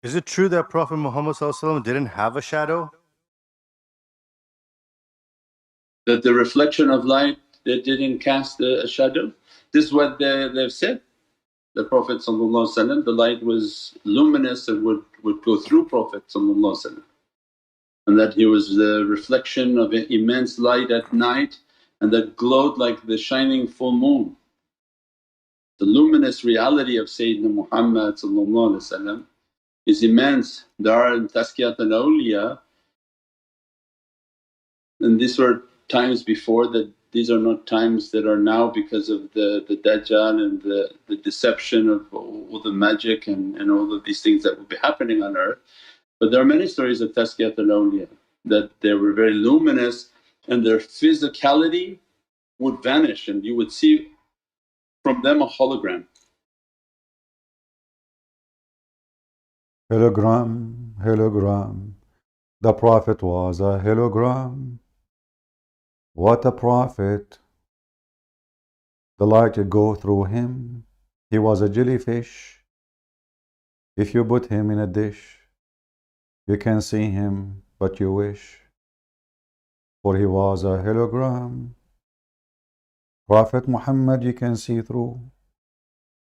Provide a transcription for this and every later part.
Is it true that Prophet Muhammad ﷺ didn't have a shadow? That the reflection of light, that didn't cast a shadow? This is what they've said. The Prophet the light was luminous and would go through Prophet, and that he was the reflection of an immense light at night and that glowed like the shining full moon. The luminous reality of Sayyidina Muhammad is immense. There are in Tazkiyat al-Awliya, and these were times before that. These are not times that are now because of the Dajjal and the deception of all the magic and all of these things that will be happening on earth. But there are many stories of Tazkiyat al-Awliya that they were very luminous and their physicality would vanish and you would see from them a hologram. Hologram, hologram. The Prophet was a hologram. What a prophet! The light would go through him. He was a jellyfish. If you put him in a dish, you can see him but you wish, for he was a hologram. Prophet Muhammad you can see through,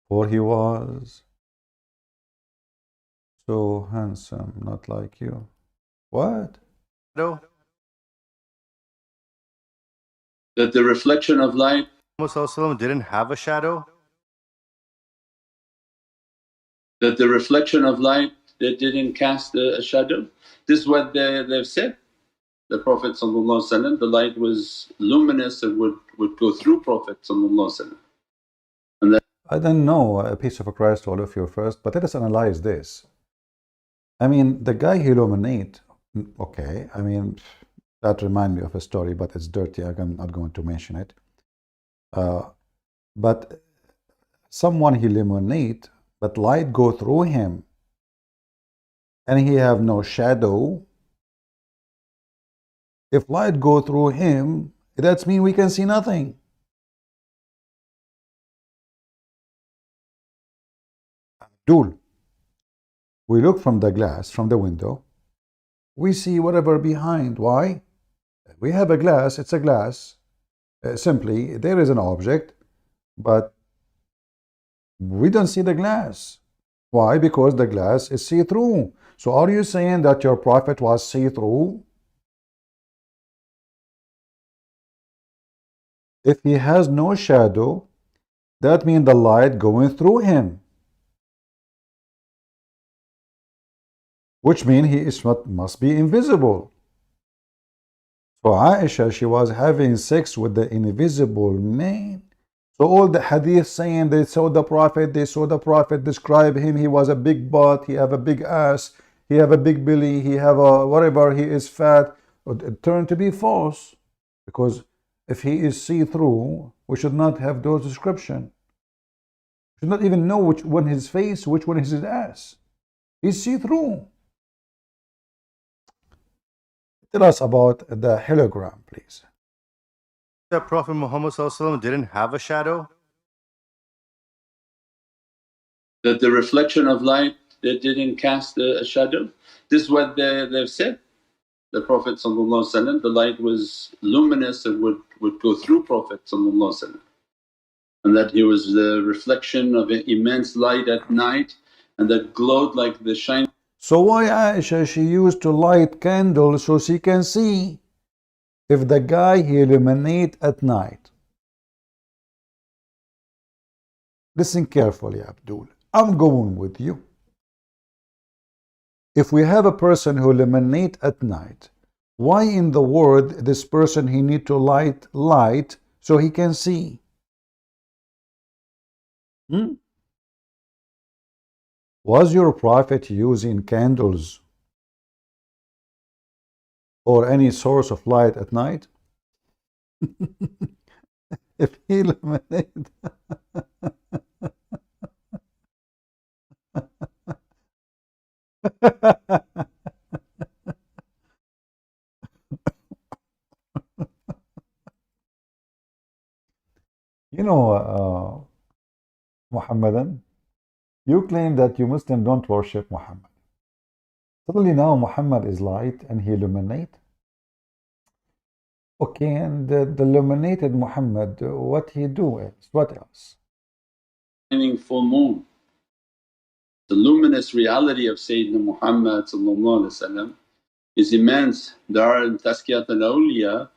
for he was so handsome, not like you. What? No. That the reflection of light, Muhammad ﷺ didn't have a shadow? that the reflection of light, that didn't cast a shadow? This is what they've said. The Prophet the light was luminous and would go through Prophet, and that I don't know, a piece of Christ to all of you first, but let us analyze this. I mean, the guy he illuminate, okay, I mean, that reminds me of a story, but it's dirty, I'm not going to mention it. But someone he illuminate, but light go through him, and he have no shadow. If light go through him, that means we can see nothing. Abdul, we look from the glass, from the window, we see whatever behind. Why? We have a glass, it's a glass. Simply, there is an object, but we don't see the glass. Why? Because the glass is see-through. So are you saying that your prophet was see-through? If he has no shadow, that means the light going through him, which means he is must be invisible. So Aisha, she was having sex with the invisible man. So all the hadith saying they saw the prophet describe him, he was a big butt, he have a big ass, he have a big belly, he have a whatever, he is fat, it turned to be false. Because if he is see-through, we should not have those descriptions. We should not even know which one his face, which one is his ass. He's see-through. Tell us about the hologram, please. That Prophet Muhammad ﷺ didn't have a shadow? that the reflection of light, that didn't cast a shadow? This is what they've said. The Prophet the light was luminous and would go through Prophet, and that he was the reflection of an immense light at night and that glowed like the shining. So why Aisha, she used to light candles so she can see? If the guy he illuminate at night. Listen carefully, Abdul. I'm going with you. If we have a person who illuminate at night, why in the world this person he need to light so he can see? Was your prophet using candles or any source of light at night? If he illuminate you know, Muhammadan, you claim that you Muslims don't worship Muhammad. Suddenly now Muhammad is light and he illuminate. Okay, and the illuminated Muhammad, what he do is, what else? Shining full moon. The luminous reality of Sayyidina Muhammad is immense. There are in Tazkiyat al-Awliya,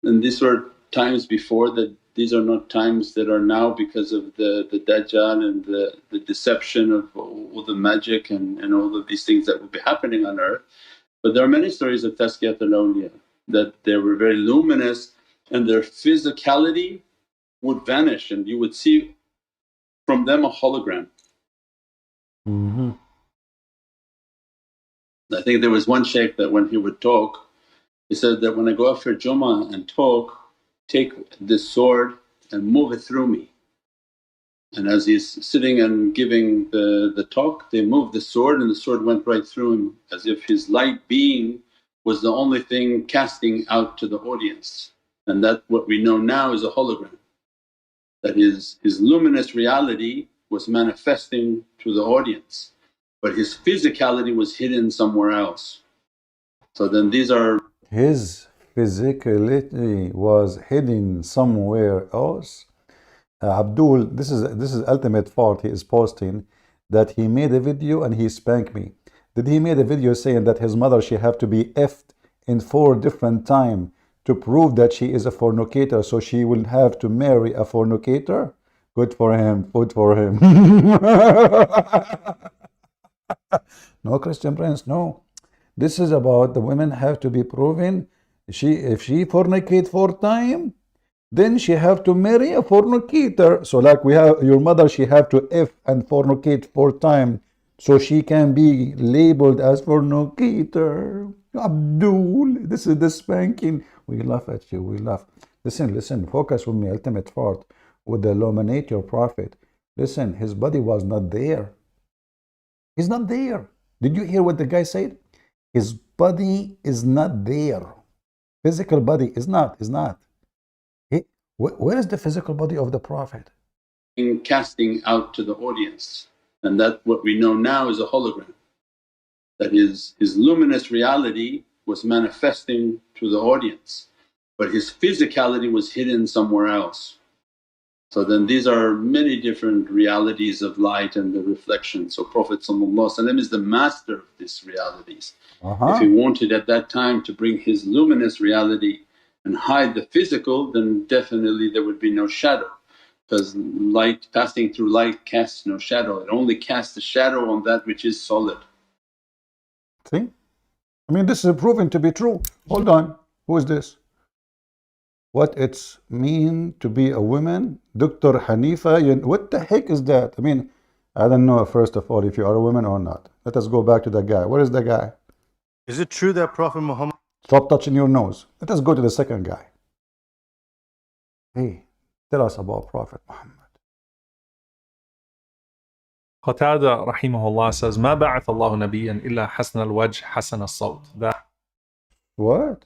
and these were times before that. These are not times that are now because of the Dajjal and the deception of all the magic and all of these things that will be happening on earth. But there are many stories of Tazkiyat al-Awliya that they were very luminous and their physicality would vanish and you would see from them a hologram. I think there was one shaykh that when he would talk, he said that, when I go out for Jummah and talk, take this sword and move it through me. And as he's sitting and giving the talk, they moved the sword and the sword went right through him as if his light being was the only thing casting out to the audience. And that what we know now is a hologram, that his luminous reality was manifesting to the audience, but his physicality was hidden somewhere else. So then these are… His physicality was hidden somewhere else. Abdul, this is ultimate fault. He is posting that he made a video and he spanked me. Did he made a video saying that his mother, she have to be effed in 4 different times to prove that she is a fornicator, so she will have to marry a fornicator? Good for him, good for him. No, Christian Prince, no. This is about the women have to be proven. If she fornicate 4 times, then she have to marry a fornicator. So like we have your mother, she have to F and fornicate 4 times so she can be labeled as fornicator. Abdul, this is the spanking. We laugh at you, we laugh. Listen, focus with me, ultimate fault, with the illuminate your prophet. Listen, his body was not there. He's not there. Did you hear what the guy said? His body is not there. Physical body is not. Where is the physical body of the Prophet? In casting out to the audience, and that what we know now is a hologram, that his luminous reality was manifesting to the audience, but his physicality was hidden somewhere else. So then these are many different realities of light and the reflection. So Prophet is the master of these realities. If he wanted at that time to bring his luminous reality and hide the physical, then definitely there would be no shadow, because light passing through light casts no shadow, it only casts a shadow on that which is solid. See? I mean, this is proven to be true. Hold on, who is this? What it's mean to be a woman? Dr. Hanifa, what the heck is that? I mean, I don't know first of all if you are a woman or not. Let us go back to the guy. Where is the guy? Is it true that Prophet Muhammad… Stop touching your nose. Let us go to the second guy. Hey, tell us about Prophet Muhammad. Qatada rahimahullah says, ما بعث الله نبيا إلا حسن الوجه حسن الصوت. That What?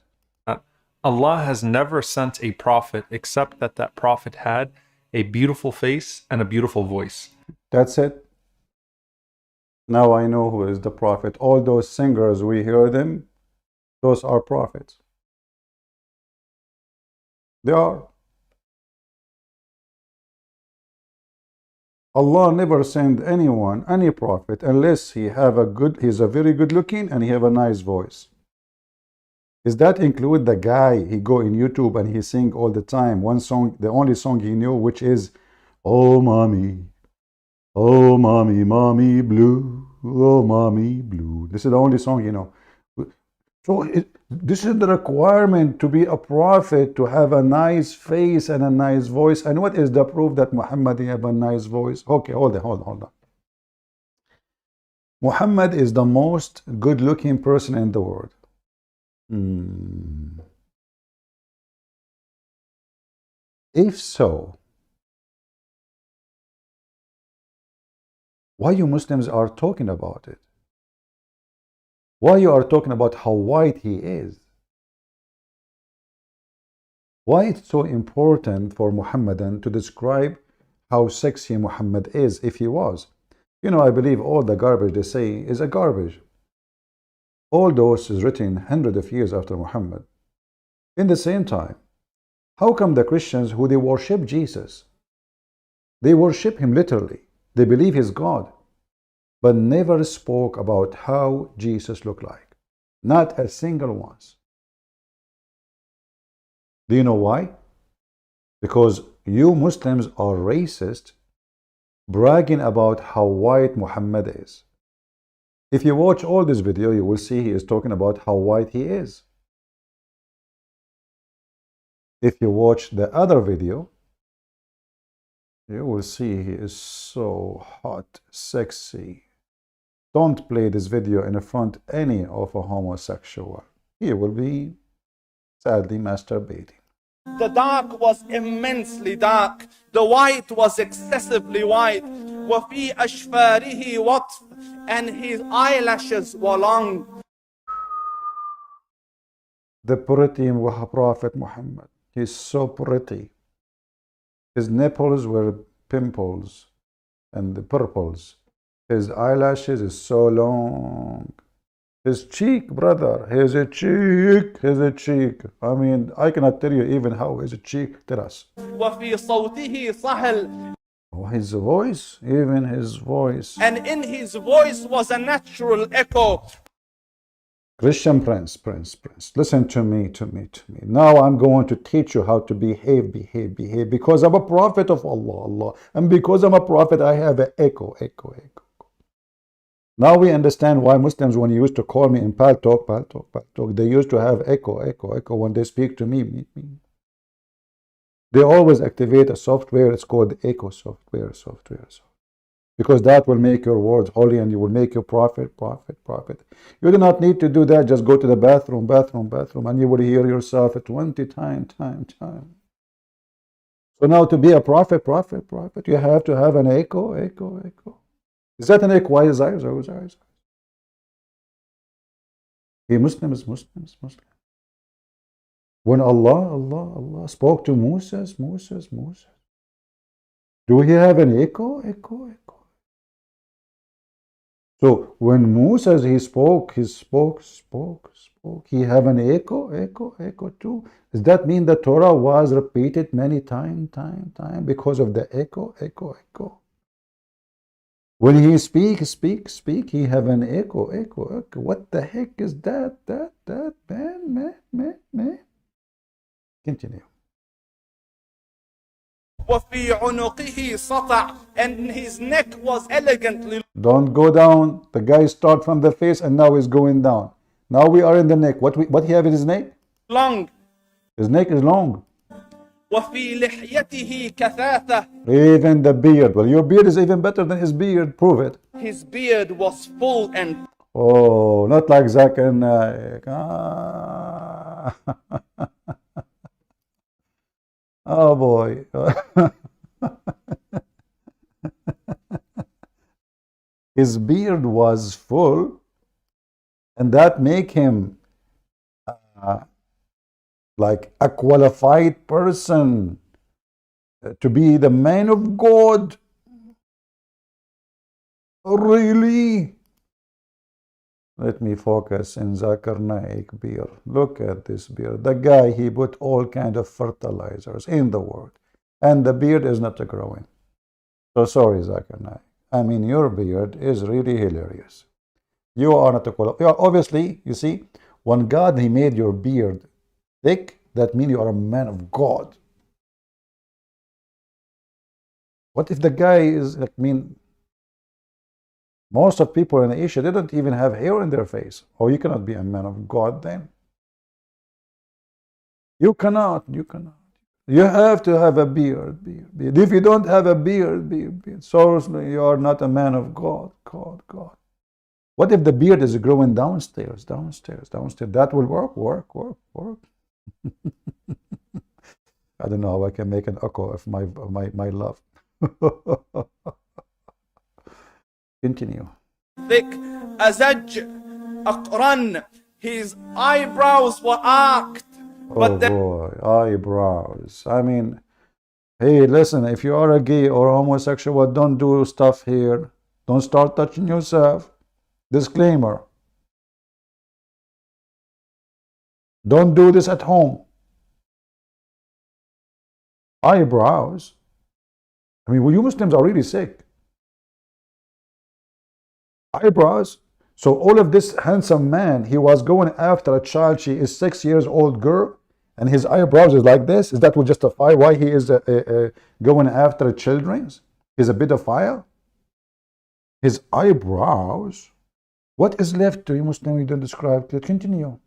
Allah has never sent a prophet except that prophet had a beautiful face and a beautiful voice. That's it. Now I know who is the prophet. All those singers, we hear them, those are prophets. They are. Allah never sent anyone, any prophet, unless he's a very good looking and he have a nice voice. Does that include the guy, he go in YouTube and he sing all the time, one song, the only song he knew, which is, oh mommy, mommy blue, oh mommy blue. This is the only song you know. So this is the requirement to be a prophet, to have a nice face and a nice voice. And what is the proof that Muhammad have a nice voice? Okay, hold on. Muhammad is the most good-looking person in the world. If so, why you Muslims are talking about it? Why you are talking about how white he is? Why it's so important for Muhammadan to describe how sexy Muhammad is if he was? You know, I believe all the garbage they say is a garbage. All those is written hundreds of years after Muhammad. In the same time, how come the Christians who they worship Jesus, they worship him literally, they believe he's God, but never spoke about how Jesus looked like? Not a single once. Do you know why? Because you Muslims are racist, bragging about how white Muhammad is. If you watch all this video, you will see he is talking about how white he is. If you watch the other video, you will see he is so hot, sexy. Don't play this video in front of any of a homosexual. He will be sadly masturbating. The dark was immensely dark. The white was excessively white. وَفِي أَشْفَارِهِ وَطْفٌ, and his eyelashes were long. The pretty Prophet Muhammad, he's so pretty. His nipples were pimples and the purples. His eyelashes is so long. His cheek, brother, he's a cheek, he's a cheek. I mean, I cannot tell you even how his cheek. Tell us. وَفِي صَوْتِهِ صَهْل, Oh, his voice, even his voice. and in his voice was a natural echo. Christian Prince, listen to me. Now I'm going to teach you how to behave. Because I'm a prophet of Allah. And because I'm a prophet, I have an echo. Now we understand why Muslims, when you used to call me in PalTalk, they used to have echo when they speak to me. They always activate a software, it's called echo software. Because that will make your words holy and you will make you prophet. You do not need to do that. Just go to the bathroom, and you will hear yourself 20 times. So now to be a prophet, you have to have an echo. Is that an equalizer? He Muslims. When Allah spoke to Moses, do he have an echo? So when Moses he spoke, he have an echo too. Does that mean the Torah was repeated many time because of the echo? When he speak, he have an echo. What the heck is that? Man. Continue. وَفِي عُنُقِهِ سَطَعٌ, and his neck was elegantly Don't go down. The guy start from the face and now is going down. Now we are in the neck. What he have in his neck? long. His neck is long. وَفِي لِحْيَتِهِ كَثَاثَةٌ, Even the beard. Well, your beard is even better than his beard. Prove it. his beard was full and Oh, not like Zakir Naik. Oh boy. His beard was full, and that make him like a qualified person to be the man of God. Really? Let me focus in Zakir Naik beard. Look at this beard. The guy, he put all kind of fertilizers in the world, and the beard is not growing. So sorry, Zakir Naik. I mean, your beard is really hilarious. You are not a qualified. Obviously, you see, when God, he made your beard thick, that means you are a man of God. What if the guy is, most of people in Asia, they don't even have hair in their face. Oh, you cannot be a man of God then. You cannot. You have to have a beard. If you don't have a beard, so you are not a man of God. What if the beard is growing downstairs? That will work. I don't know how I can make an echo of my love. Continue. thick. أزج أقرن, his eyebrows were arched. Oh boy, eyebrows. I mean, hey, listen, if you are a gay or homosexual, don't do stuff here. Don't start touching yourself. Disclaimer. Don't do this at home. Eyebrows. I mean, well, you Muslims are really sick. Eyebrows. So all of this handsome man, he was going after a child. She is 6 years old girl, and his eyebrows is like this. Is that will justify why he is going after children? He's a pedophile. His eyebrows. What is left to you Muslim? You don't describe. Continue.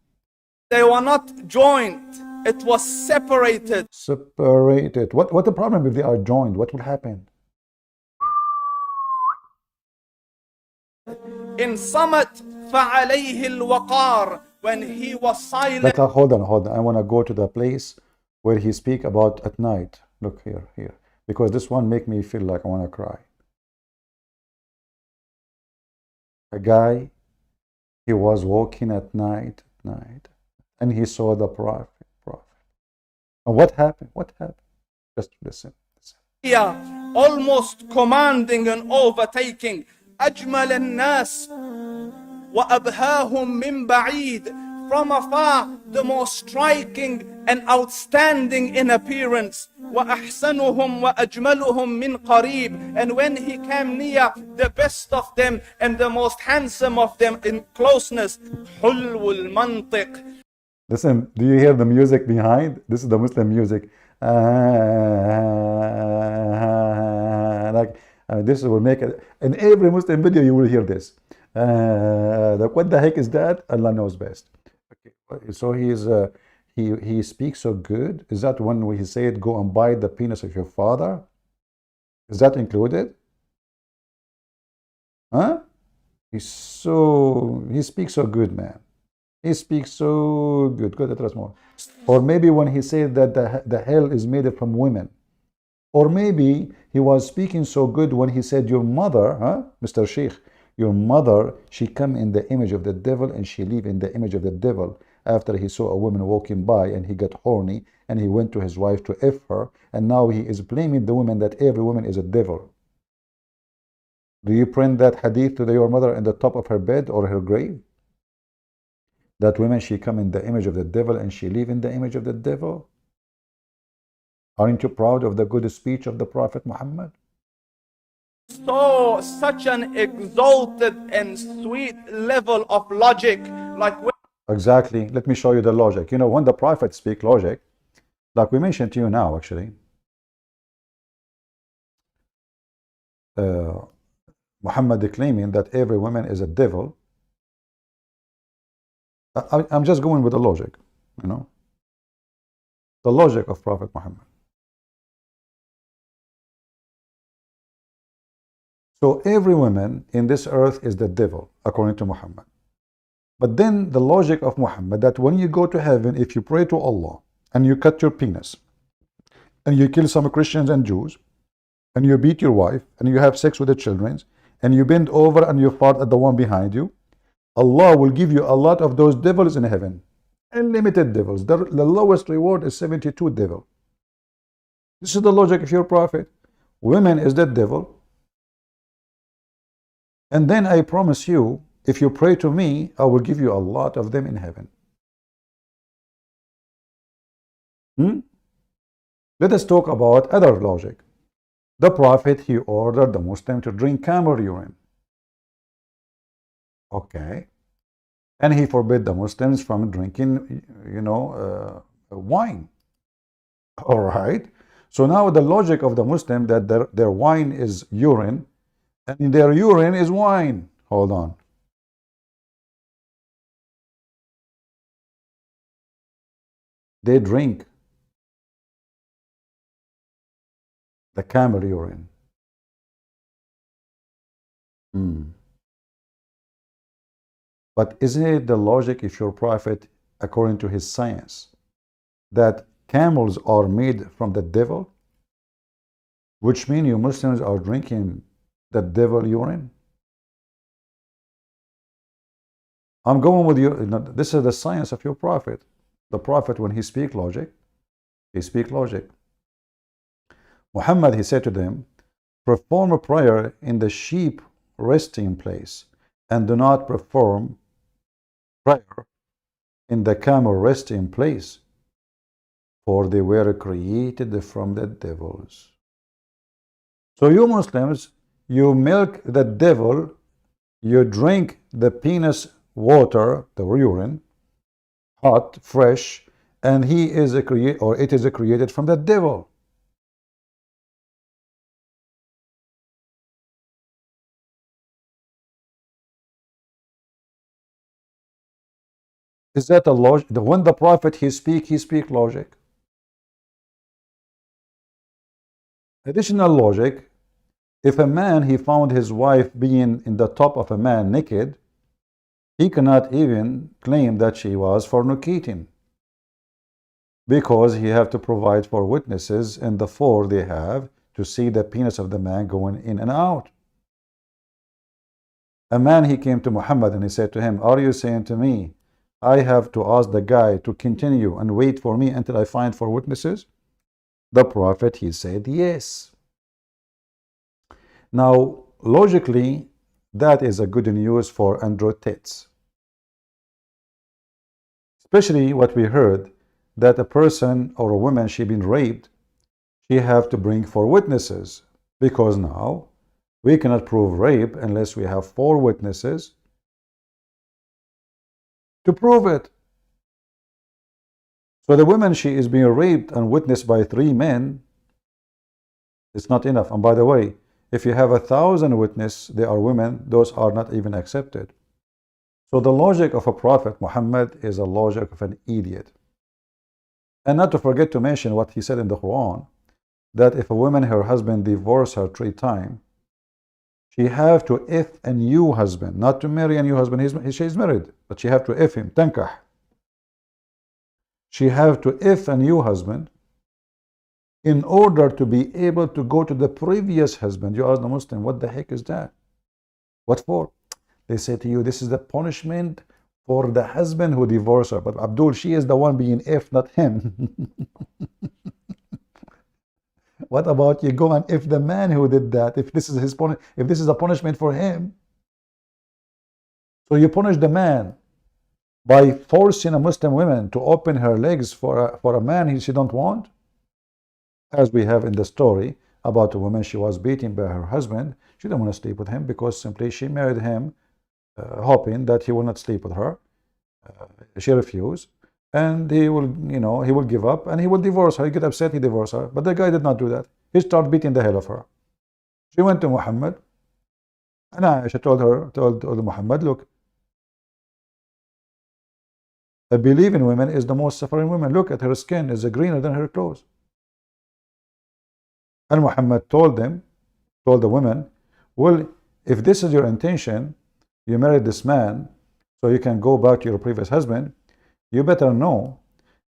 They were not joined. It was separated. Separated. What the problem if they are joined? What will happen? In Summit, فَعَلَيْهِ الْوَقَارِ. When he was silent. Hold on. I want to go to the place where he speak about at night. Look here. Because this one make me feel like I want to cry. A guy, he was walking at night, and he saw the prophet. And what happened? Just listen. Almost commanding and overtaking. أجمل الناس وأبهاهم من بعيد. From afar, the most striking and outstanding in appearance. وأحسنهم وأجملهم من قريب. And when he came near, the best of them and the most handsome of them in closeness. حلو المنطق. Listen, do you hear the music behind? This is the Muslim music. This will make it. In every Muslim video, you will hear this. What the heck is that? Allah knows best. Okay. So he speaks so good. Is that when he said, "Go and bite the penis of your father"? Is that included? Huh? He speaks so good, man. He speaks so good. Go to more. Or maybe when he said that the hell is made from women. Or maybe he was speaking so good when he said, your mother, Mr. Sheikh, your mother, she come in the image of the devil and she live in the image of the devil. After he saw a woman walking by and he got horny and he went to his wife to F her, and now he is blaming the woman that every woman is a devil. Do you print that hadith to your mother in the top of her bed or her grave? That women, she come in the image of the devil and she live in the image of the devil? Aren't you proud of the good speech of the Prophet Muhammad? So, such an exalted and sweet level of logic. Exactly. Let me show you the logic. You know, when the Prophet speak logic, like we mentioned to you now, actually, Muhammad claiming that every woman is a devil. I'm just going with the logic, you know, the logic of Prophet Muhammad. So every woman in this earth is the devil, according to Muhammad. But then the logic of Muhammad, that when you go to heaven, if you pray to Allah, and you cut your penis, and you kill some Christians and Jews, and you beat your wife, and you have sex with the children, and you bend over and you fart at the one behind you, Allah will give you a lot of those devils in heaven. Unlimited devils. The lowest reward is 72 devil. This is the logic of your Prophet. Women is the devil. And then I promise you, if you pray to me, I will give you a lot of them in heaven. Let us talk about other logic. The Prophet, he ordered the Muslim to drink camel urine. Okay. And he forbid the Muslims from drinking, wine. All right. So now the logic of the Muslim that their wine is urine, and their urine is wine. Hold on. They drink the camel urine. But isn't it the logic if your Prophet, according to his science, that camels are made from the devil? Which means you Muslims are drinking the devil urine? I'm going with you. This is the science of your Prophet. The Prophet, when he speak logic, he speak logic. Muhammad, he said to them, perform a prayer in the sheep resting place, and do not perform prayer in the camel resting place, for they were created from the devils. So you Muslims, you milk the devil, you drink the penis water, the urine, hot, fresh, and he is a it is created from the devil. Is that a logic? When the prophet he speak logic. Additional logic, if a man he found his wife being in the top of a man naked, he cannot even claim that she was fornicating, because he have to provide for witnesses, and the four they have to see the penis of the man going in and out. A man he came to Muhammad and he said to him, are you saying to me I have to ask the guy to continue and wait for me until I find four witnesses? The prophet he said yes. Now logically that is a good news for Android tits, especially what we heard, that a person or a woman she been raped, she have to bring four witnesses, because now we cannot prove rape unless we have four witnesses to prove it. So the woman she is being raped and witnessed by 3 men, it's not enough. And by the way, if you have 1,000 witnesses, they are women, those are not even accepted. So the logic of a prophet Muhammad is a logic of an idiot. And not to forget to mention what he said in the Quran, that if a woman, her husband divorce her 3 times, she have to if a new husband, not to marry a new husband. She is married, but she have to if him, tankah. She have to if a new husband in order to be able to go to the previous husband. You ask the Muslim, what the heck is that? What for? They say to you, this is the punishment for the husband who divorced her. But Abdul, she is the one being if, not him. What about you go and if the man who did that, if this is his if this is a punishment for him? So you punish the man by forcing a Muslim woman to open her legs for a man she don't want, as we have in the story about a woman, she was beaten by her husband. She didn't want to sleep with him because simply she married him hoping that he will not sleep with her. She refused, and he will, he will give up and he will divorce her. He get upset, he divorced her. But the guy did not do that. He started beating the hell of her. She went to Muhammad, and Aisha told Muhammad, look, a believing woman is the most suffering woman. Look at her skin, is greener than her clothes. And Muhammad told the women, well, if this is your intention, you married this man so you can go back to your previous husband, you better know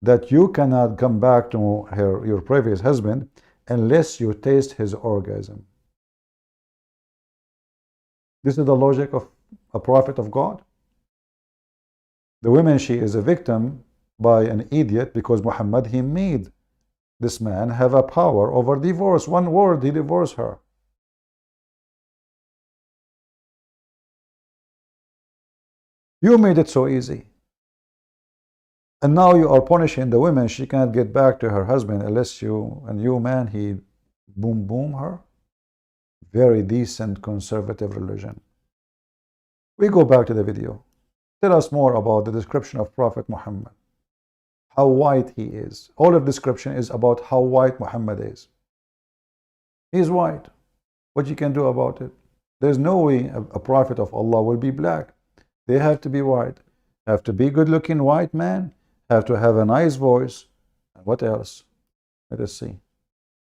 that you cannot come back to your previous husband unless you taste his orgasm. This is the logic of a prophet of God. The woman, she is a victim by an idiot, because Muhammad, he made this man have a power over divorce. One word, he divorced her. You made it so easy. And now you are punishing the woman. She cannot get back to her husband unless you man, he boom her. Very decent conservative religion. We go back to the video. Tell us more about the description of Prophet Muhammad. How white he is. All of description is about how white Muhammad is. He is white. What you can do about it? There's no way a prophet of Allah will be black. They have to be white. Have to be good looking white man. Have to have a nice voice. And what else? Let us see.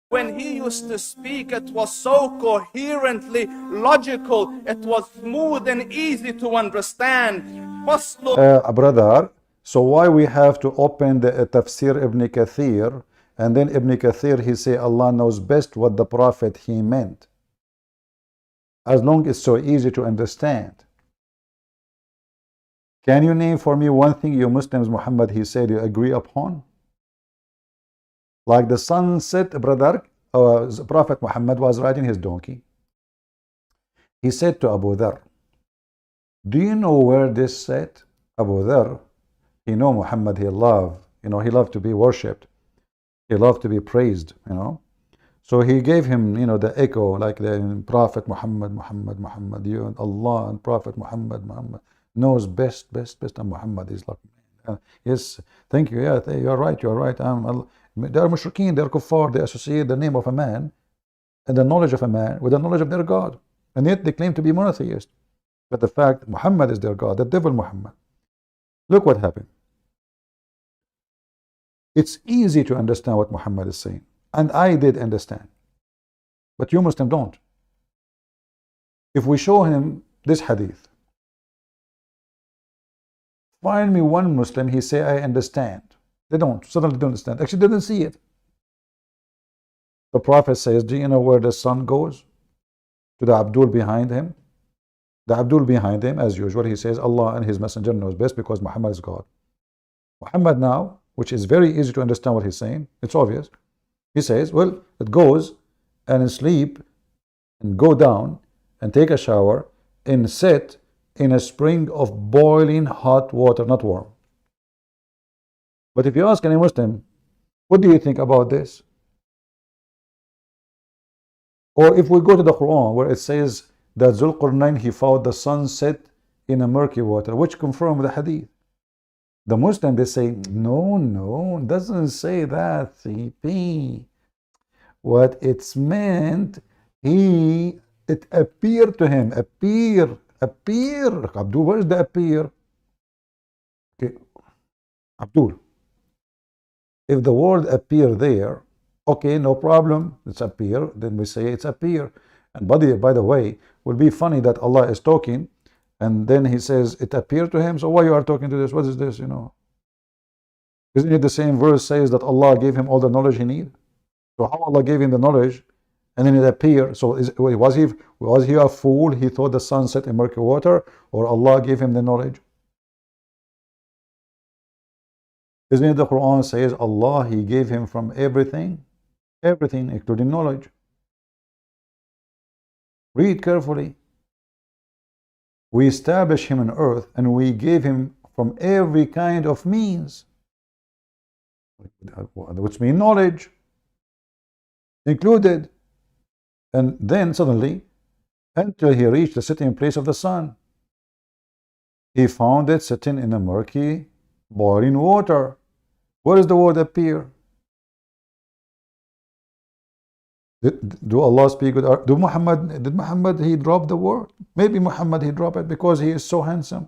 When he used to speak, it was so coherently logical. It was smooth and easy to understand. Brother, so why we have to open the Tafsir Ibn Kathir, and then Ibn Kathir, he say Allah knows best what the Prophet he meant, as long as it's so easy to understand. Can you name for me one thing you Muslims, Muhammad, he said, you agree upon? Like the sunset, brother, Prophet Muhammad was riding his donkey. he said to Abu Dhar, do you know where this said? Abu Dhar, he know Muhammad, he loved, he loved to be worshipped. He loved to be praised, So he gave him, the echo, like the Prophet Muhammad, Muhammad, Muhammad, you and Allah and Prophet Muhammad, Muhammad knows best, and Muhammad is like, yes, thank you, yeah, you're right. They are mushrikeen, they are kuffar, they associate the name of a man and the knowledge of a man with the knowledge of their God. And yet they claim to be monotheist. But the fact Muhammad is their God, the devil Muhammad. Look what happened. It's easy to understand what Muhammad is saying. And I did understand. But you Muslims don't. If we show him this hadith, find me one Muslim, he say, I understand. They don't. Suddenly don't understand. Actually, they didn't see it. The Prophet says, do you know where the sun goes? To the Abdul behind him. The Abdul behind him, as usual, he says, Allah and His Messenger knows best because Muhammad is God. Muhammad now, which is very easy to understand what he's saying, it's obvious. He says, well, it goes and sleep and go down and take a shower and sit in a spring of boiling hot water, not warm. But if you ask any Muslim, what do you think about this? Or if we go to the Quran where it says that Zulqarnain, he found the sun set in a murky water, which confirm the hadith. The Muslim, they say, no, it doesn't say that, CP. What it's meant, it appeared to him, appear. Abdul, where is the appear? Okay. Abdul, if the word appear there, okay, no problem, it's appear, then we say it's appear. And by the way, will be funny that Allah is talking, and then he says it appeared to him. So why you are talking to this? What is this? Isn't it the same verse says that Allah gave him all the knowledge he need? So how Allah gave him the knowledge, and then it appeared? So was he a fool? He thought the sun set in murky water, or Allah gave him the knowledge? Isn't it the Quran says Allah, He gave him from everything, including knowledge. Read carefully. We established him on earth and we gave him from every kind of means, which means knowledge included. And then suddenly, until he reached the sitting place of the sun, he found it sitting in a murky, boiling water. Where does the word appear? Do Allah speak with did Muhammad he drop the word? Maybe Muhammad he dropped it because he is so handsome.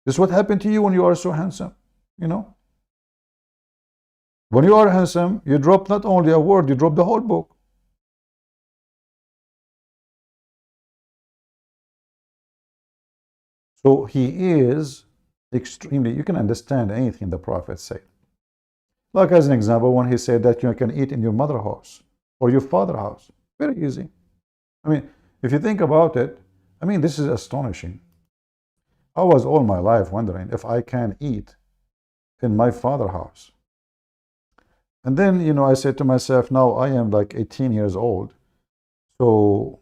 This is what happened to you when you are so handsome. When you are handsome, you drop not only a word, you drop the whole book. So he is extremely, you can understand anything the Prophet said. Like as an example, when he said that you can eat in your mother's house or your father's house. Very easy. I mean, if you think about it, I mean, this is astonishing. I was all my life wondering if I can eat in my father's house. And then, I said to myself, now I am like 18 years old. So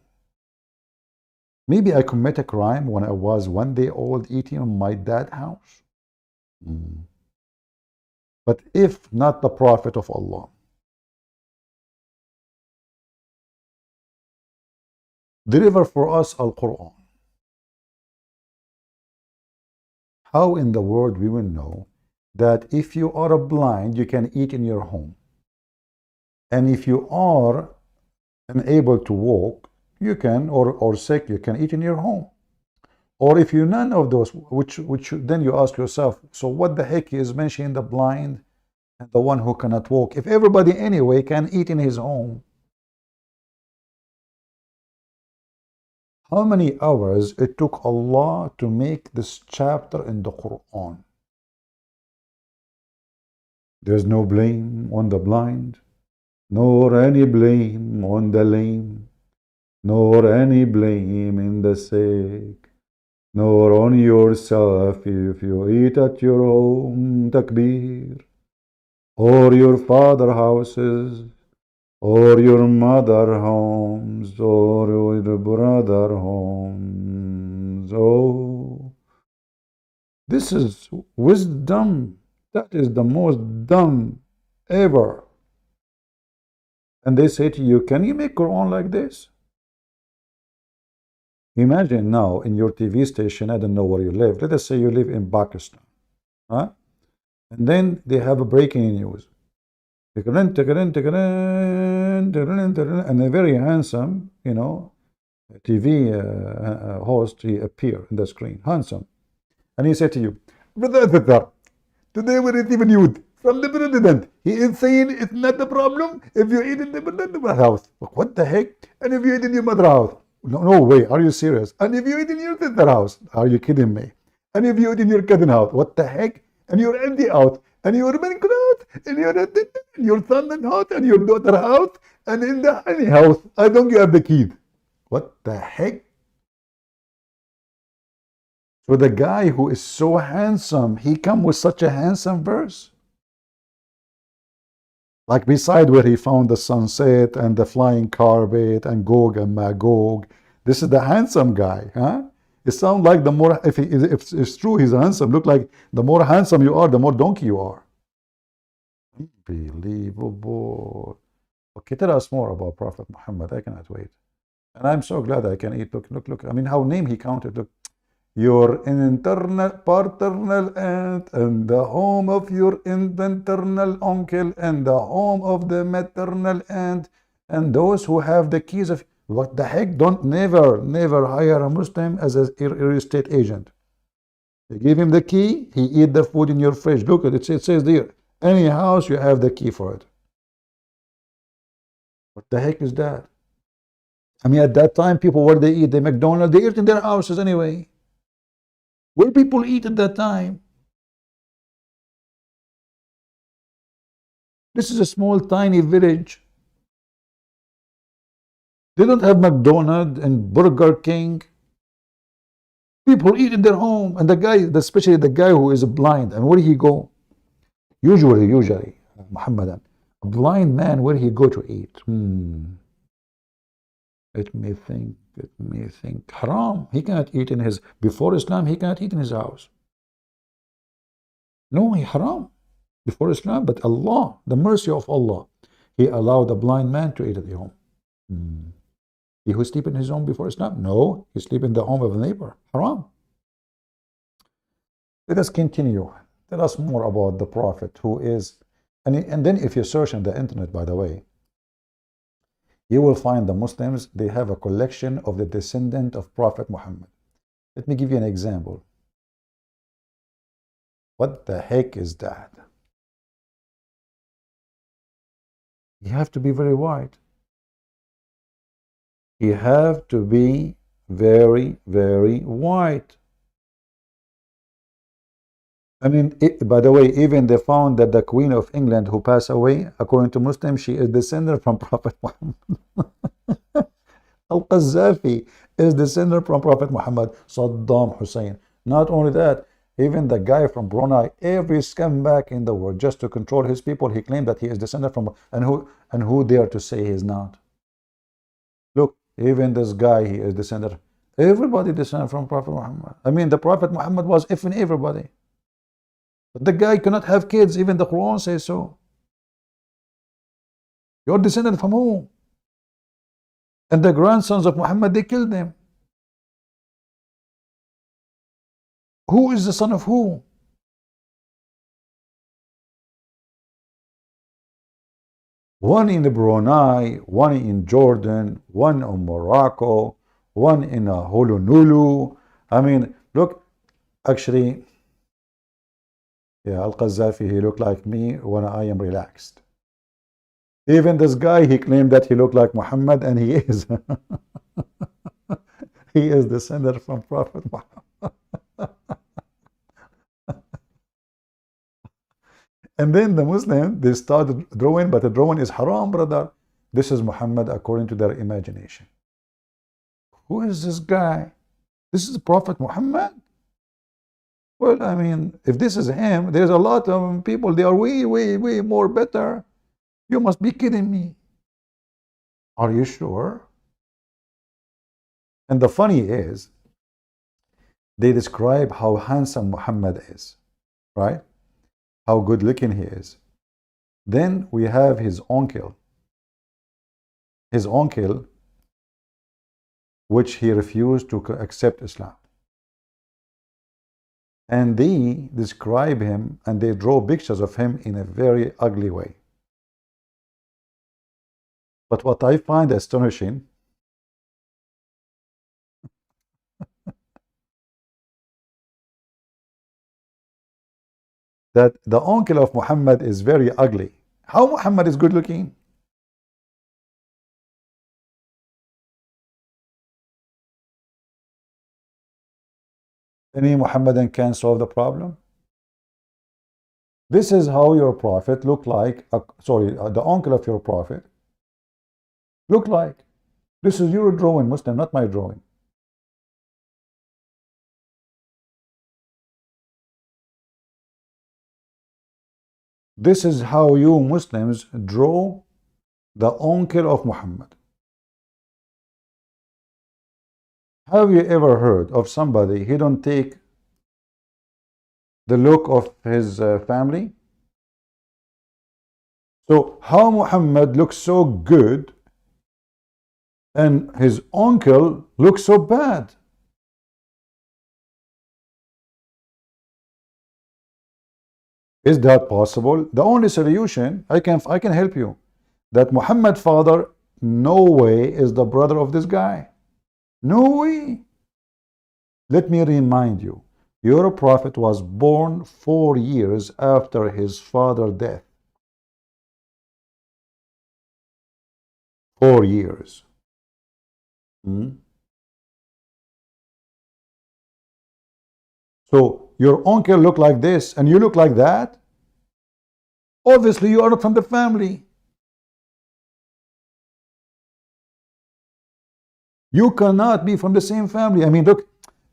maybe I commit a crime when I was 1 day old eating in my dad's house. But if not the Prophet of Allah, deliver for us Al-Quran, how in the world we will know that if you are blind, you can eat in your home? And if you are unable to walk, you can, or sick, you can eat in your home. Or if you're none of those, which then you ask yourself, so what the heck is mentioning the blind and the one who cannot walk? If everybody anyway can eat in his home, how many hours it took Allah to make this chapter in the Quran? There's no blame on the blind, nor any blame on the lame, nor any blame in the sick, nor on yourself if you eat at your home, takbir, or your father's houses, or your mother homes, or your brother homes. Oh, this is wisdom. That is the most dumb ever. And they say to you, can you make Quran like this? Imagine now in your TV station, I don't know where you live. Let us say you live in Pakistan. Huh? And then they have a breaking news. And a very handsome, TV host, he appear in the screen, handsome. And he said to you, Brother, today we receive news from the president. He is saying it's not a problem if you eat in the house. What the heck? And if you eat in your mother's house? No way, are you serious? And if you eat in your sister's house? Are you kidding me? And if you eat in your cousin's house? What the heck? And you're empty out, and you're bankrupt, and your son house, and your daughter house, and in the honey house, I don't have the keys. What the heck? So the guy who is so handsome, he come with such a handsome verse. Like beside where he found the sunset and the flying carpet and Gog and Magog. This is the handsome guy, huh? It sounds like the more, if it's true he's handsome, look like the more handsome you are, the more donkey you are. Unbelievable. Okay, tell us more about Prophet Muhammad. I cannot wait. And I'm so glad I can eat. Look. I mean, how name he counted. Look. Your internal paternal aunt and the home of your maternal uncle and the home of the maternal aunt and those who have the keys of... What the heck? Don't never hire a Muslim as a real estate agent. You give him the key, he eat the food in your fridge. Look at it, it says there, any house you have the key for it. What the heck is that? I mean, at that time, people, where they eat? The McDonald's, they eat in their houses anyway. Where people eat at that time? This is a small, tiny village. They don't have McDonald's and Burger King. People eat in their home. And the guy, especially the guy who is blind, and where he go? Usually, Muhammadan, a blind man, where he go to eat? Let me think. Haram. He cannot eat in his... Before Islam, he cannot eat in his house. No, he haram. Before Islam, but Allah, the mercy of Allah, He allowed a blind man to eat at the home. He who sleep in his home before Islam? No, he sleep in the home of a neighbor. Haram. Let us continue. Tell us more about the Prophet who is... And then if you search on the internet, by the way, you will find the Muslims, they have a collection of the descendant of Prophet Muhammad. Let me give you an example. What the heck is that? You have to be very white. You have to be very, very white. I mean, by the way, even they found that the Queen of England who passed away, according to Muslims, she is descended from Prophet Muhammad. Al-Qaddafi is descended from Prophet Muhammad. Saddam Hussein. Not only that, even the guy from Brunei, every scumbag in the world, just to control his people, he claimed that he is descended from, and who dare to say he is not? Look, even this guy, he is descended. Everybody descended from Prophet Muhammad. I mean, the Prophet Muhammad was effing everybody. But the guy cannot have kids. Even the Quran says so. You're descended from who? And the grandsons of Muhammad, they killed them. Who is the son of who? One in Brunei, one in Jordan, one in Morocco, one in Honolulu. I mean, look, actually, yeah, Al-Qaddafi, he looked like me when I am relaxed. Even this guy, he claimed that he looked like Muhammad, and he is. He is descended from Prophet Muhammad. And then the Muslims, they started drawing, but the drawing is haram, brother. This is Muhammad according to their imagination. Who is this guy? This is Prophet Muhammad? Well, I mean, if this is him, there's a lot of people, they are way, way, way more better. You must be kidding me. Are you sure? And the funny is, they describe how handsome Muhammad is, right? How good looking he is. Then we have his uncle. His uncle, which he refused to accept Islam. And they describe him and they draw pictures of him in a very ugly way. But what I find astonishing, that the uncle of Muhammad is very ugly. How Muhammad is good looking? Any Muhammadan can solve the problem? This is how your prophet looked like, the uncle of your prophet looked like. This is your drawing, Muslim, not my drawing. This is how you Muslims draw the uncle of Muhammad. Have you ever heard of somebody he don't take the look of his family? So how Muhammad looks so good and his uncle looks so bad? Is that possible? The only solution, I can help you, that Muhammad's father no way is the brother of this guy. No way. Let me remind you, your prophet was born 4 years after his father's death. 4 years. So your uncle look like this and you look like that? Obviously you are not from the family. You cannot be from the same family. I mean, look,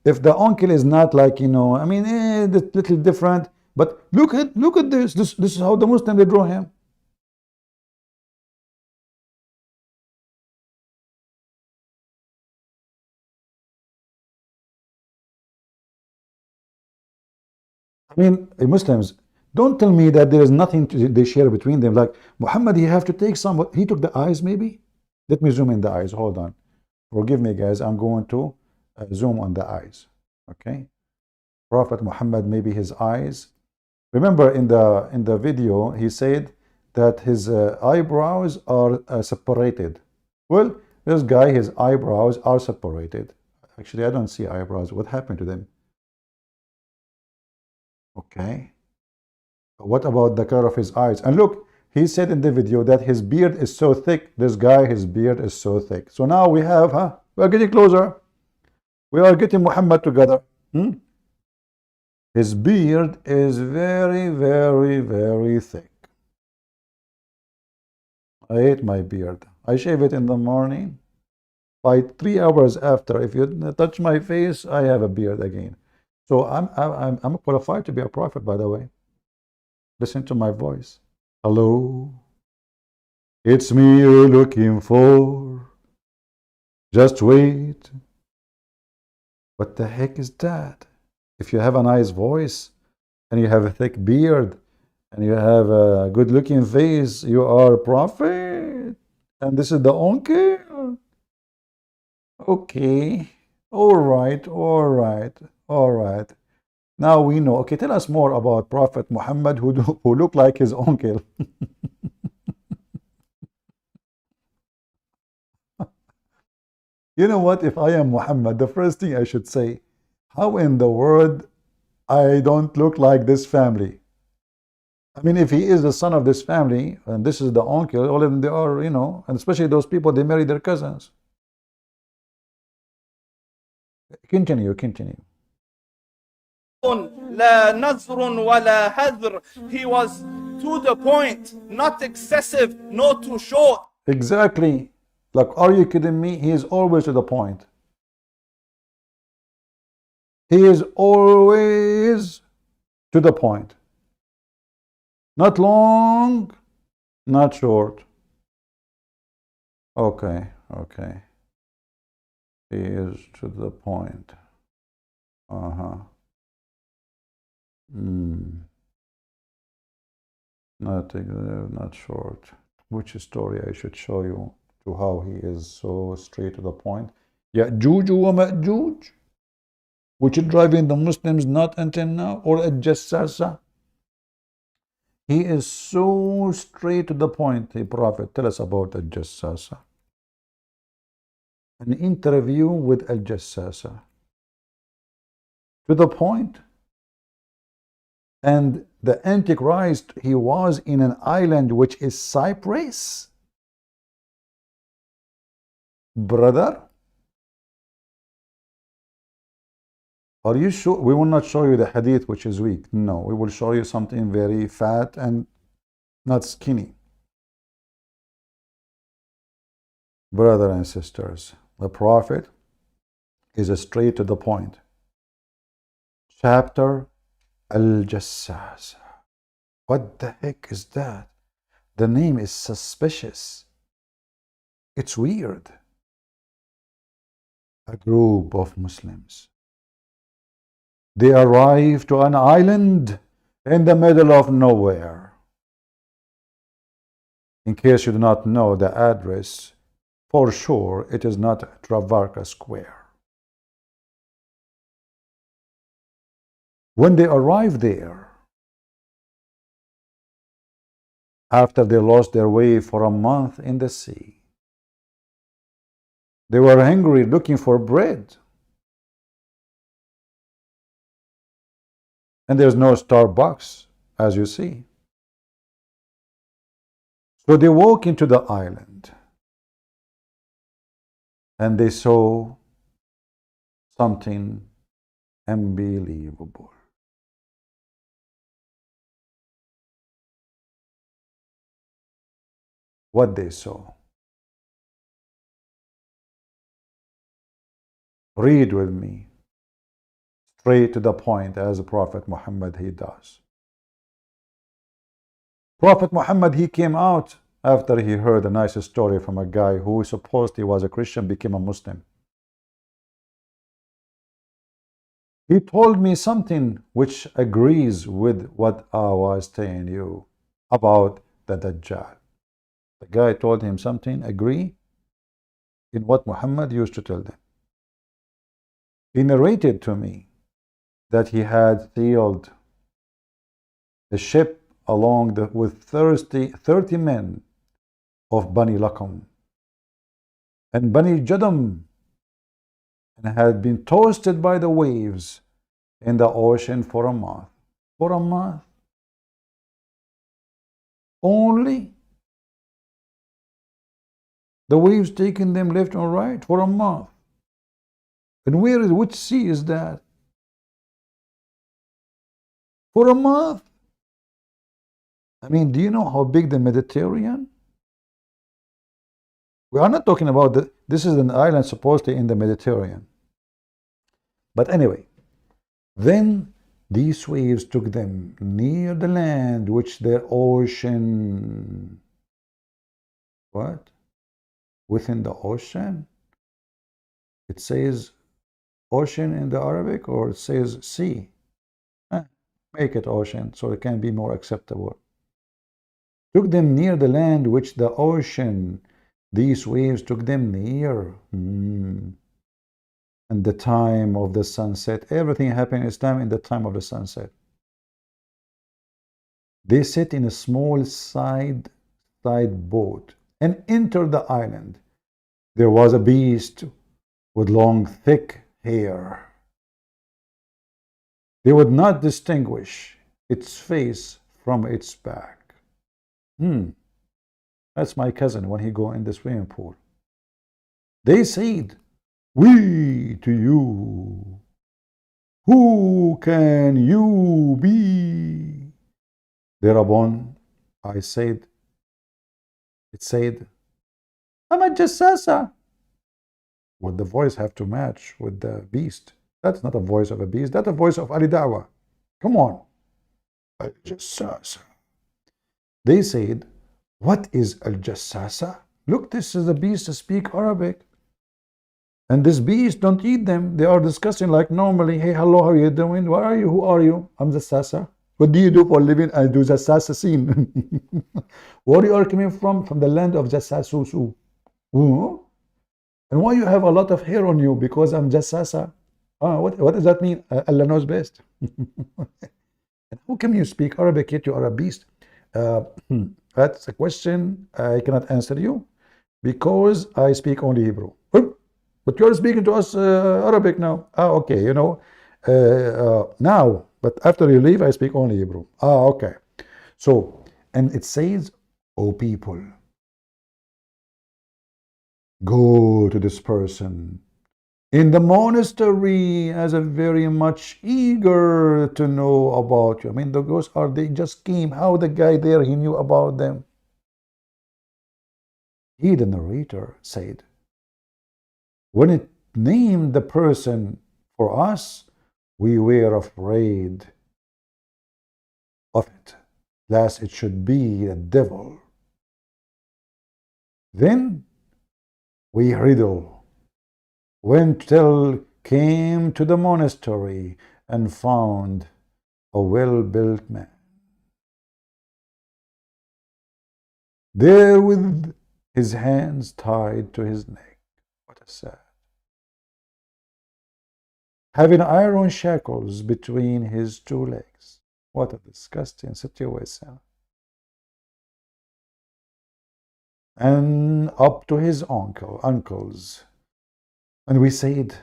if the uncle is not like, a little different, but look at this. This is how the Muslim they draw him. I mean, Muslims, don't tell me that there is nothing they share between them. Like Muhammad, he have to take some. He took the eyes, maybe. Let me zoom in the eyes. Hold on. Forgive me, guys. I'm going to zoom on the eyes. Okay. Prophet Muhammad, maybe his eyes. Remember in the video, he said that his eyebrows are separated. Well, this guy, his eyebrows are separated. Actually, I don't see eyebrows. What happened to them? Okay. What about the color of his eyes? And look, he said in the video that his beard is so thick. This guy, his beard is so thick. So now we have, we are getting closer. We are getting Muhammad together. His beard is very, very, very thick. I hate my beard. I shave it in the morning. By 3 hours after, if you touch my face, I have a beard again. So I'm qualified to be a prophet, by the way. Listen to my voice. Hello. It's me you're looking for. Just wait. What the heck is that? If you have a nice voice and you have a thick beard and you have a good looking face, you are a prophet. And this is the uncle. Okay. All right. All right. All right. Now we know. Okay, tell us more about Prophet Muhammad who looked like his uncle. You know what? If I am Muhammad, the first thing I should say, how in the world I don't look like this family? I mean, if he is the son of this family, and this is the uncle, all of them, they are, and especially those people, they marry their cousins. Continue. لا نظر ولا هذر. He was to the point, not excessive, not too short. Exactly. Like, are you kidding me? He is always to the point. He is always to the point. Not long, not short. Okay, okay. He is to the point. Uh-huh. Not short. Which story I should show you to how he is so straight to the point? Ya'juj wa Ma'juj, which is driving the Muslims not until now, or al-Jassasa. He is so straight to the point. Hey, Prophet, tell us about al-Jassasa. An interview with al-Jassasa. To the point. And the Antichrist, he was in an island which is Cyprus. Brother, are you sure? We will not show you the hadith which is weak. No, we will show you something very fat and not skinny. Brothers and sisters, the Prophet is straight to the point. Chapter Al-Jassasa. What the heck is that? The name is suspicious. It's weird. A group of Muslims. They arrive to an island in the middle of nowhere. In case you do not know the address, for sure it is not Travarca Square. When they arrive there, after they lost their way for a month in the sea, they were hungry, looking for bread. And there's no Starbucks, as you see. So they walk into the island, and they saw something unbelievable. What they saw. Read with me. Straight to the point, as Prophet Muhammad he does. Prophet Muhammad, he came out after he heard a nice story from a guy who supposed he was a Christian, became a Muslim. He told me something which agrees with what I was telling you about the Dajjal. The guy told him something, agree in what Muhammad used to tell them. He narrated to me that he had sailed a ship along with 30 men of Bani Lakam and Bani Jadam, and had been toasted by the waves in the ocean for a month. For a month. Only. The waves taking them left and right for a month. And which sea is that? For a month. I mean, do you know how big the Mediterranean? We are not talking about this is an island supposedly in the Mediterranean. But anyway, then these waves took them near the land, which the ocean. What? Within the ocean? It says ocean in the Arabic, or it says sea? Make it ocean so it can be more acceptable. Took them near the land, which the ocean. These waves took them near. And the time of the sunset. Everything happened in Islam in the time of the sunset. They sit in a small side boat and enter the island. There was a beast with long, thick hair. They would not distinguish its face from its back. That's my cousin when he go in the swimming pool. They said, "We to you, who can you be?" Thereupon I said, it said, "I'm a Jassasa." Would the voice have to match with the beast? That's not a voice of a beast, that's a voice of Ali Dawah. Come on. Al-Jassasa. They said, "What is Al-Jassasa?" look, this is the beast that speak Arabic. And this beast don't eat them. They are discussing like normally. Hey, hello, how are you doing? Where are you? Who are you? I'm the Sasa. What do you do for a living? I do the Sasa scene. Where you are coming from? From the land of the Sasusu. And why you have a lot of hair on you? Because I'm just Sasa. What does that mean? Allah knows best. How can you speak Arabic yet you are a beast? That's a question I cannot answer you because I speak only Hebrew. But you're speaking to us Arabic now. Okay, you know. Now, but after you leave, I speak only Hebrew. Okay. So, and it says, "O people, go to this person in the monastery as a very much eager to know about you." I mean, the ghosts are, they just came. How the guy there, he knew about them. He, the narrator, said, when it named the person for us, we were afraid of it, lest it should be the devil. Then we went till came to the monastery and found a well-built man there with his hands tied to his neck. What a sad. Having iron shackles between his two legs. What a disgusting situation. And up to his ankles. And we said,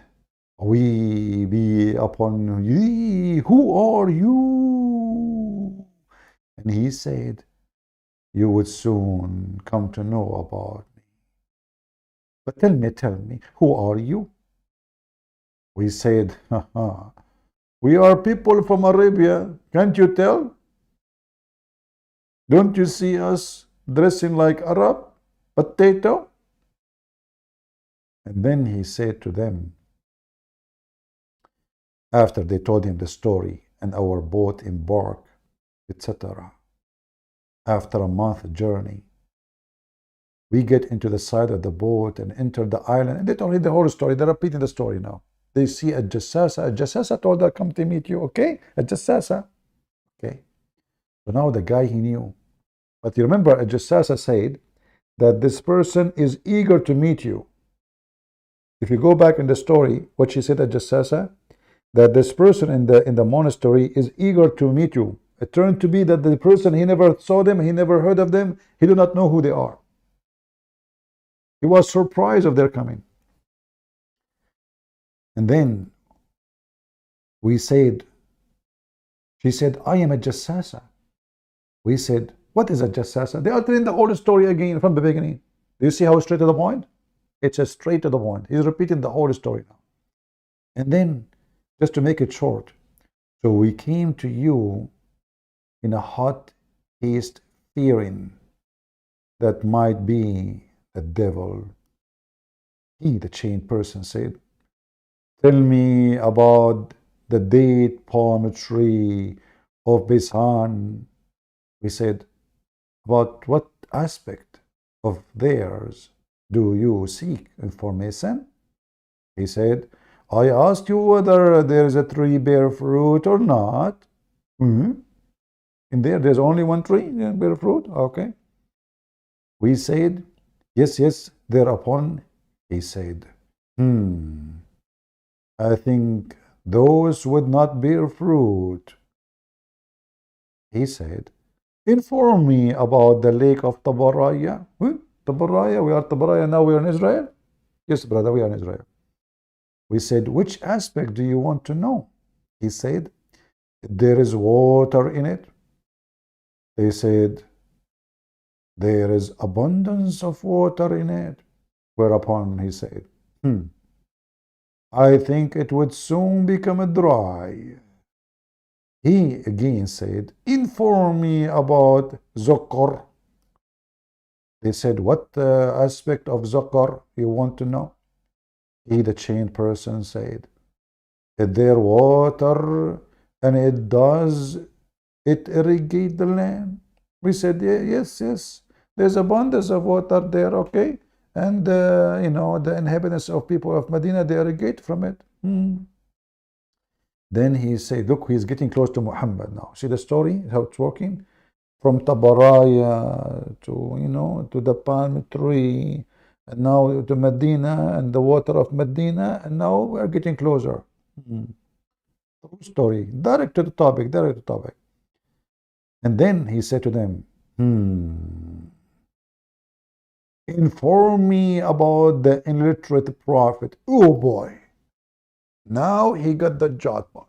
we be upon ye, who are you? And he said, you would soon come to know about me. But tell me, who are you? We said, we are people from Arabia. Can't you tell? Don't you see us dressing like Arab? Potato? And then he said to them, after they told him the story and our boat embarked, etc. After a month journey, we get into the side of the boat and enter the island. And they told him the whole story. They're repeating the story now. They see a jassasa. A jassasa told her, come to meet you. Okay? A jassasa. Okay. So now the guy, he knew. But you remember, a jassasa said that this person is eager to meet you. If you go back in the story, what she said at jassasa, that this person in the monastery is eager to meet you. It turned to be that the person, he never saw them, he never heard of them, he do not know who they are. He was surprised of their coming. And then we said, she said, I am a jassasa. We said, what is a jassasa? They are telling the whole story again from the beginning. Do you see how straight to the point? It's a straight to the point. He's repeating the whole story now. And then, just to make it short, so we came to you in a hot haste, fearing that might be the devil. He, the chained person, said, tell me about the date palm tree of Bisan. We said, about what aspect of theirs do you seek information? He said, I asked you whether there is a tree bear fruit or not. In there's only one tree bear fruit. Okay. We said, yes. Thereupon he said, I think those would not bear fruit. He said, inform me about the lake of Tabaraya. Tabaraya, we are Tabaraya now, we are in Israel? Yes, brother, we are in Israel. We said, which aspect do you want to know? He said, there is water in it. They said, there is abundance of water in it. Whereupon he said, I think it would soon become dry. He again said, inform me about Zokor. They said, what aspect of Zokor you want to know? He, the chained person, said, is there water and it irrigate the land? We said, yes. There's abundance of water there, okay? And, you know, the inhabitants of people of Medina, they irrigate from it. Then he said, look, he's getting close to Muhammad now. See the story, how it's working? From Tabaraya to, you know, to the palm tree, and now to Medina and the water of Medina, and now we're getting closer. True story, direct to the topic, direct to the topic. And then he said to them, inform me about the illiterate prophet. Oh boy, now he got the jackpot.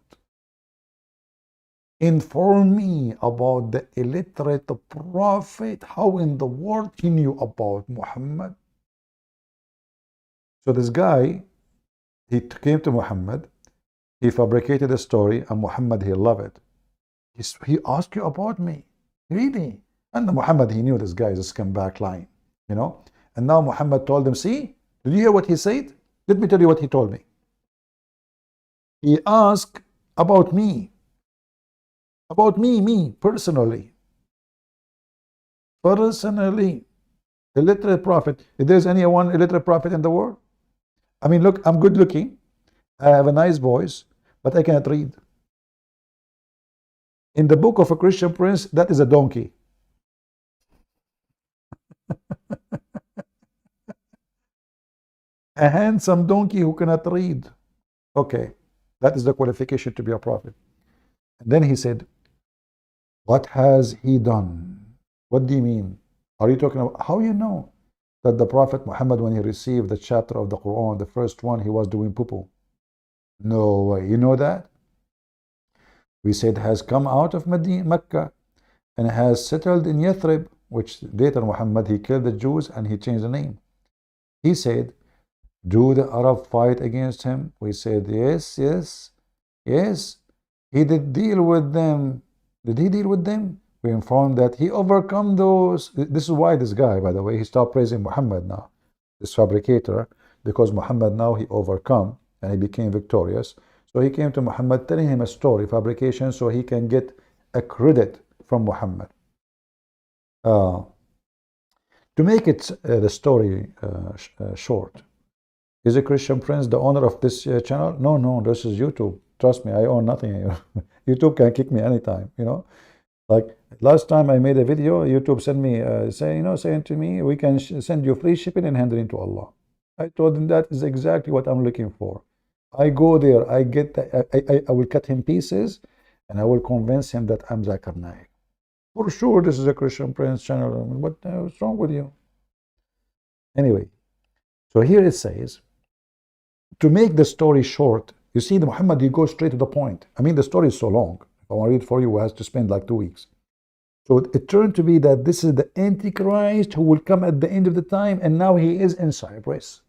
Inform me about the illiterate prophet. How in the world he knew about Muhammad? So this guy, he came to Muhammad, he fabricated a story, and Muhammad, he loved it. He asked you about me, really? And Muhammad, he knew this guy is a scumbag lying, you know. And now Muhammad told him, see, did you hear what he said? Let me tell you what he told me. He asked about me. About me, personally. Personally. Illiterate prophet. If there's anyone illiterate prophet in the world? I mean, look, I'm good looking. I have a nice voice, but I cannot read. In the book of a Christian prince, that is a donkey. A handsome donkey who cannot read. Okay, that is the qualification to be a prophet. And then he said, what has he done? What do you mean? Are you talking about, how you know that the Prophet Muhammad, when he received the chapter of the Quran, the first one, he was doing poo-poo? No way. You know that? We said has come out of Mecca and has settled in Yathrib, which later Muhammad, he killed the Jews and he changed the name. He said, do the Arab fight against him? We said, yes. He did deal with them. Did he deal with them? We informed that he overcome those. This is why this guy, by the way, he stopped praising Muhammad now, this fabricator, because Muhammad now he overcome and he became victorious. So he came to Muhammad telling him a story, fabrication, so he can get a credit from Muhammad. To make it the story short, is a Christian prince the owner of this channel? No, this is YouTube. Trust me, I own nothing. YouTube can kick me anytime, you know. Like last time I made a video, YouTube sent me saying to me, we can send you free shipping and handling to Allah. I told him that is exactly what I'm looking for. I go there, I get I will cut him pieces, and I will convince him that I'm Zakir Naik. For sure, this is a Christian Prince channel. What's wrong with you? Anyway, so here it says, to make the story short, you see, the Muhammad, he goes straight to the point. I mean, the story is so long. If I want to read it for you, it has to spend like 2 weeks. So it turned to be that this is the Antichrist who will come at the end of the time, and now he is in Cyprus.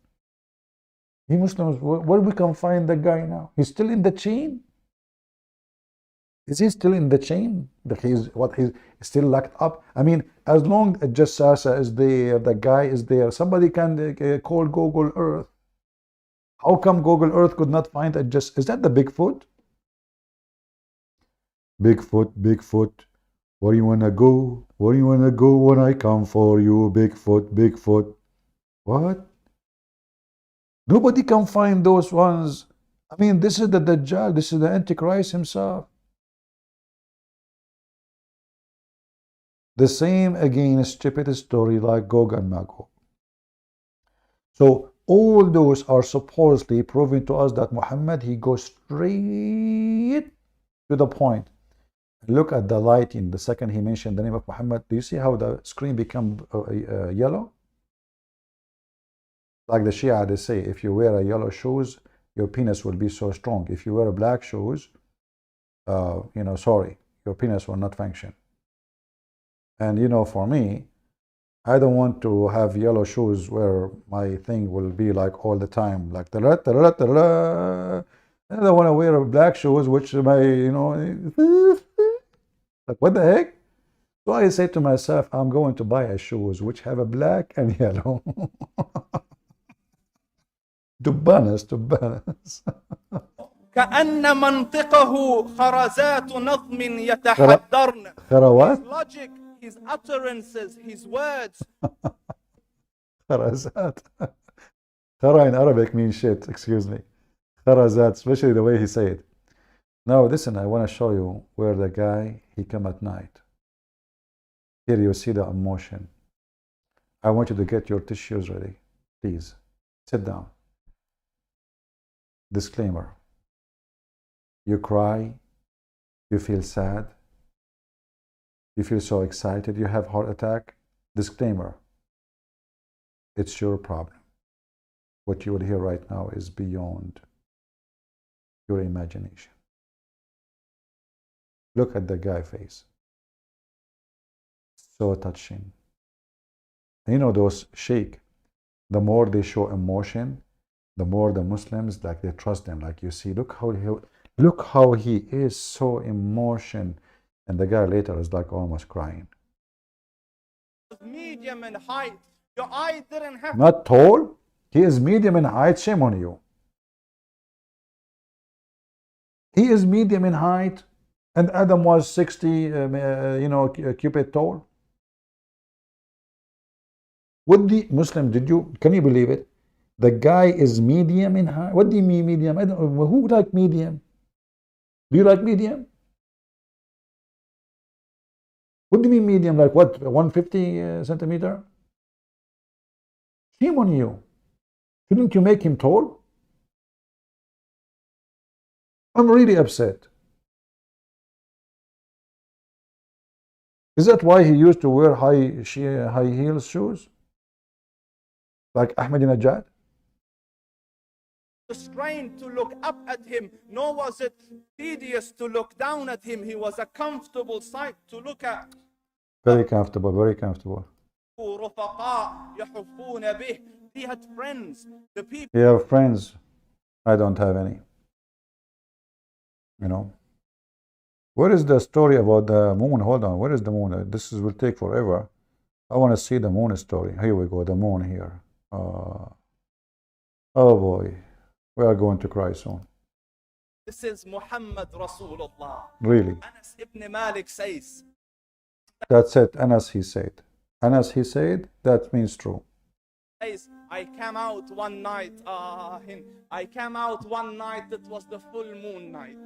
You Muslims, where we can find the guy now? He's still in the chain? Is he still in the chain? He's still locked up? I mean, as long as Jassasa is there, the guy is there, somebody can call Google Earth. How come Google Earth could not find it? Is that the Bigfoot? Bigfoot, where you wanna go? Where you wanna go when I come for you? Bigfoot. What? Nobody can find those ones. I mean, this is the Dajjal, this is the Antichrist himself. The same again, stupid story like Gog and Magog. So all those are supposedly proving to us that Muhammad, he goes straight to the point. Look at the lighting. The second he mentioned the name of Muhammad, do you see how the screen become yellow? Like the Shia, they say, if you wear a yellow shoes, your penis will be so strong. If you wear a black shoes, sorry, your penis will not function. And for me, I don't want to have yellow shoes where my thing will be like all the time, like I don't want to wear black shoes, which my, like what the heck? So I say to myself, I'm going to buy a shoes which have a black and yellow. to balance. كأن منطقه خرزات نظم يتحدرن. خروات? His logic, his utterances, his words. Kharazat. Khara in Arabic means shit, excuse me. Kharazat, especially the way he say it. Now listen, I want to show you where the guy, he come at night. Here you see the emotion. I want you to get your tissues ready. Please, sit down. Disclaimer. You cry, you feel sad, you feel so excited, you have heart attack. Disclaimer. It's your problem. What you will hear right now is beyond your imagination. Look at the guy's face. So touching. And you know those sheikh, the more they show emotion, the more the Muslims, like, they trust them. Like, you see, look how he is so emotion. And the guy later is like almost crying. Medium in height. Your eye didn't have Not tall. He is medium in height. Shame on you. He is medium in height, and Adam was 60, cubit tall. What the Muslim, can you believe it? The guy is medium in height. What do you mean medium? I don't know. Who like medium? Do you like medium? What do you mean medium? Like what? 150 centimeter? Shame on you. Shouldn't you make him tall? I'm really upset. Is that why he used to wear high heels shoes? Like Ahmadinejad? restrained to look up at him, nor was it tedious to look down at him. He was a comfortable sight to look at. Very comfortable, very comfortable. رفقاء يحفون به. He had friends. The people. You have friends. I don't have any. You know. What is the story about the moon? Hold on. What is the moon? Will take forever. I want to see the moon story. Here we go. The moon here. Oh boy. We are going to cry soon. This is Muhammad Rasulullah. Really. Anas ibn Malik says. That's it. Anas, he said. Anas, he said. That means true. I came out one night. I came out one night. It was the full moon night.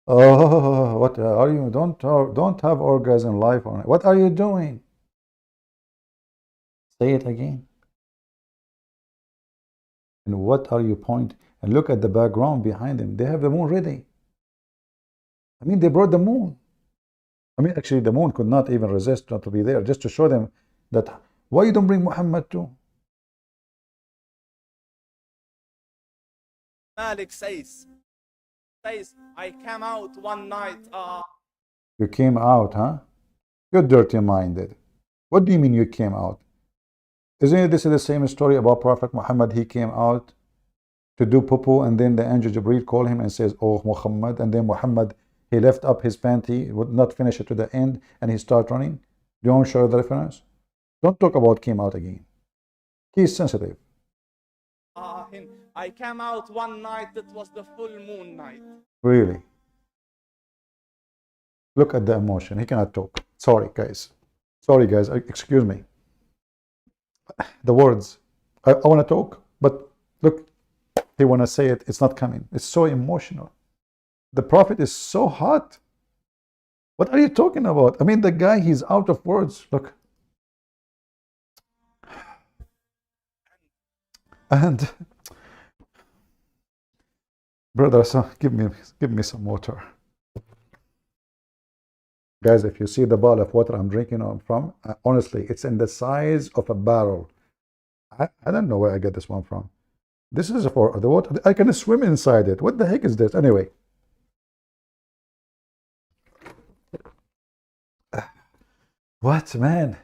What are you? Don't have orgasm life on it. What are you doing? Say it again. And what are you pointing? And look at the background behind them. They have the moon ready. I mean, they brought the moon. I mean, actually, the moon could not even resist not to be there, just to show them that why you don't bring Muhammad too. Malik says, I came out one night. You came out, huh? You're dirty-minded. What do you mean you came out? Isn't it this is the same story about Prophet Muhammad? He came out to do poo-poo, and then the angel Jibreel called him and says, "Oh Muhammad," and then Muhammad, he left up his panty, would not finish it to the end, and he started running. Do you want to show the reference? Don't talk about came out again. He's sensitive. I came out one night. It was the full moon night. Really? Look at the emotion. He cannot talk. Sorry, guys. Sorry, guys. Excuse me. The words. I want to talk, but look, he want to say it. It's not coming. It's so emotional. The Prophet is so hot. What are you talking about? I mean, the guy, he's out of words. Look. And brother, so give me some water. Guys, if you see the bottle of water I'm drinking from, honestly, it's in the size of a barrel. I don't know where I get this one from. This is for the water. I can swim inside it. What the heck is this? Anyway. What, man?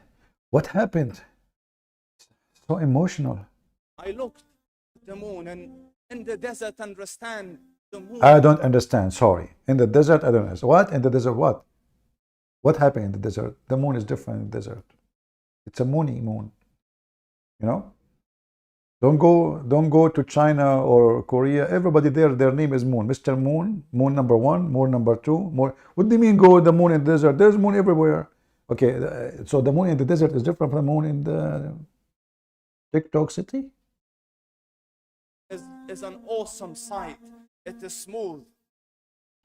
What happened? So emotional. I looked at the moon, and in the desert, understand the moon. I don't understand. Sorry. In the desert, I don't understand. What? In the desert, what? What happened in the desert? The moon is different in the desert. It's a moony moon. You know? Don't go to China or Korea. Everybody there, their name is Moon. Mr. Moon, Moon number 1, Moon number 2, Moon. What do you mean go the moon in the desert? There's moon everywhere. Okay, so the moon in the desert is different from the moon in the TikTok city? Is an awesome sight. It is smooth.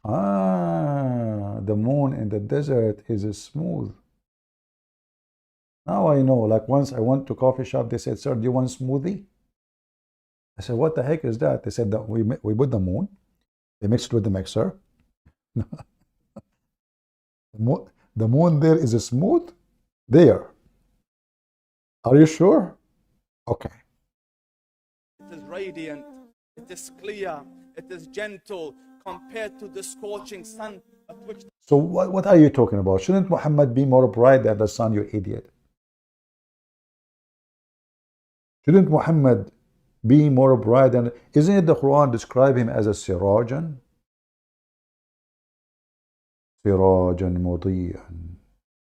Ah, the moon in the desert is smooth. Now I know. Like once I went to coffee shop, they said, "Sir, do you want smoothie?" I said, "What the heck is that?" They said that we put the moon, they mixed it with the mixer. The moon there is smooth. There. Are you sure? Okay. It is radiant. It is clear. It is gentle compared to the scorching sun at which. So what are you talking about? Shouldn't Muhammad be more bright than the sun, you idiot? Shouldn't Muhammad be more bright than... Isn't it the Quran describe him as a sirajan? Sirajan mudiyan.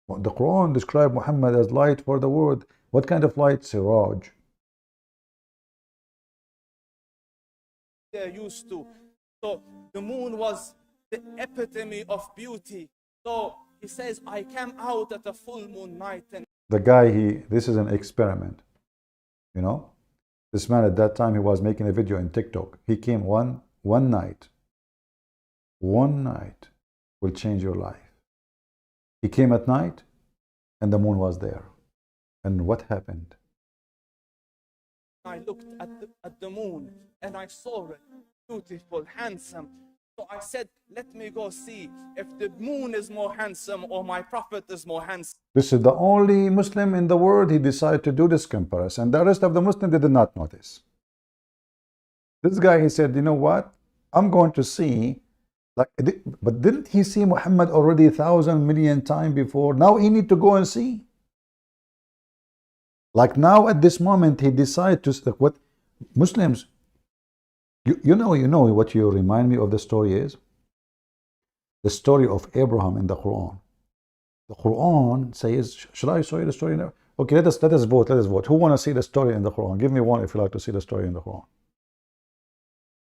The Quran describe Muhammad as light for the world. What kind of light? Siraj. They're used to. So the moon was the epitome of beauty. So he says, I came out at a full moon night. And the guy, this is an experiment. You know, this man at that time, he was making a video in TikTok. He came one night. One night will change your life. He came at night and the moon was there. And what happened? I looked at the moon and I saw it, beautiful, handsome. So I said, let me go see if the moon is more handsome or my prophet is more handsome. This is the only Muslim in the world he decided to do this comparison. The rest of the Muslims did not notice. This guy, he said, you know what? I'm going to see. But didn't he see Muhammad already 1,000 million times before? Now he need to go and see. Like now at this moment, he decided to, like what Muslims, you know what you remind me of the story is? The story of Abraham in the Quran. The Quran says, shall I show you the story now? Okay, let us vote. Let us vote. Who want to see the story in the Quran? Give me one if you like to see the story in the Quran.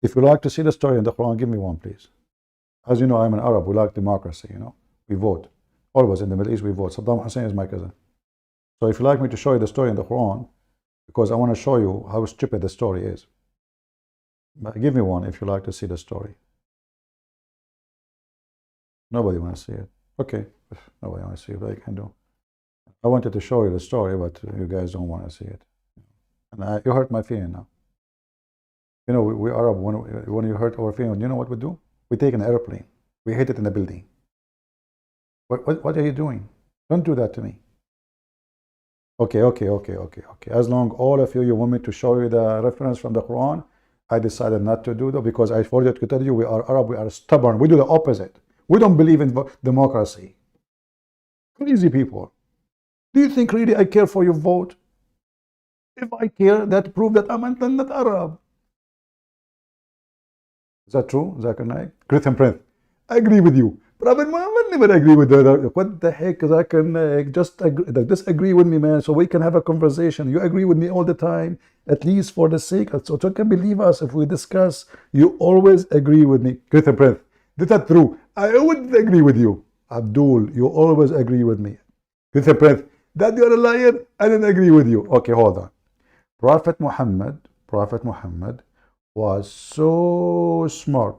If you like to see the story in the Quran, give me one, please. As you know, I'm an Arab. We like democracy, you know. We vote. Always in the Middle East, we vote. Saddam Hussein is my cousin. So if you like me to show you the story in the Quran, because I want to show you how stupid the story is. But give me one if you like to see the story. Nobody wants to see it. Okay, nobody wants to see it, but I can do. I wanted to show you the story, but you guys don't want to see it. And you hurt my feeling now. You know, we Arab, when you hurt our feeling, you know what we do? We take an airplane. We hit it in a building. What are you doing? Don't do that to me. Okay. As long all of you want me to show you the reference from the Quran, I decided not to do that because I forgot to tell you we are Arab, we are stubborn. We do the opposite. We don't believe in democracy. Crazy people. Do you think really I care for your vote? If I care, that proves that I'm not Arab. Is that true, Zakir Naik? Christian Prince, I agree with you. Prophet Muhammad never agree with the what the heck, Zakir Naik? Just disagree with me, man, so we can have a conversation. You agree with me all the time, at least for the sake. So you can believe us if we discuss. You always agree with me. Christian Prince, is that true? I always agree with you. Abdul, you always agree with me. Christian Prince, that you're a liar, I didn't agree with you. Okay, hold on. Prophet Muhammad was so smart.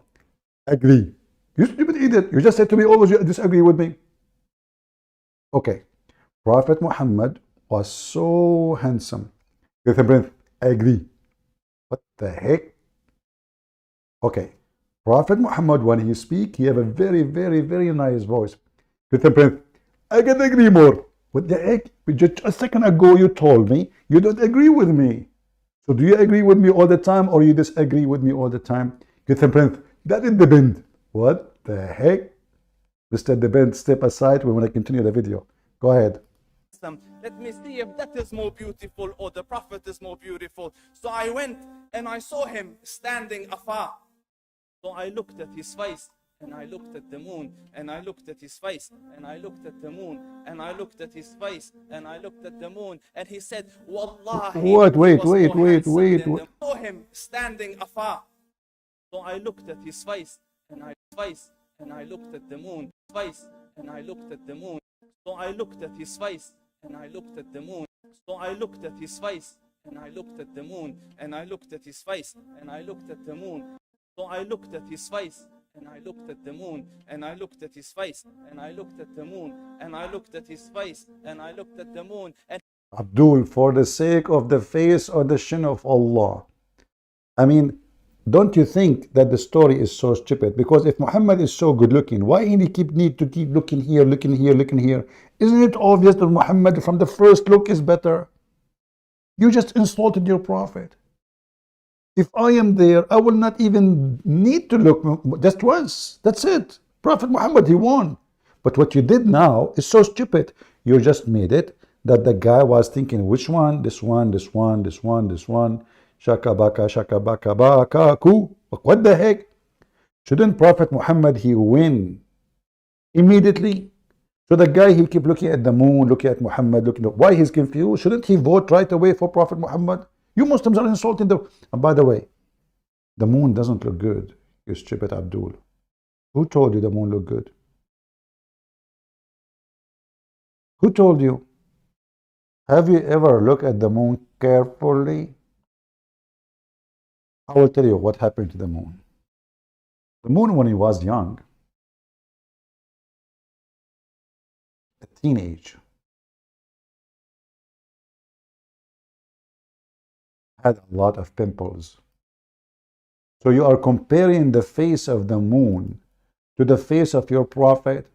Agree. You stupid idiot. You just said to me always you disagree with me. Okay. Prophet Muhammad was so handsome. Christian Prince, I agree. What the heck? Okay. Prophet Muhammad, when he speak, he have a very, very, very nice voice. Christian Prince, I can agree more. What the heck? Just a second ago you told me you don't agree with me. So do you agree with me all the time or you disagree with me all the time? Christian Prince, that is the bend. What the heck? Mr. Depend, step aside. We want to continue the video. Go ahead. Let me see if that is more beautiful or the prophet is more beautiful. So I went and I saw him standing afar. So I looked at his face and I looked at the moon, and I looked at his face, and I looked at the moon, and I looked at his face, and I looked at the moon, and he said, Wallahi, What? he Wait, was wait, more wait, handsome wait, than wait. the saw him standing afar. So I looked at his face, and I looked at the moon, face, and I looked at the moon. So I looked at his face, and I looked at the moon. So I looked at his face, and I looked at the moon, and I looked at his face, and I looked at the moon. So I looked at his face, and I looked at the moon, and I looked at his face, and I looked at the moon, and I looked at his face, and I looked at the moon, and Abdul, for the sake of the face or the shin of Allah. I mean, don't you think that the story is so stupid? Because if Muhammad is so good looking, why he need to keep looking here, looking here, looking here? Isn't it obvious that Muhammad from the first look is better? You just insulted your prophet. If I am there, I will not even need to look just once. That's it. Prophet Muhammad, he won. But what you did now is so stupid. You just made it that the guy was thinking, which one? This one, this one, this one, this one. Shaka baka baka ku. What the heck? Shouldn't Prophet Muhammad, he win immediately? So the guy, he keep looking at the moon, looking at Muhammad, looking at why he's confused. Shouldn't he vote right away for Prophet Muhammad? You Muslims are insulting the... And by the way, the moon doesn't look good, you stupid Abdul. Who told you the moon looked good? Who told you? Have you ever looked at the moon carefully? I will tell you what happened to the moon. The moon, when he was young, a teenage, had a lot of pimples. So you are comparing the face of the moon to the face of your prophet?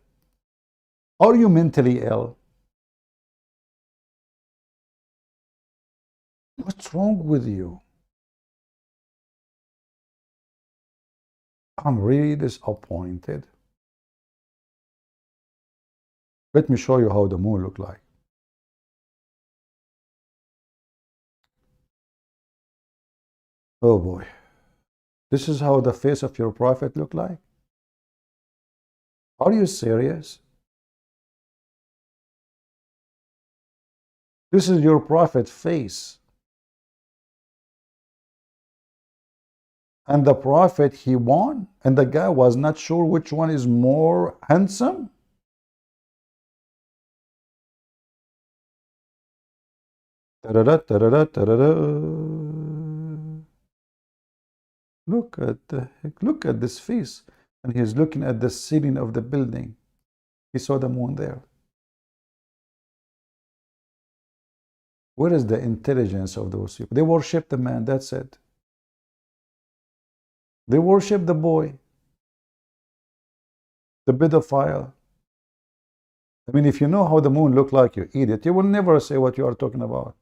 Are you mentally ill? What's wrong with you? I'm really disappointed. Let me show you how the moon looked like. Oh boy. This is how the face of your prophet looked like? Are you serious? This is your prophet's face. And the prophet, he won, and the guy was not sure which one is more handsome. Ta-da-da, ta-da-da, ta-da-da. Look at the heck, look at this face. And he's looking at the ceiling of the building. He saw the moon there. Where is the intelligence of those people? They worship the man, that's it. They worship the boy, the pedophile. I mean, if you know how the moon looked like, you idiot, you will never say what you are talking about.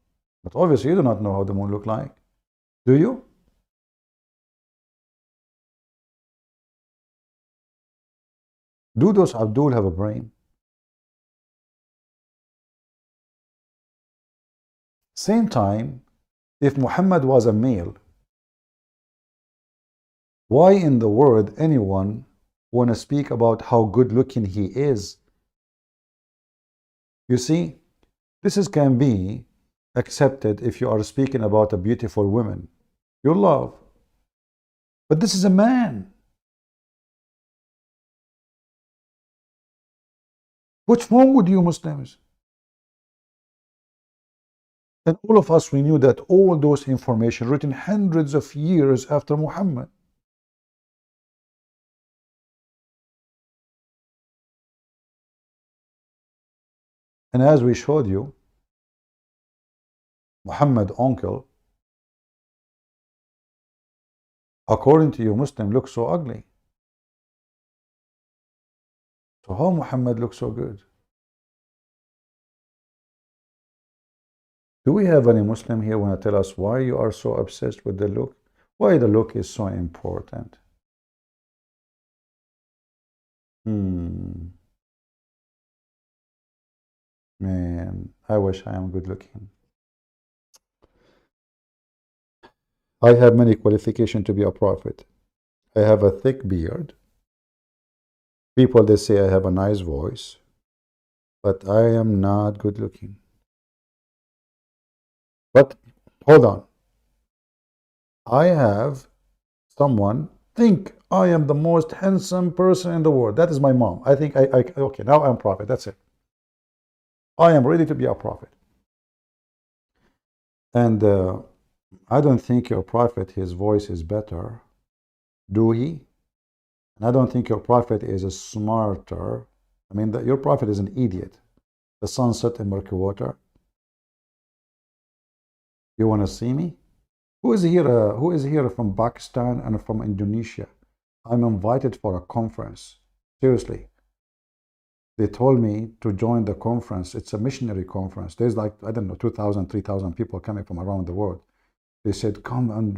But obviously, you do not know how the moon looked like. Do you? Do those Abdul have a brain? Same time, if Muhammad was a male, why in the world anyone want to speak about how good looking he is? You see, this can be accepted if you are speaking about a beautiful woman you love. But this is a man. What's wrong with you Muslims? And all of us, we knew that all those information written hundreds of years after Muhammad. And as we showed you, Muhammad's uncle, according to you Muslim, looks so ugly. So how Muhammad looks so good? Do we have any Muslim here want to tell us why you are so obsessed with the look? Why the look is so important? Man, I wish I am good looking. I have many qualifications to be a prophet. I have a thick beard. People, they say I have a nice voice, but I am not good looking. But hold on. I have someone think I am the most handsome person in the world. That is my mom. I think okay, now I'm prophet. That's it. I am ready to be a prophet. And I don't think your prophet, his voice is better, do he? And I don't think your prophet is a smarter. I mean, your prophet is an idiot. The sun set in murky water. You want to see me? Who is here? Who is here from Pakistan and from Indonesia? I'm invited for a conference. Seriously. They told me to join the conference. It's a missionary conference. There's like, I don't know, 2,000, 3,000 people coming from around the world. They said, come and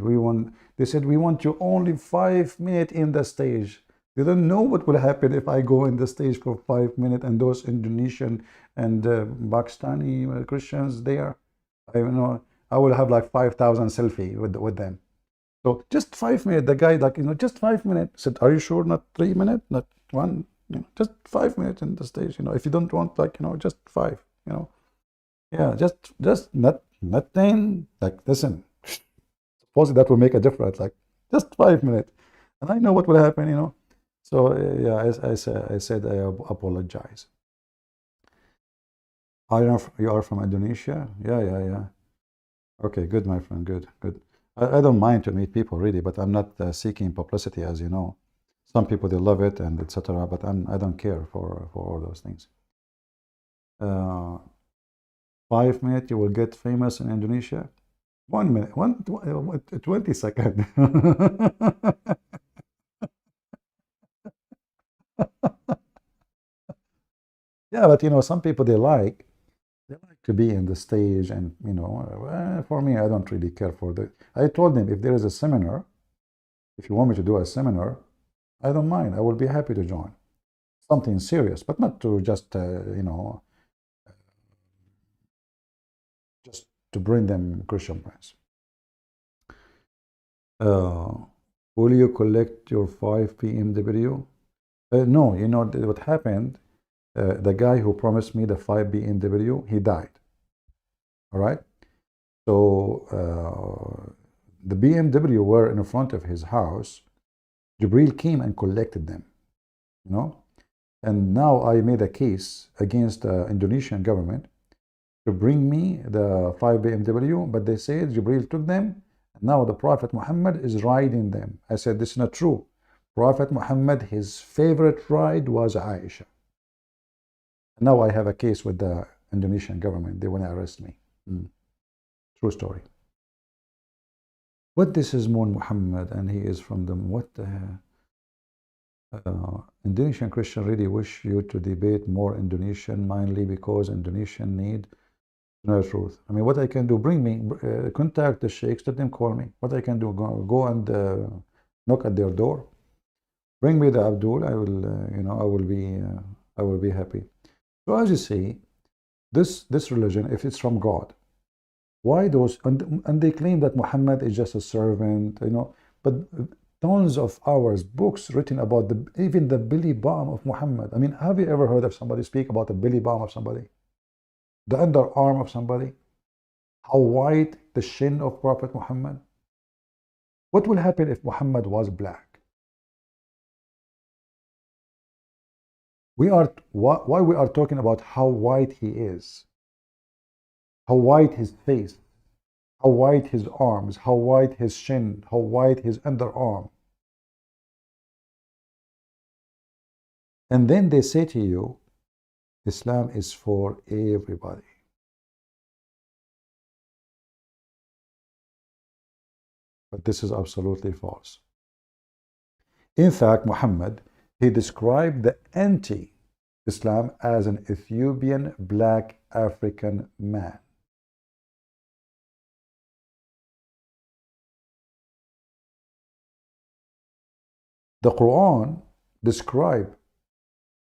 they said, we want you only 5 minutes in the stage. They don't know what will happen if I go in the stage for 5 minutes and those Indonesian and Pakistani Christians there. I will have like 5,000 selfie with them. So just 5 minutes. The guy, like, just 5 minutes. Said, are you sure? Not 3 minutes? Not 1? Just 5 minutes in the stage. If you don't want, like, just 5. Yeah, just not 10. Like, listen. Suppose that will make a difference. Like, just 5 minutes, and I know what will happen. So yeah, I said I apologize. You are from Indonesia? Yeah. Okay, good, my friend. Good. I don't mind to meet people really, but I'm not seeking publicity, as you know. Some people, they love it and etc. But I don't care for all those things. 5 minutes, you will get famous in Indonesia. 1 minute, 20 seconds. Yeah, but some people they like to be in the stage, and for me, I don't really care for that. I told them, if there is a seminar, if you want me to do a seminar, I don't mind. I will be happy to join. Something serious, but not to just just to bring them Christian friends. Will you collect your 5 BMW? No, what happened? The guy who promised me the 5 BMW, he died. All right. So the BMW were in front of his house. Jibril came and collected them. And now I made a case against the Indonesian government to bring me the 5 BMW, but they said Jibril took them. Now the Prophet Muhammad is riding them. I said, this is not true. Prophet Muhammad, his favorite ride was Aisha. Now I have a case with the Indonesian government. They want to arrest me. True story. What this is Moon Muhammad, and he is from them. What the Indonesian Christian really wish you to debate more Indonesian, mainly because Indonesian need to know the truth. I mean, what I can do, bring me, contact the sheikhs, let them call me. What I can do, go and knock at their door. Bring me the Abdul. I will be happy. So as you see, this religion, if it's from God, why those, and they claim that Muhammad is just a servant, but tons of hours, books written about even the belly bomb of Muhammad. I mean, have you ever heard of somebody speak about the belly bomb of somebody? The underarm of somebody? How white the shin of Prophet Muhammad? What will happen if Muhammad was black? Why we are talking about how white he is, how white his face, how white his arms, how white his shin, how white his underarm. And then they say to you, Islam is for everybody. But this is absolutely false. In fact, Muhammad, he described the anti-Islam as an Ethiopian black African man. The Quran describes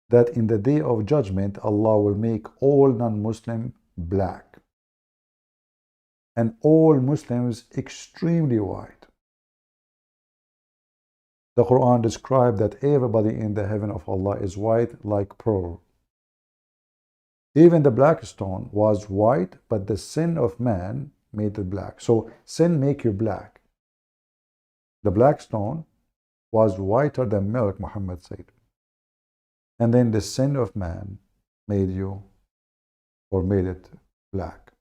that in the day of judgment, Allah will make all non-Muslims black and all Muslims extremely white. The Quran described that everybody in the heaven of Allah is white like pearl. Even the black stone was white, but the sin of man made it black. So sin make you black. The black stone was whiter than milk, Muhammad said. And then the sin of man made you, or made it black.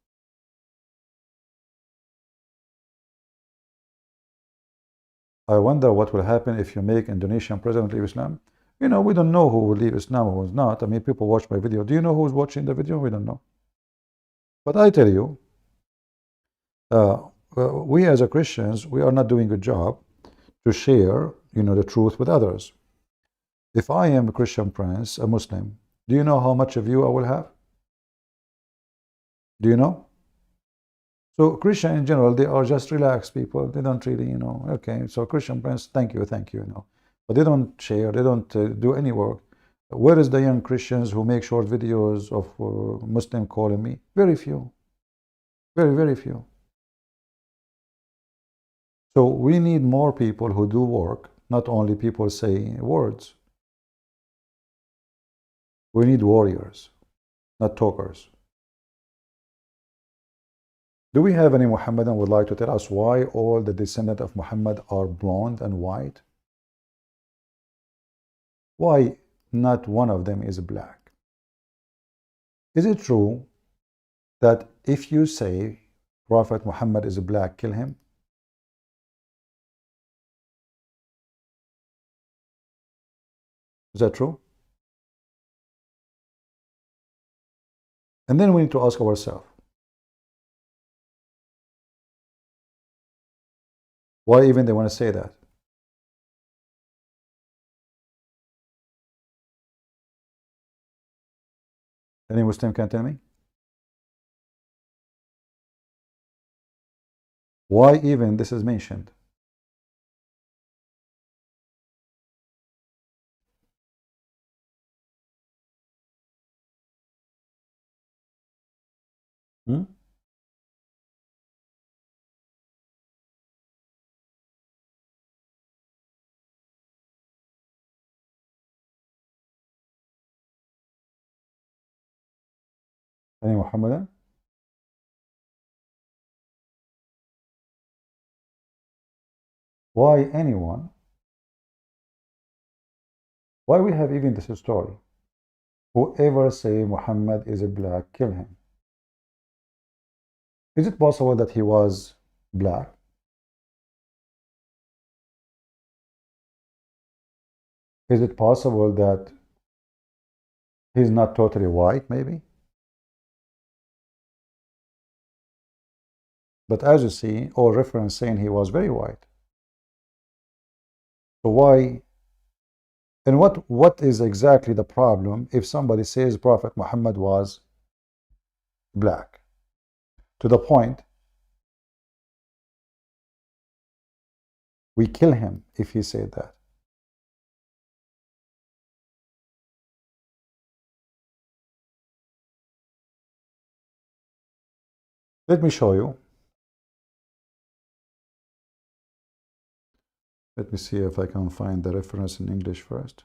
I wonder what will happen if you make Indonesian president leave Islam. You know, we don't know who will leave Islam, who is not. I mean, people watch my video. Do you know who's watching the video? We don't know. But I tell you, we as a Christians, we are not doing a job to share, you know, the truth with others. If I am a Christian prince, a Muslim, do you know how much of you I will have? Do you know? So Christian in general, they are just relaxed people. They don't really, you know, okay, so Christian prince, thank you, you know. But they don't share, they don't do any work. Where is the young Christians who make short videos of Muslim calling me? Very few. Very, very few. So we need more people who do work, not only people saying words. We need warriors, not talkers. Do we have any Muhammadan who would like to tell us why all the descendants of Muhammad are blonde and white? Why not one of them is black? Is it true that if you say Prophet Muhammad is black, kill him? Is that true? And then we need to ask ourselves, why even they want to say that? Any Muslim can tell me? Why even this is mentioned? Hmm? Any Muhammadan? Why anyone? Why we have even this story? Whoever say Muhammad is a black, kill him. Is it possible that he was black? Is it possible that he's not totally white, maybe? But as you see, all reference saying he was very white. So why? And what is exactly the problem if somebody says Prophet Muhammad was black? To the point, we kill him if he said that. Let me show you. Let me see if I can find the reference in English first.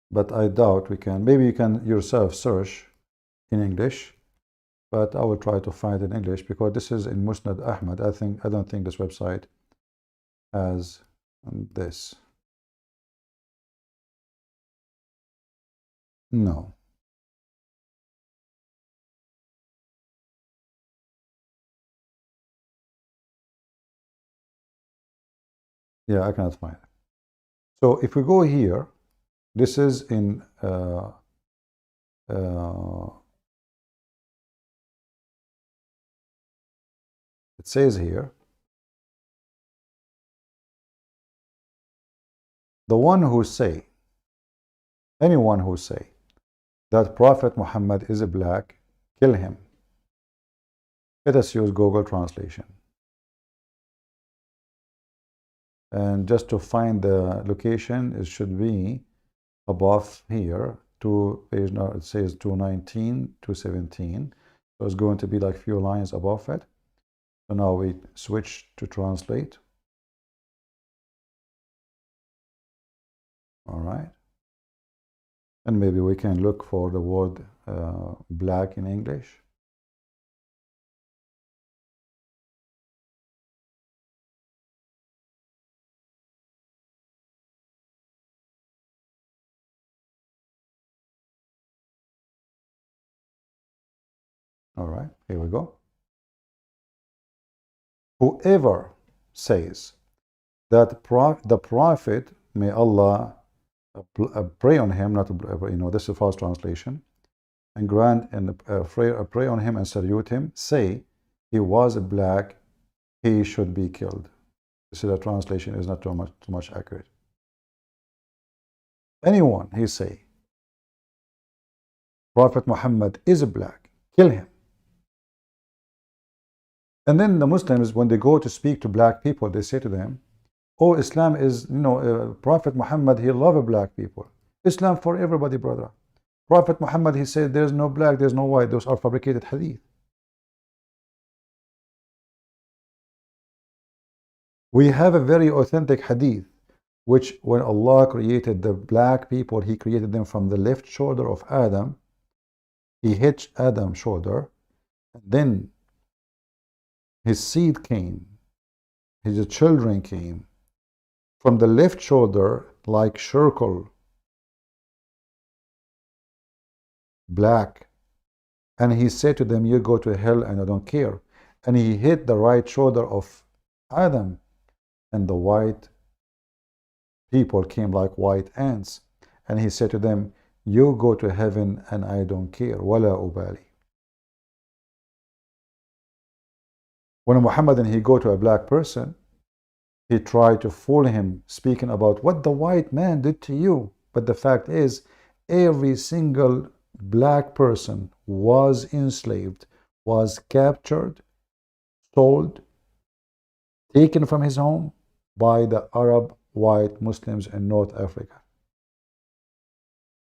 But I doubt we can. Maybe you can yourself search in English, but I will try to find it in English because this is in Musnad Ahmad. I don't think this website has this. No. Yeah, I cannot find it. So if we go here, this is in it says here, the one who say, anyone who say that Prophet Muhammad is a black, kill him. Let us use Google translation. And just to find the location, it should be above here to page, now it says 219, 217. So it's going to be like few lines above it. So now we switch to translate. All right. And maybe we can look for the word black in English. All right, here we go. Whoever says that the prophet, may Allah pray on him, not this is a false translation, and grant and pray on him and salute him, say he was black, he should be killed. This is a translation is not too much accurate. Anyone, he say, Prophet Muhammad is black, kill him. And then the Muslims, when they go to speak to black people, they say to them, oh, Islam is, Prophet Muhammad, he loved black people. Islam for everybody, brother. Prophet Muhammad, he said, there's no black, there's no white. Those are fabricated hadith. We have a very authentic hadith, which when Allah created the black people, he created them from the left shoulder of Adam. He hit Adam's shoulder, and then his seed came, his children came from the left shoulder, like circle, black. And he said to them, you go to hell and I don't care. And he hit the right shoulder of Adam, and the white people came like white ants. And he said to them, you go to heaven and I don't care. Wala ubali. When Muhammad and he go to a black person, he tried to fool him, speaking about what the white man did to you. But the fact is, every single black person was enslaved, was captured, sold, taken from his home by the Arab white Muslims in North Africa.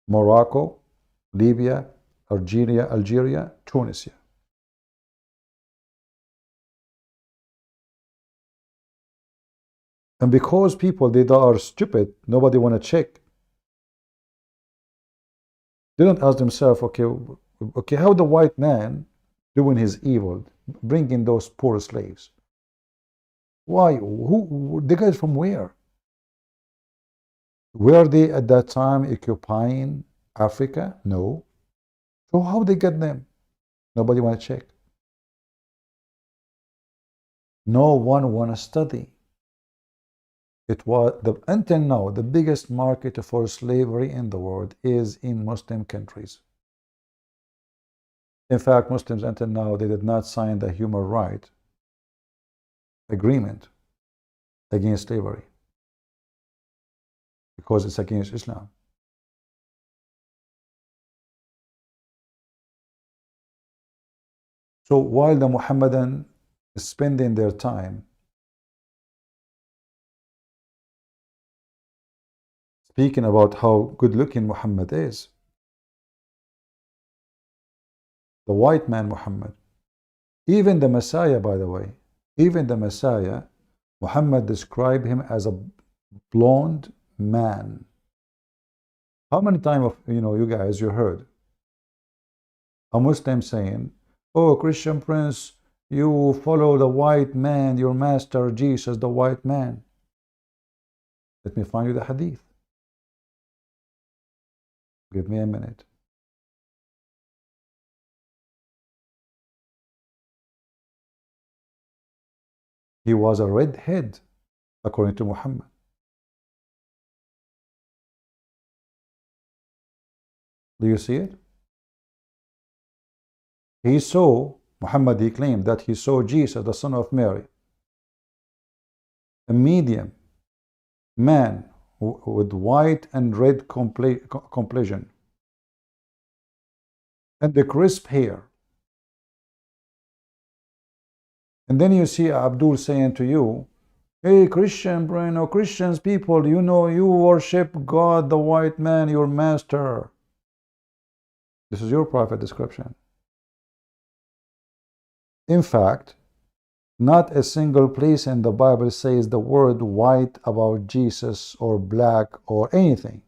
Morocco, Libya, Algeria, Tunisia. And because people, they are stupid, nobody want to check. They don't ask themselves, okay, how the white man doing his evil, bringing those poor slaves? Why? Who? The guys from where? Were they at that time occupying Africa? No. So how they get them? Nobody want to check. No one want to study. It was until now the biggest market for slavery in the world is in Muslim countries. In fact, Muslims until now they did not sign the human rights agreement against slavery because it's against Islam. So while the Muhammadan is spending their time speaking about how good looking Muhammad is, the white man Muhammad, even the Messiah, by the way, even the Messiah, Muhammad described him as a blonde man. How many times you guys you heard a Muslim saying, oh, Christian Prince, you follow the white man, your master Jesus, the white man? Let me find you the hadith. Give me a minute. He was a redhead, according to Muhammad. Do you see it? He saw, Muhammad, he claimed that he saw Jesus, the son of Mary, a medium man with white and red complexion and the crisp hair. And then you see Abdul saying to you, hey, Christian, Christians people, you worship God, the white man, your master. This is your prophet description. In fact, Not a single place in the Bible says the word white about Jesus or black or anything,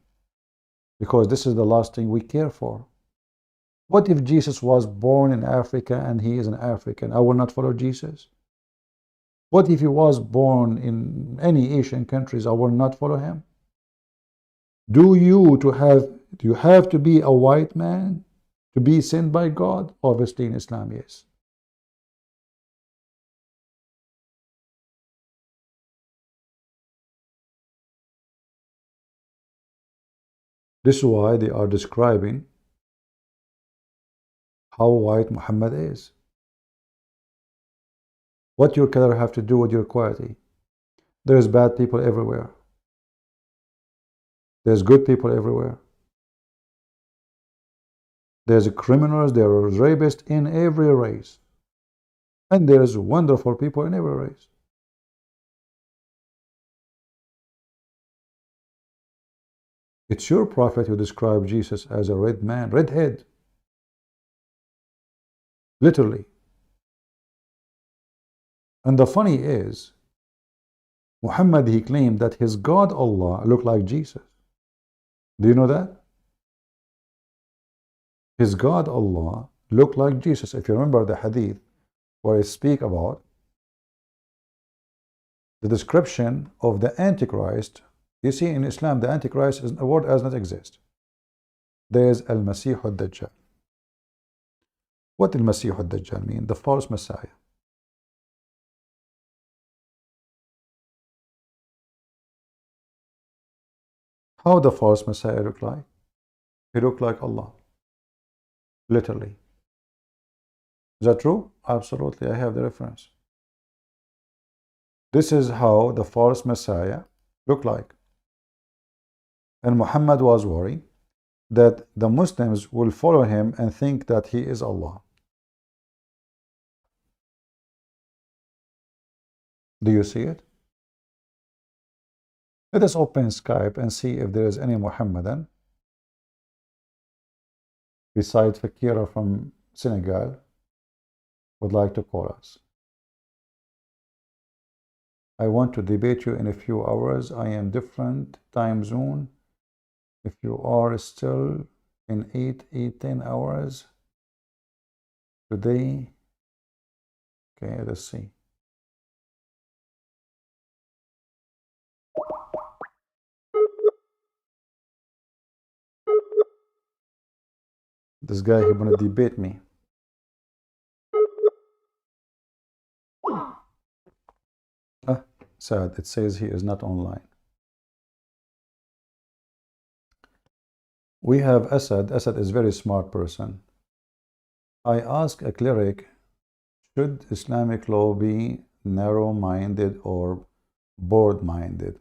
because this is the last thing we care for. What if Jesus was born in Africa and he is an African? I will not follow Jesus. What if he was born in any Asian countries? I will not follow him. Do you have to be a white man to be sent by God? Obviously in Islam, yes. This is why they are describing how white Muhammad is. What your color have to do with your quality? There's bad people everywhere. There's good people everywhere. There's criminals, there are rapists in every race. And there's wonderful people in every race. It's your prophet who described Jesus as a red man, redhead. Literally. And the funny is, Muhammad, he claimed that his God Allah looked like Jesus. Do you know that? His God Allah looked like Jesus. If you remember the hadith where I speak about the description of the Antichrist, you see in Islam the Antichrist is a word does not exist. There is al-Masih al-Dajjal. What does al-Masih al-Dajjal mean? The false Messiah. How the false Messiah look like? He looked like Allah. Literally. Is that true? Absolutely. I have the reference. This is how the false Messiah looked like. And Muhammad was worried that the Muslims will follow him and think that he is Allah. Do you see it? Let us open Skype and see if there is any Muhammadan besides Fakira from Senegal would like to call us. I want to debate you in a few hours. I am different time zone. If you are still in 10 hours today, okay, let's see. This guy, he wanna debate me. Sad, it says he is not online. We have Asad. Asad is a very smart person. I asked a cleric, should Islamic law be narrow-minded or broad-minded?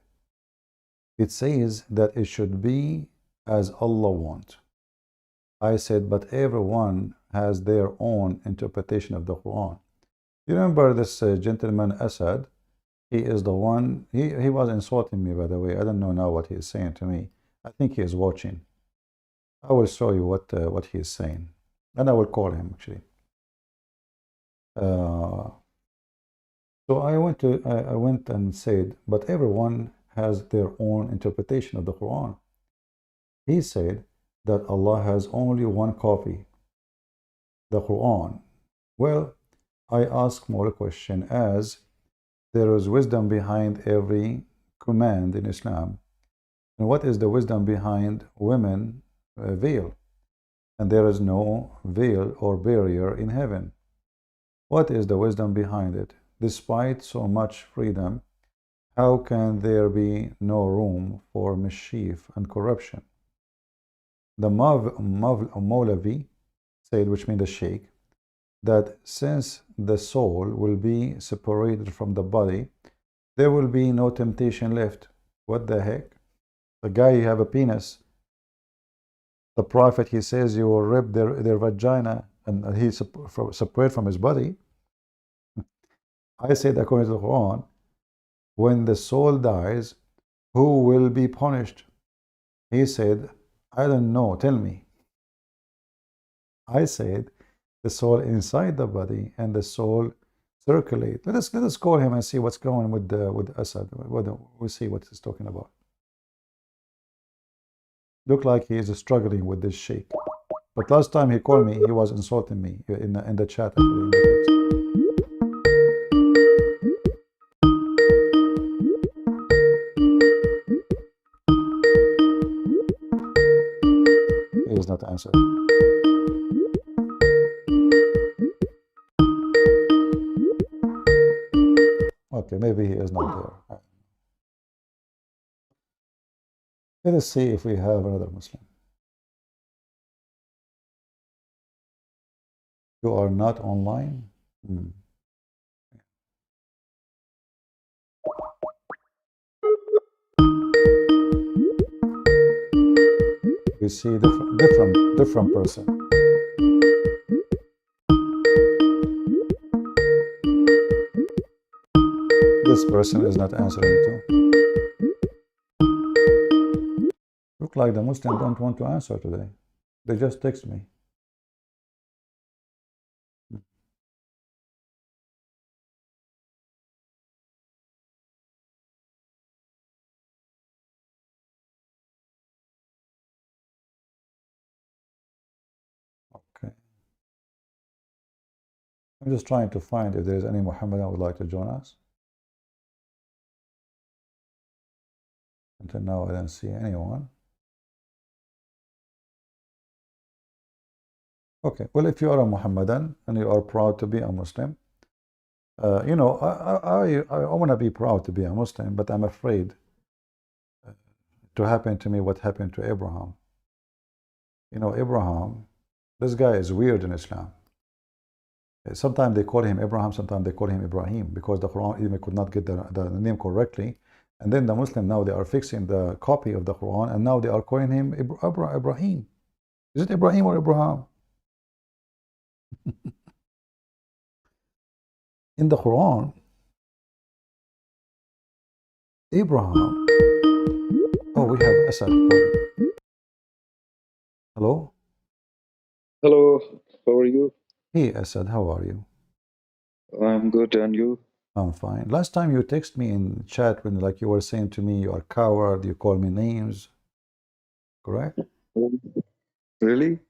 It says that it should be as Allah wants. I said, but everyone has their own interpretation of the Quran. You remember this gentleman Asad? He is the one, he was insulting me, by the way. I don't know now what he is saying to me. I think he is watching. I will show you what he is saying. And I will call him, actually. So I went and said, but everyone has their own interpretation of the Quran. He said that Allah has only one copy, the Quran. Well, I ask more a question, as there is wisdom behind every command in Islam. And what is the wisdom behind women veil? And there is no veil or barrier in heaven. What is the wisdom behind it? Despite so much freedom, how can there be no room for mischief and corruption? The Mawlavi said, which means the Sheikh, that since the soul will be separated from the body, there will be no temptation left. What the heck? The guy, you have a penis. The Prophet, he says you will rip their vagina, and he's separate from his body. I said, according to the Quran, when the soul dies, who will be punished? He said, I don't know, tell me. I said, the soul inside the body and the soul circulate. Let us call him and see what's going with Assad. We'll see what he's talking about. Look like he is struggling with this sheikh. But last time he called me, he was insulting me in the chat. Actually, in the text. He is not answering. Okay, maybe he is not there. Let us see if we have another Muslim. You are not online? We see different person. This person is not answering too. Look like the Muslims don't want to answer today. They just text me. Okay. I'm just trying to find if there is any Muhammadan who would like to join us. Until now, I don't see anyone. Okay, well, if you are a Muhammadan and you are proud to be a Muslim, you know, I want to be proud to be a Muslim, but I'm afraid to happen to me what happened to Abraham. You know, Abraham, this guy is weird in Islam. Sometimes they call him Abraham, sometimes they call him Ibrahim, because the Quran even could not get the name correctly. And then the Muslim, now they are fixing the copy of the Quran, and now they are calling him Ibrahim. Is it Ibrahim or Abraham? In the Quran, Abraham. Oh, we have Asad calling. Hello? Hello, how are you? Hey, Asad, how are you? I'm good, and you? I'm fine. Last time you texted me in chat when like you were saying to me, you are a coward, you call me names. Correct? Really?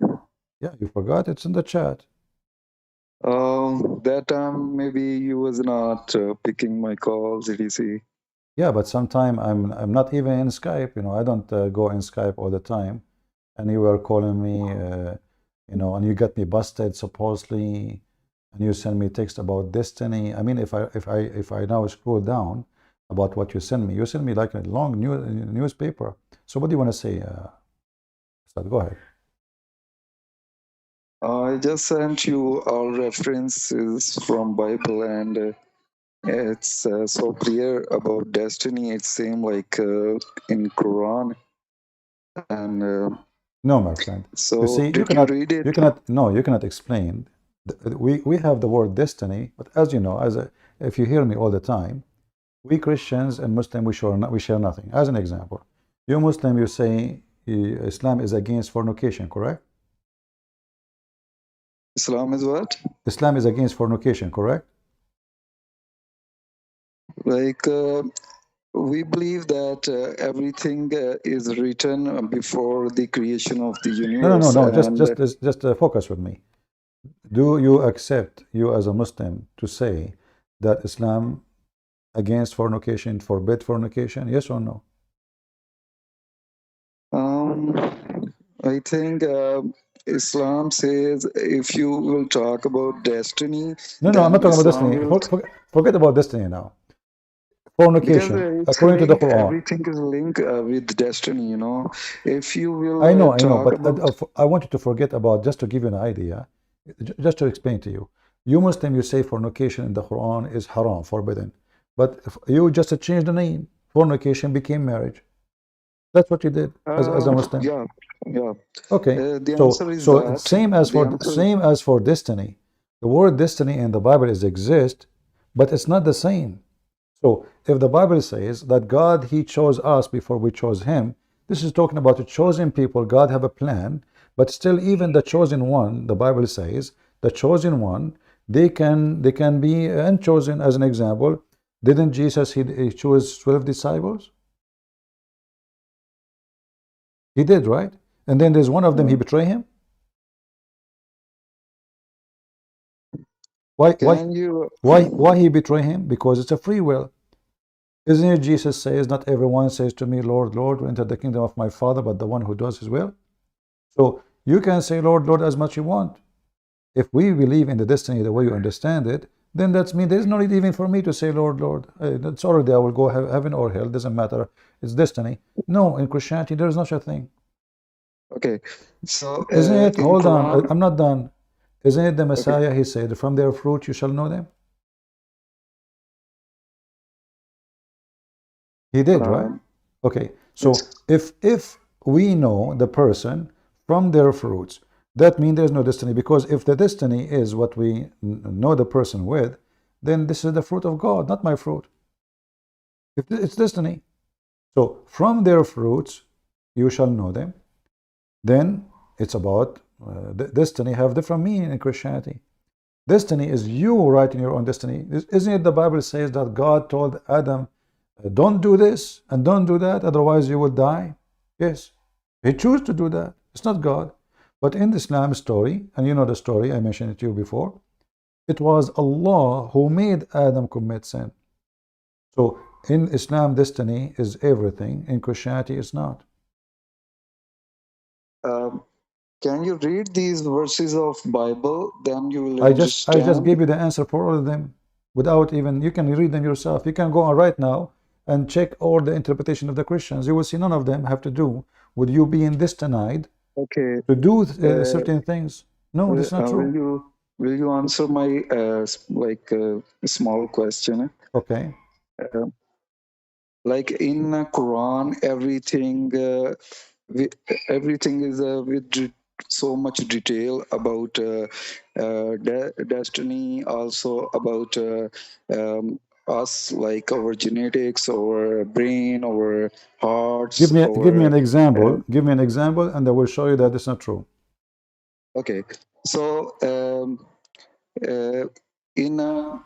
Yeah, you forgot? It's in the chat. That time maybe you was not picking my calls, etc. Yeah, but sometime I'm not even in Skype. You know, I don't go in Skype all the time. And you were calling me, you know, and you got me busted supposedly, and you send me text about destiny. I mean, if I now scroll down about what you send me like a long newspaper. So what do you want to say? Ustad? Go ahead. I just sent you all references from Bible, and it's so clear about destiny. It seems like in Quran, and No, my friend. so You see, did you read it? you cannot explain. We have the word destiny, but as you know, if you hear me all the time, we Christians and Muslims we share nothing. As an example, you Muslim, you say Islam is against fornication, correct? Islam is what? Islam is against fornication, correct? Like we believe that everything is written before the creation of the universe. No. And Just focus with me. Do you accept, you as a Muslim, to say that Islam against fornication, forbid fornication? Yes or no? I think Islam says if you will talk about destiny, No, I'm then not talking about Islam destiny. will, Forget about destiny now. because Fornication, it's according to the linked, Quran. everything is linked with destiny, you know. If you will I know, talk but about, I want you to forget about, just to give you an idea, just to explain to you. You Muslim, you say fornication in the Quran is haram, forbidden. But if you just changed the name. Fornication became marriage. That's what you did as a Muslim. yeah. Okay. The So answer is that same as for destiny. The word destiny in the Bible exists, but it's not the same. So if the Bible says that God, he chose us before we chose him, this is talking about the chosen people. God have a plan, but still even the chosen one, the Bible says, the chosen one they can be chosen. As an example, didn't Jesus he chose 12 disciples? He did, right? And then there's one of them he betrayed him. Why he betray him? Because it's a free will. Isn't it Jesus says, not everyone says to me, Lord, Lord, will enter the kingdom of my Father, but the one who does his will. So you can say, Lord, Lord, as much you want. If we believe in the destiny the way you understand it, then that's me. There's no need even for me to say, Lord, Lord. That's already, I will go heaven or hell. Doesn't matter. It's destiny. No, in Christianity, there's no such thing. Okay. So isn't it? Hold Quran, on. I'm not done. Isn't it the Messiah? Okay. He said, from their fruit you shall know them. He did, right? Okay. So yes. if we know the person from their fruits, that means there's no destiny, because if the destiny is what we know the person with, then this is the fruit of God, not my fruit. It's destiny. So from their fruits you shall know them. Then it's about destiny have different meaning in Christianity. Destiny is you writing your own destiny. Isn't it the Bible says that God told Adam, don't do this and don't do that, otherwise you will die? Yes. He chose to do that. It's not God. But in the Islam story, and you know the story, I mentioned it to you before, it was Allah who made Adam commit sin. So in Islam, destiny is everything. In Christianity, it's not. Can you read these verses of Bible? Then you will understand. I just gave you the answer for all of them, without even, you can read them yourself. You can go on right now and check all the interpretation of the Christians. You will see none of them have to do with you being destined to do certain things. No, that's not true. Will you answer my small question? Okay. Like in Quran, everything is with so much detail about destiny, also about us, like our genetics, our brain, our hearts. Give me an example. Give me an example, and I will show you that it's not true. Okay, so in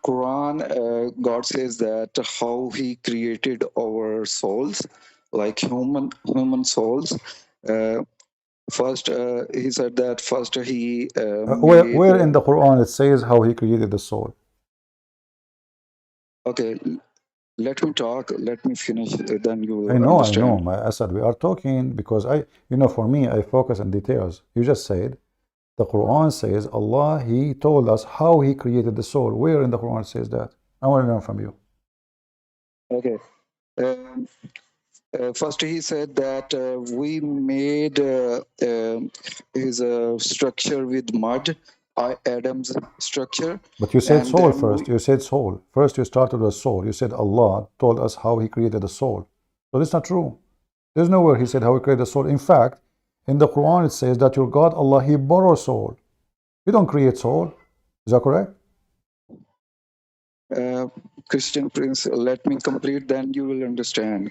Quran, God says that how He created our souls, like human souls. First, He said that first He where in the Quran it says how He created the soul? Okay, let me talk. Let me finish. Then you will understand. I know, my Asad. We are talking because for me, I focus on details. You just said the Quran says Allah, He told us how He created the soul. Where in the Quran says that? I want to learn from you. Okay. First, He said that we made His structure with mud, Adam's structure. But you said soul first. You said soul. First, you started with soul. You said Allah told us how He created the soul. So that's not true. There's nowhere He said how He created the soul. In fact, in the Quran it says that your God Allah, He borrows soul. You don't create soul. Is that correct? Christian Prince, let me complete, then you will understand.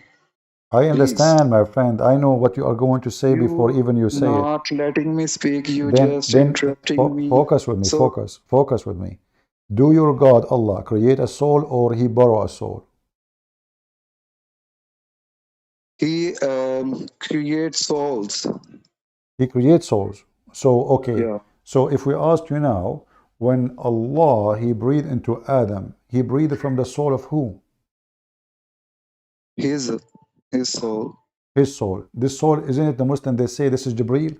I understand, my friend. I know what you are going to say before even you say it. Not letting me speak, you just interrupting me. Focus with me, focus with me. Do your God, Allah, create a soul or He borrow a soul? He creates souls. He creates souls. So, okay. Yeah. So if we ask you now, when Allah, He breathed into Adam, He breathed from the soul of who? His soul. His soul. This soul, isn't it the Muslim, they say this is Jibreel?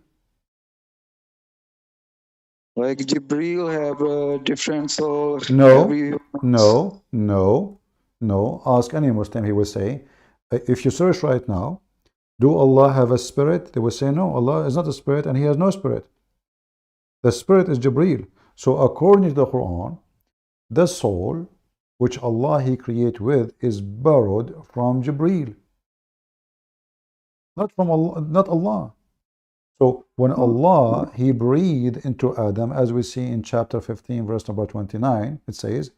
Like Jibreel have a different soul. No. Ask any Muslim, he will say, if you search right now, do Allah have a spirit? They will say, no, Allah is not a spirit and He has no spirit. The spirit is Jibreel. So according to the Quran, the soul which Allah He create with is borrowed from Jibreel. Not from Allah, not Allah. So when Allah He breathed into Adam, as we see in chapter 15, verse number 29, it says,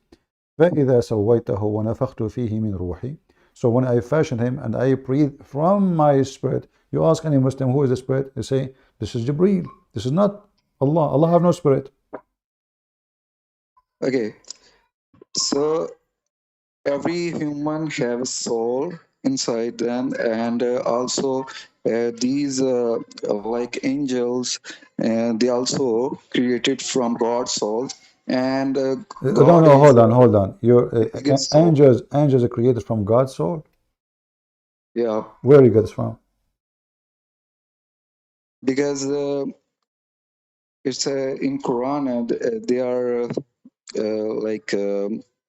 فَإِذَا سَوَّيْتَهُ وَنَفَخْتُ فِيهِ مِنْ رُوحِي. So when I fashioned him and I breathed from my spirit, you ask any Muslim who is the spirit, they say, this is Jibreel. This is not Allah. Allah have no spirit. Okay, so every human have a soul inside them, and also these like angels, and they also created from God's soul, and No, God no, is hold on. Your the biggest soul. angels are created from God's soul. Yeah, Where you get this from? because it's in Quran, and they are like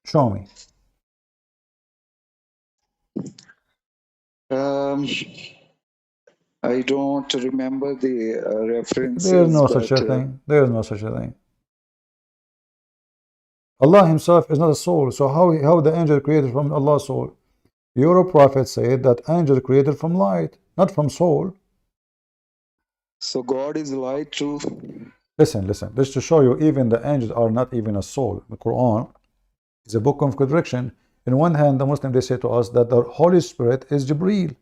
Show me. um, I don't remember the There is references, no such but a thing. There is no such a thing. Allah Himself is not a soul. So how the angel created from Allah's soul? Your prophet said that angel created from light, not from soul. so God is light too. Listen. Just to show you, even the angels are not even a soul. The Quran is a book of contradiction. In one hand, the Muslim, they say to us that the Holy Spirit is Jibreel.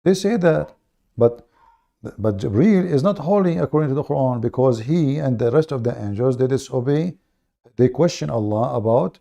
They say that, but Jibreel is not holy according to the Quran, because he and the rest of the angels, they disobey. They question Allah about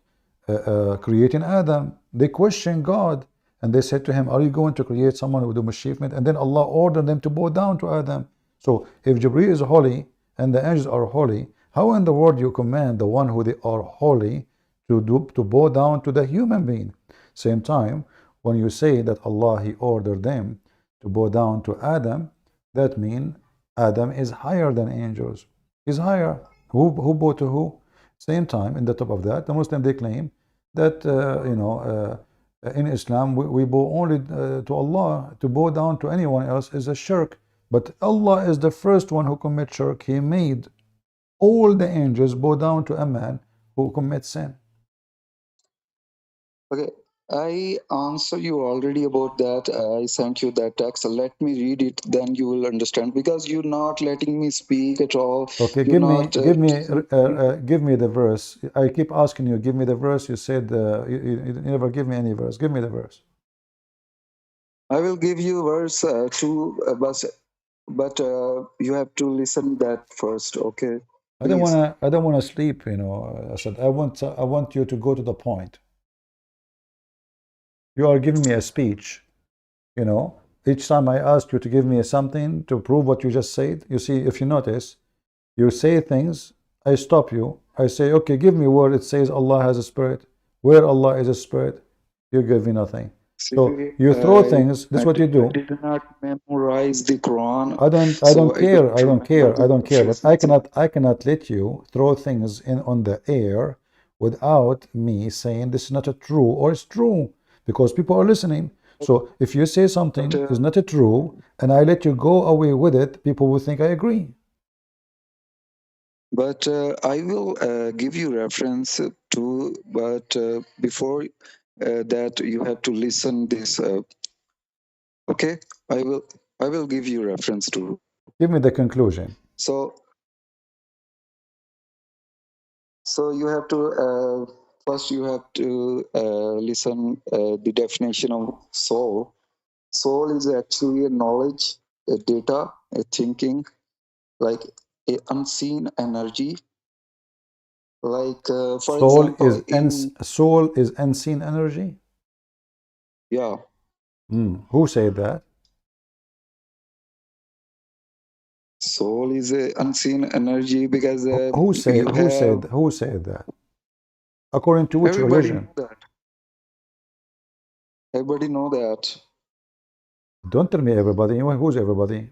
creating Adam. They question God, and they said to him, are you going to create someone who will do mischievement? And then Allah ordered them to bow down to Adam. So if Jibreel is holy and the angels are holy, how in the world you command the one who they are holy to bow down to the human being? Same time, when you say that Allah, He ordered them to bow down to Adam, that means Adam is higher than angels. He's higher. Who bow to who? Same time, in the top of that, the Muslim, they claim that in Islam we bow only to Allah. To bow down to anyone else is a shirk. But Allah is the first one who commits shirk. He made all the angels bow down to a man who commits sin. Okay, I answer you already about that. I sent you that text. Let me read it, then you will understand. Because you're not letting me speak at all. Okay, You're give me not. give me give me the verse. I keep asking you, give me the verse. You said you never give me any verse. Give me the verse. I will give you verse two, but you have to listen that first. Okay, please. I don't wanna sleep. I said I want you to go to the point. You are giving me a speech. Each time I ask you to give me something to prove what you just said. You see, if you notice, you say things. I stop you. I say, okay, give me where it says Allah has a spirit. Where Allah is a spirit, you give me nothing. See, So you throw things. This is what you I do. did not memorize the Quran, I so don't I care. don't remember I the don't care. But verses. I cannot let you throw things in on the air without me saying this is not a true or it's true, because people are listening. So if you say But something is not a true and I let you go away with it, people will think I agree. I will give you reference to. But before that, you have to listen this. Okay, I will give you reference to. Give me the conclusion. So you have to first you have to listen the definition of soul. Soul is actually a knowledge, a data, a thinking, like a unseen energy. Like for example, in Soul is unseen energy. yeah, Who said that? soul is a unseen energy because you have Who said that? According to which everybody religion? know that. Everybody know that. Don't tell me everybody. Who's everybody?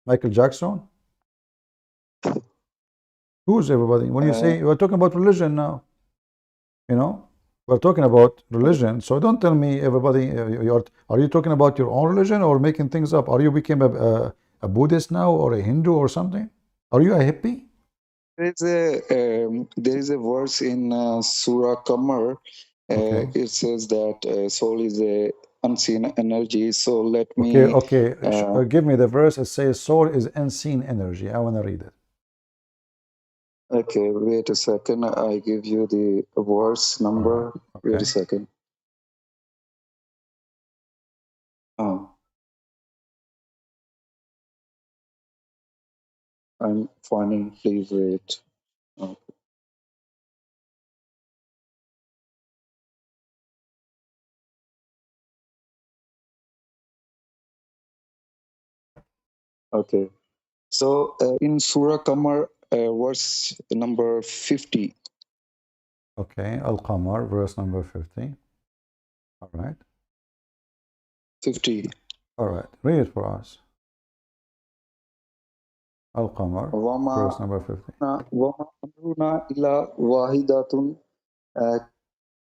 Michael Jackson? Who's everybody? When you Uh, say we're talking about religion now, we're talking about religion. So don't tell me everybody. Are you talking about your own religion or making things up? Are you became a Buddhist now or a Hindu or something? Are you a hippie? there is a verse in Surah Qamar. Okay. It says that soul is a unseen energy. So let Okay. me. Okay. Give me the verse. It says soul is unseen energy. I want to read it. Okay, wait a second. I give you the verse All right. number. Wait a Okay. second. Oh, I'm finding. Please wait. Okay. Okay. So in Surah Qamar, verse number 50. Okay, Al-Qamar, verse number 50. All right. 50. All right. Read it for us. Al-Qamar, verse وَمَا number 50. وَمَا أَمْرُنَا إِلَّا وَاحِدَةٌ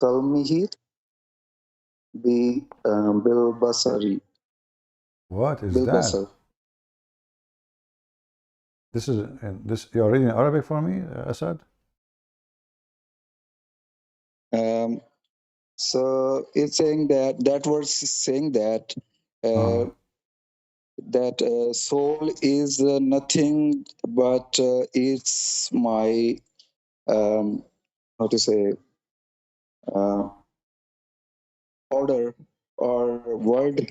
كَلْمِهِ بِالْبَصَرِ. What is that? بِالْبَصَرِ. This is this. You are reading Arabic for me, Asad? So it's saying that verse is saying that soul is nothing but it's my how to say uh, order or word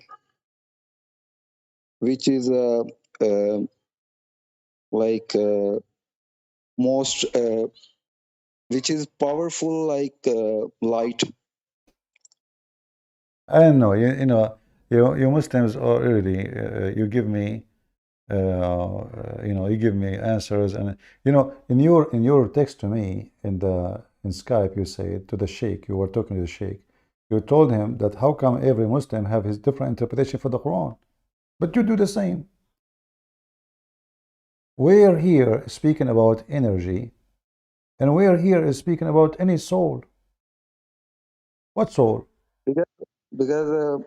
which is uh, like most which is powerful like light. I don't know. You know, you Muslims already. You give me. You know, you give me answers, and you know, in your text to me in Skype, you said to the Sheikh. You were talking to the Sheikh. You told him that how come every Muslim have his different interpretation for the Quran, but you do the same. We're here speaking about energy, and we're here speaking about any soul. What soul? Because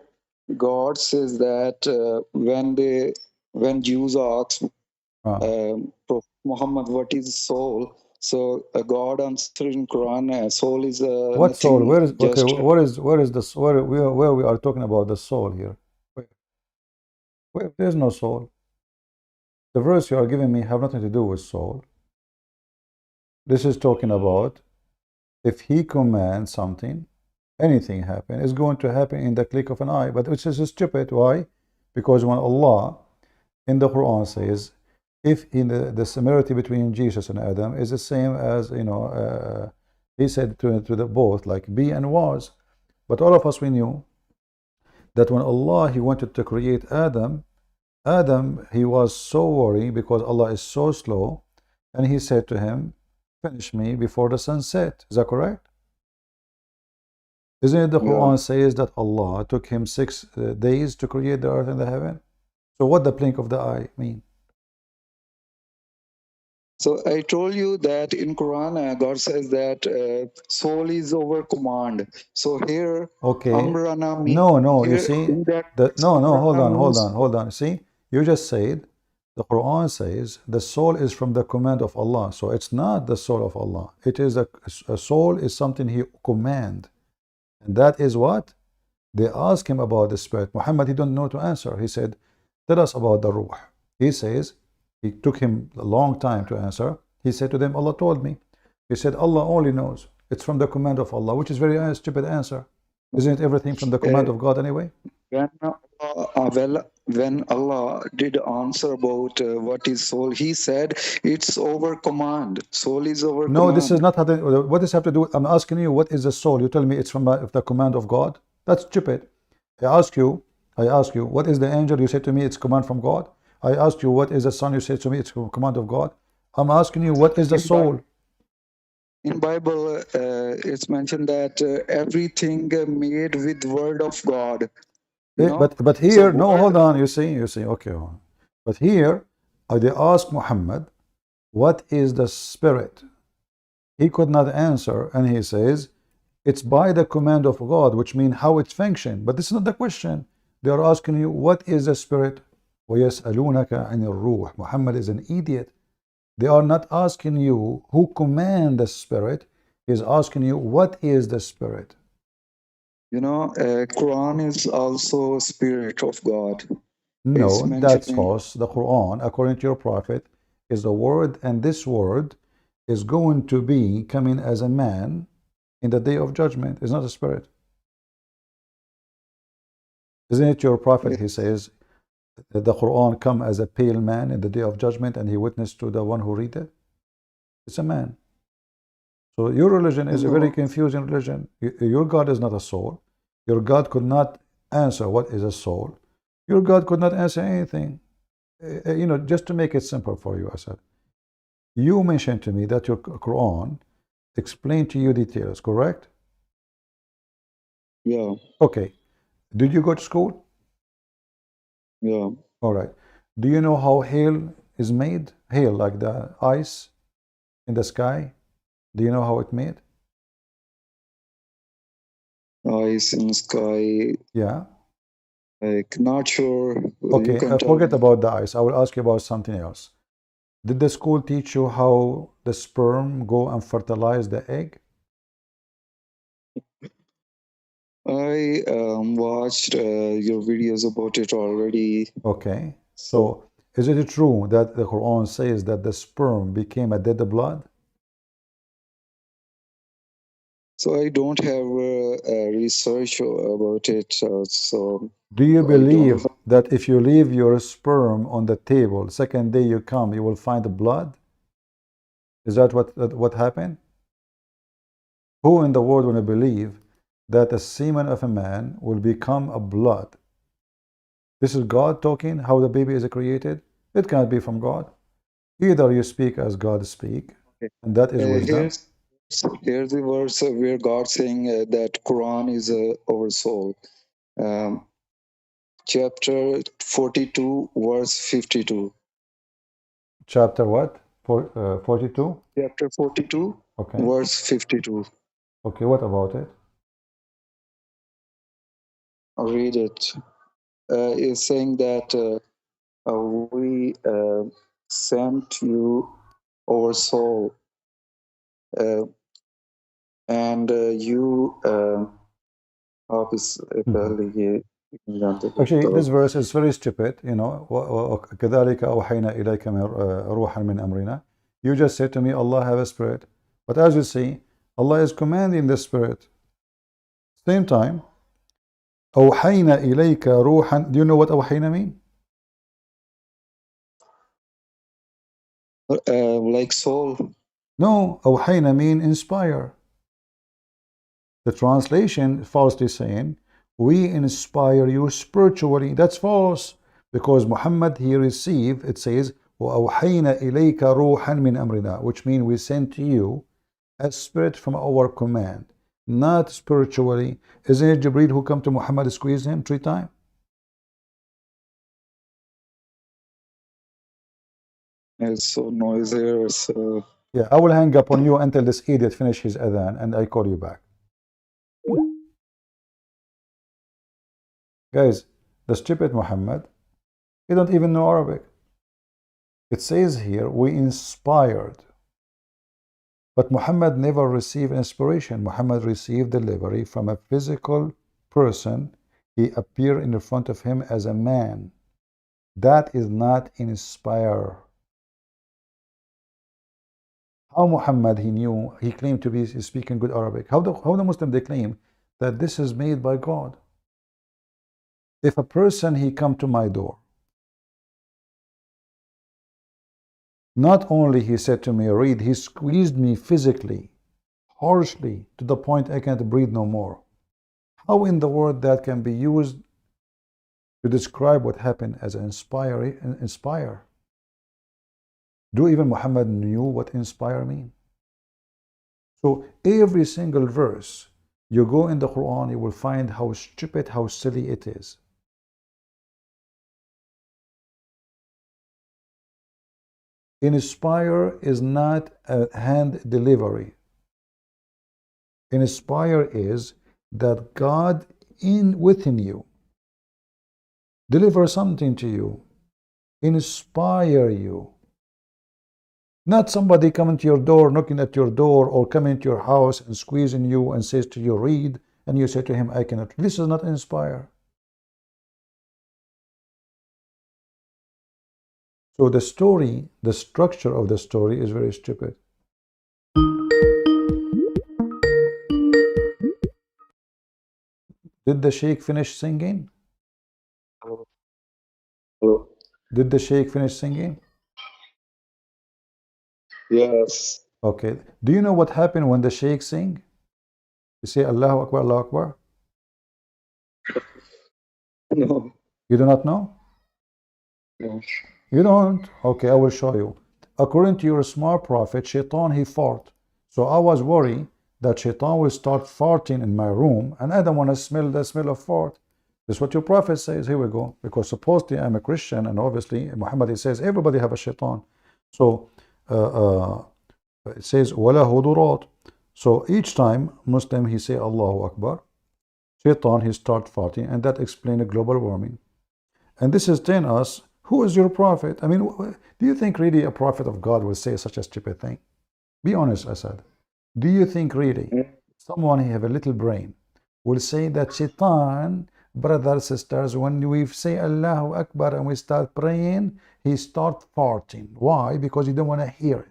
God says that when Jews ask Prophet Muhammad what is soul, so God answered in Quran, soul is What soul? nothing Where is okay? just Where is this? Where we are talking about the soul here? There's no soul. The verse you are giving me have nothing to do with soul. This is talking about if he commands something, anything happen, it's going to happen in the click of an eye. But which is stupid. Why? Because when Allah in the Quran says, if in the similarity between Jesus and Adam is the same as, you know, he said to the both, like be and was. But all of us, we knew that when Allah, he wanted to create Adam, he was so worried because Allah is so slow, and he said to him, finish me before the sun set. Is that correct? Isn't it the Quran says that Allah took him 6 days to create the earth and the heaven? So what the blink of the eye mean? So I told you that in Quran, God says that soul is over command. So here, Okay. Amrana means No, you here see, in that no, hold Amrana on. See, you just said the Quran says the soul is from the command of Allah. So it's not the soul of Allah. It is a soul is something he command. And that is what? They asked him about the spirit. Muhammad, he don't know to answer. He said, tell us about the ruh. He says, it took him a long time to answer. He said to them, Allah told me. He said, Allah only knows. It's from the command of Allah, which is very stupid answer. Isn't everything from the command of God anyway? when Allah did answer about what is soul, he said it's over command. Soul is over No, command. this is not how what does have to do? I'm asking you, what is the soul? You tell me it's from the command of God. That's stupid. I ask you, what is the angel? You say to me it's command from God. I asked you, what is the sun? You say to me it's command of God. I'm asking you, what is the soul? In Bible, it's mentioned that everything made with word of God. But here, so no, hold on. You see, okay. But here, they ask Muhammad, what is the spirit? He could not answer, and he says, it's by the command of God, which means how it functions. But this is not the question. They are asking you, what is the spirit? وَيَسْأَلُونَكَ عَنِ الرُّوحِ. Muhammad is an idiot. They are not asking you who command the spirit. He's asking you, what is the spirit? Quran is also spirit of God. No, that's false. The Quran, according to your prophet, is a word, and this word is going to be coming as a man in the day of judgment. It's not a spirit. Isn't it your prophet? He says that the Quran come as a pale man in the day of judgment, and he witnessed to the one who read it. It's a man. So your religion is a very confusing religion. Your God is not a soul. Your God could not answer what is a soul. Your God could not answer anything. You know, just to make it simple for you, Asad. You mentioned to me that your Quran explained to you details, correct? Yeah, Okay. Did you go to school? yeah. All right. Do you know how hail is made? Hail, like the ice in the sky. Do you know how it's made? Ice in the sky. Yeah. Like, not sure. You Okay. can tell Forget me. about the ice. I will ask you about something else. Did the school teach you how the sperm go and fertilize the egg? I watched your videos about it already. Okay. So, So is it true that the Quran says that the sperm became a dead blood? so I don't have research about it. So Do you I don't believe know. that if you leave your sperm on the table, second day you come, you will find the blood? Is that what happened? Who in the world will believe that the semen of a man will become a blood? This is God talking, how the baby is created? It cannot be from God. Either you speak as God speak, and that is wisdom. Here's the verse where God saying that Quran is our soul. Um, chapter 42, verse 52. Chapter what? 42? Chapter 42, Okay. verse 52. Okay, what about it? I'll read it. It's saying that we sent you our soul, uh, and you Actually, this verse is very stupid, you know. وَكَذَلِكَ أَوْحَيْنَا إِلَيْكَ رُوحًا مِنْ أَمْرِنَا. You just said to me, Allah have a spirit. But as you see, Allah is commanding the spirit. Same time, أَوْحَيْنَا إِلَيْكَ رُوحًا. Do you know what أَوْحَيْنَا mean? like soul. No, أَوْحَيْنَا mean inspire. The translation falsely saying, we inspire you spiritually. That's false. Because Muhammad, he received, it says, وَأَوْحَيْنَا إِلَيْكَ رُوحًا مِنْ أَمْرِنَا, which means we sent to you a spirit from our command, not spiritually. Isn't it Jibreel who come to Muhammad, squeeze him 3 times? It's so noisy. So Yeah, I will hang up on you until this idiot finish his adhan and I call you back. Guys, the stupid Muhammad, he don't even know Arabic. It says here, we inspired. But Muhammad never received inspiration. Muhammad received delivery from a physical person. He appeared in front of him as a man. That is not inspire. How Muhammad, he claimed to be speaking good Arabic. How the Muslim, they claim that this is made by God. If a person, he come to my door, not only he said to me, read, he squeezed me physically, harshly, to the point I can't breathe no more. How in the world that can be used to describe what happened as inspire? Do even Muhammad knew what inspire mean? So every single verse you go in the Quran, you will find how stupid, how silly it is. Inspire is not a hand delivery. Inspire is that God within you deliver something to you, inspire you. Not somebody coming to your door, knocking at your door, or coming to your house and squeezing you and says to you, read, and you say to him, I cannot. This is not inspire. So the story, the structure of the story is very stupid. Did the sheikh finish singing? Did the sheikh finish singing? yes. Okay. Do you know what happened when the sheikh sing? You say Allahu Akbar, Allahu Akbar. No. You do not know? No. You don't? Okay, I will show you. According to your smart prophet, Shaitan, he fart. So I was worried that Shaitan will start farting in my room, and I don't want to smell the smell of fart. That's what your prophet says. Here we go. Because supposedly I'm a Christian, and obviously Muhammad, he says everybody have a Shaitan. So it says wala hudurat. So each time Muslim he say Allahu Akbar, Shaitan he start farting, and that explains global warming. And this is telling us, who is your prophet? I mean, do you think really a prophet of God will say such a stupid thing? Be honest, Asad. Do you think really someone who have a little brain will say that Shaitan, brothers, sisters, when we say Allahu Akbar and we start praying, he start farting? Why? Because you don't want to hear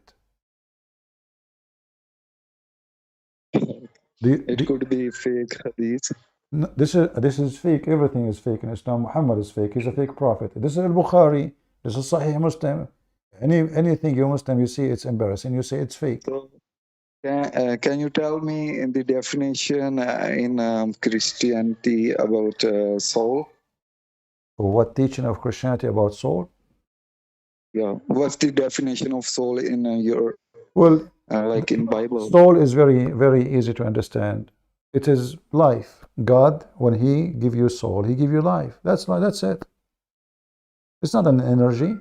it. It could be fake hadith. No, this is fake. Everything is fake in Islam. Muhammad is fake. He's a fake prophet. This is al-Bukhari. This is Sahih Muslim. Anything you Muslim you see, it's embarrassing. You say it's fake. So, can you tell me in the definition in Christianity about soul? What teaching of Christianity about soul? Yeah, what's the definition of soul in your Well, like in Bible? soul is very, very easy to understand. It is life. God, when He give you soul, He give you life. That's it. It's not an energy.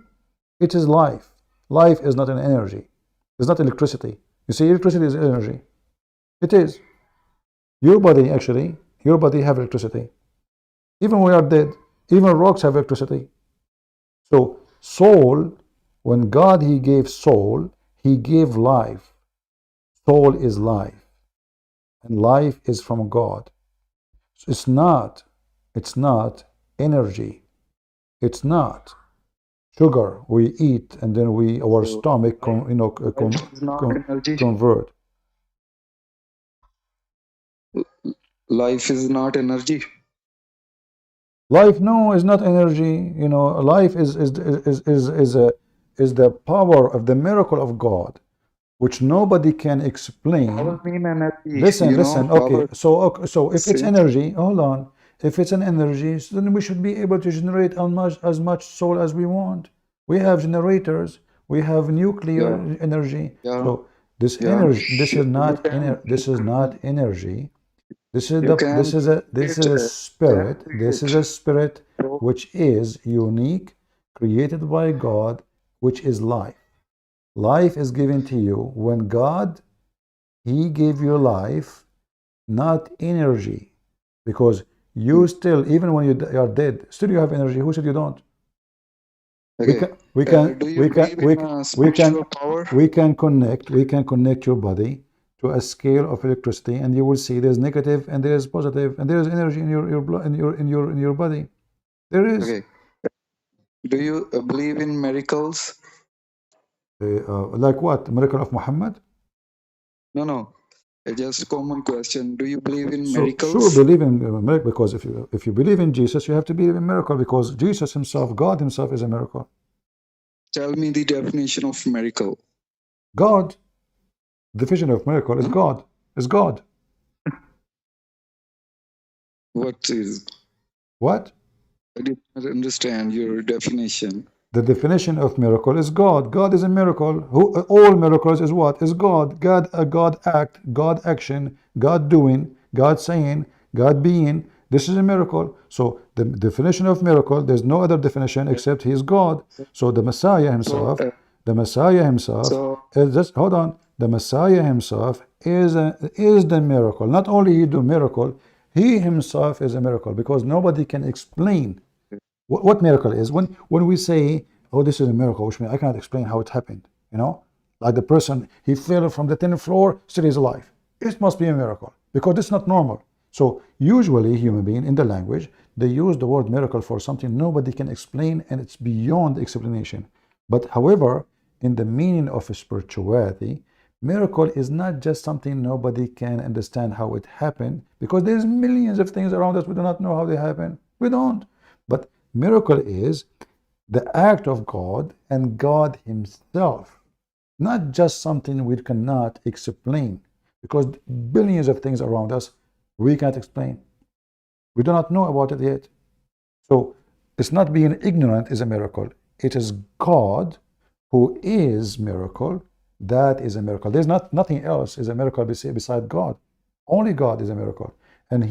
It is life. Life is not an energy. It's not electricity. You see, electricity is energy. It is. Your body, actually, your body have electricity. Even when we are dead, even rocks have electricity. So, soul, when God, He gave soul, He gave life. Soul is life. And life is from God. So it's not energy. It's not sugar we eat and then our stomach convert. Life is not energy. Life, no, is not energy. Life is the power of the miracle of God, which nobody can explain. Listen. Okay, so if it's energy, hold on. If it's an energy, so then we should be able to generate as much soul as we want. We have generators. We have nuclear energy. So this energy, this is not energy. This is a spirit. This is a spirit which is unique, created by God, which is life. Life is given to you when God, He gave you life, not energy. Because you still, even when you are dead, still you have energy. Who said you don't? Okay. We can connect your body to a scale of electricity, and you will see there's negative and there's positive, and there's energy in your blood, in your body. There is. Okay. Do you believe in miracles? Like what? Miracle of Muhammad? No. Just a common question. Do you believe in So, miracles? sure, believe in miracle, because if you believe in Jesus, you have to believe in miracle, because Jesus Himself, God Himself, is a miracle. Tell me the definition of miracle. God. Definition of miracle is God. Is God. What is? What? I did not understand your definition. The definition of miracle is God. God is a miracle. All miracles is what? Is God. God act, God action, God doing, God saying, God being. This is a miracle. So the definition of miracle, there's no other definition except He is God. So the Messiah Himself, is just, hold on. The Messiah Himself is the miracle. Not only He do miracle, He Himself is a miracle, because nobody can explain what miracle is. When we say, oh, this is a miracle, which means I cannot explain how it happened. Like the person, he fell from the 10th floor, still is alive. It must be a miracle, because it's not normal. So usually human being in the language, they use the word miracle for something nobody can explain, and it's beyond explanation. But however, in the meaning of spirituality, miracle is not just something nobody can understand how it happened, because there's millions of things around us we do not know how they happen. We don't. But miracle is the act of God, and God Himself, not just something we cannot explain, because billions of things around us we can't explain. We do not know about it yet. So it's not being ignorant is a miracle. it is God who is miracle. That is a miracle. There's nothing else is a miracle beside God. Only God is a miracle. And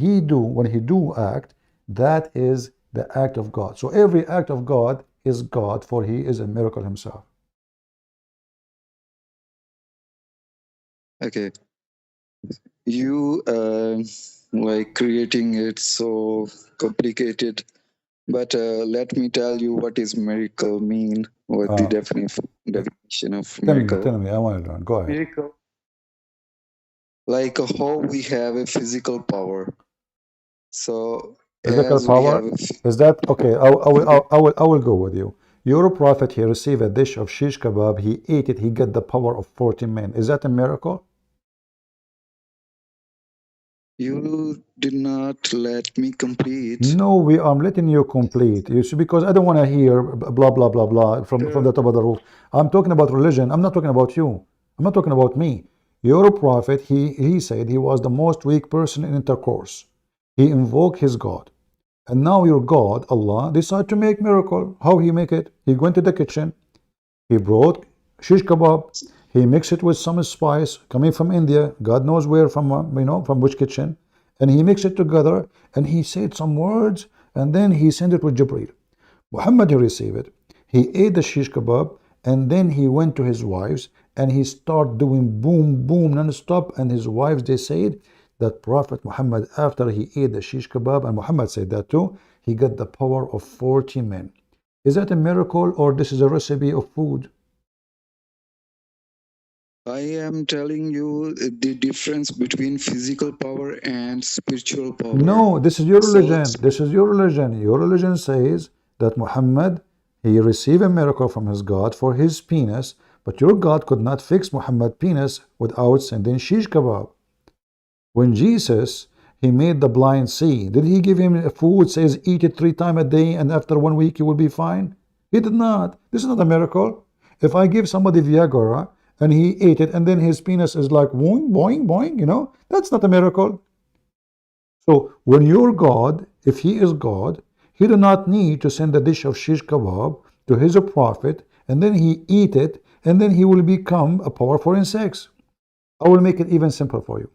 when he do act, that is the act of God. So every act of God is God, for he is a miracle himself. Okay, you like creating it so complicated, but let me tell you what is miracle mean, what the definition of miracle. Tell me, I want to learn. Go ahead. Miracle, like how we have a physical power. So Physical as we have power? Is that okay? I will go with you. Your prophet, he received a dish of shish kebab, he ate it, he got the power of 40 men. Is that a miracle? You did not let me complete. No, I'm letting you complete. You see, because I don't want to hear blah blah blah blah from the top of the roof. I'm talking about religion. I'm not talking about you. I'm not talking about me. Your prophet, he said he was the most weak person in intercourse. He invoked his God. And now your God, Allah, decided to make miracle. How he make it? He went to the kitchen. He brought shish kebab. He mixed it with some spice coming from India. God knows where from, from which kitchen. And he mixed it together. And he said some words. And then he sent it with Jibreel. Muhammad, he received it. He ate the shish kebab. And then he went to his wives. And he started doing boom, boom, non-stop. And his wives, they said that Prophet Muhammad, after he ate the shish kebab, and Muhammad said that too, he got the power of 40 men. Is that a miracle, or this is a recipe of food? I am telling you the difference between physical power and spiritual power. No, this is your religion. This is your religion. Your religion says that Muhammad, he received a miracle from his God for his penis, but your God could not fix Muhammad's penis without sending shish kebab. When Jesus, he made the blind see, did he give him food, says eat it 3 times a day and after 1 week you will be fine? He did not. This is not a miracle. If I give somebody Viagra and he ate it and then his penis is like boing, boing, boing, that's not a miracle. So when your God, if he is God, he do not need to send a dish of shish kebab to his prophet and then he eat it and then he will become a powerful in sex. I will make it even simpler for you.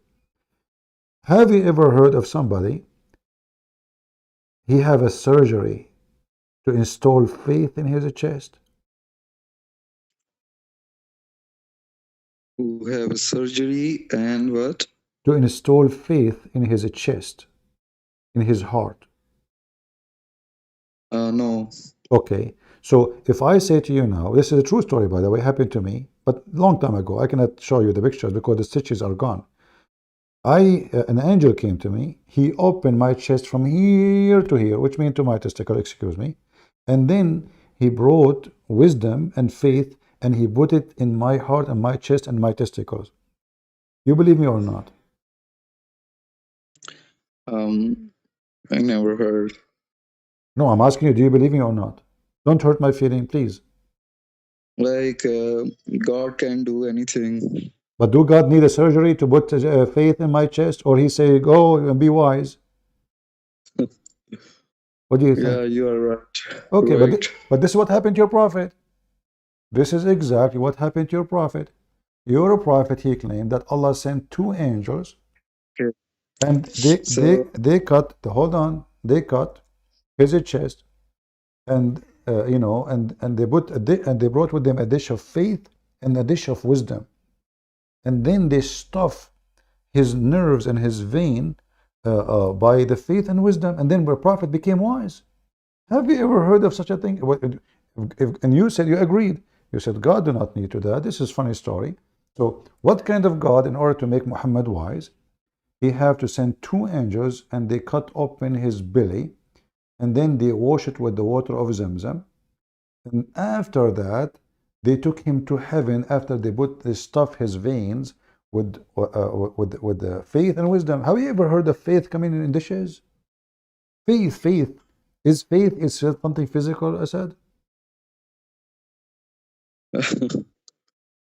Have you ever heard of somebody, he have a surgery to install faith in his chest? Who have a surgery and what? To install faith in his chest, in his heart. No. Okay, so if I say to you now, this is a true story by the way, happened to me, but long time ago. I cannot show you the pictures because the stitches are gone. An angel came to me. He opened my chest from here to here, which means to my testicle, excuse me. And then he brought wisdom and faith and he put it in my heart and my chest and my testicles. You believe me or not? I never heard. No, I'm asking you, do you believe me or not? Don't hurt my feeling, please. Like, God can do anything. But do God need a surgery to put faith in my chest? Or he say, go and be wise? What do you think? Yeah, you are right. Okay, right. but this is what happened to your prophet. This is exactly what happened to your prophet. Your prophet, he claimed that Allah sent 2 angels. Okay. And they cut, hold on, they cut his chest and and they brought with them a dish of faith and a dish of wisdom. And then they stuff his nerves and his vein by the faith and wisdom, and then the prophet became wise. Have you ever heard of such a thing? And you said you agreed. You said God do not need to that. This is a funny story. So what kind of God, in order to make Muhammad wise, he have to send 2 angels and they cut open his belly and then they wash it with the water of Zamzam. And after that, they took him to heaven after they stuff his veins with the faith and wisdom. Have you ever heard of faith coming in dishes? Faith is something physical, Asad?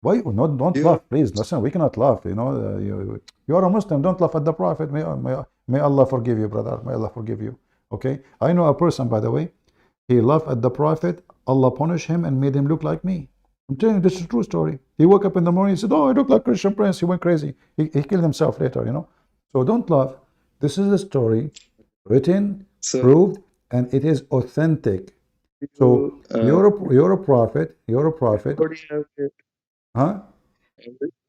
Why don't laugh, please? Listen, we cannot laugh. You are a Muslim. Don't laugh at the Prophet. May Allah forgive you, brother. May Allah forgive you. Okay. I know a person, by the way. He laughed at the Prophet Allah punished him and made him look like me. I'm telling you, this is a true story. He woke up in the morning and said, oh, I look like Christian Prince. He went crazy. He killed himself later, you know. So don't laugh. This is a story written, So proved, and it is authentic. So you're a prophet. You're a prophet. everybody have Huh?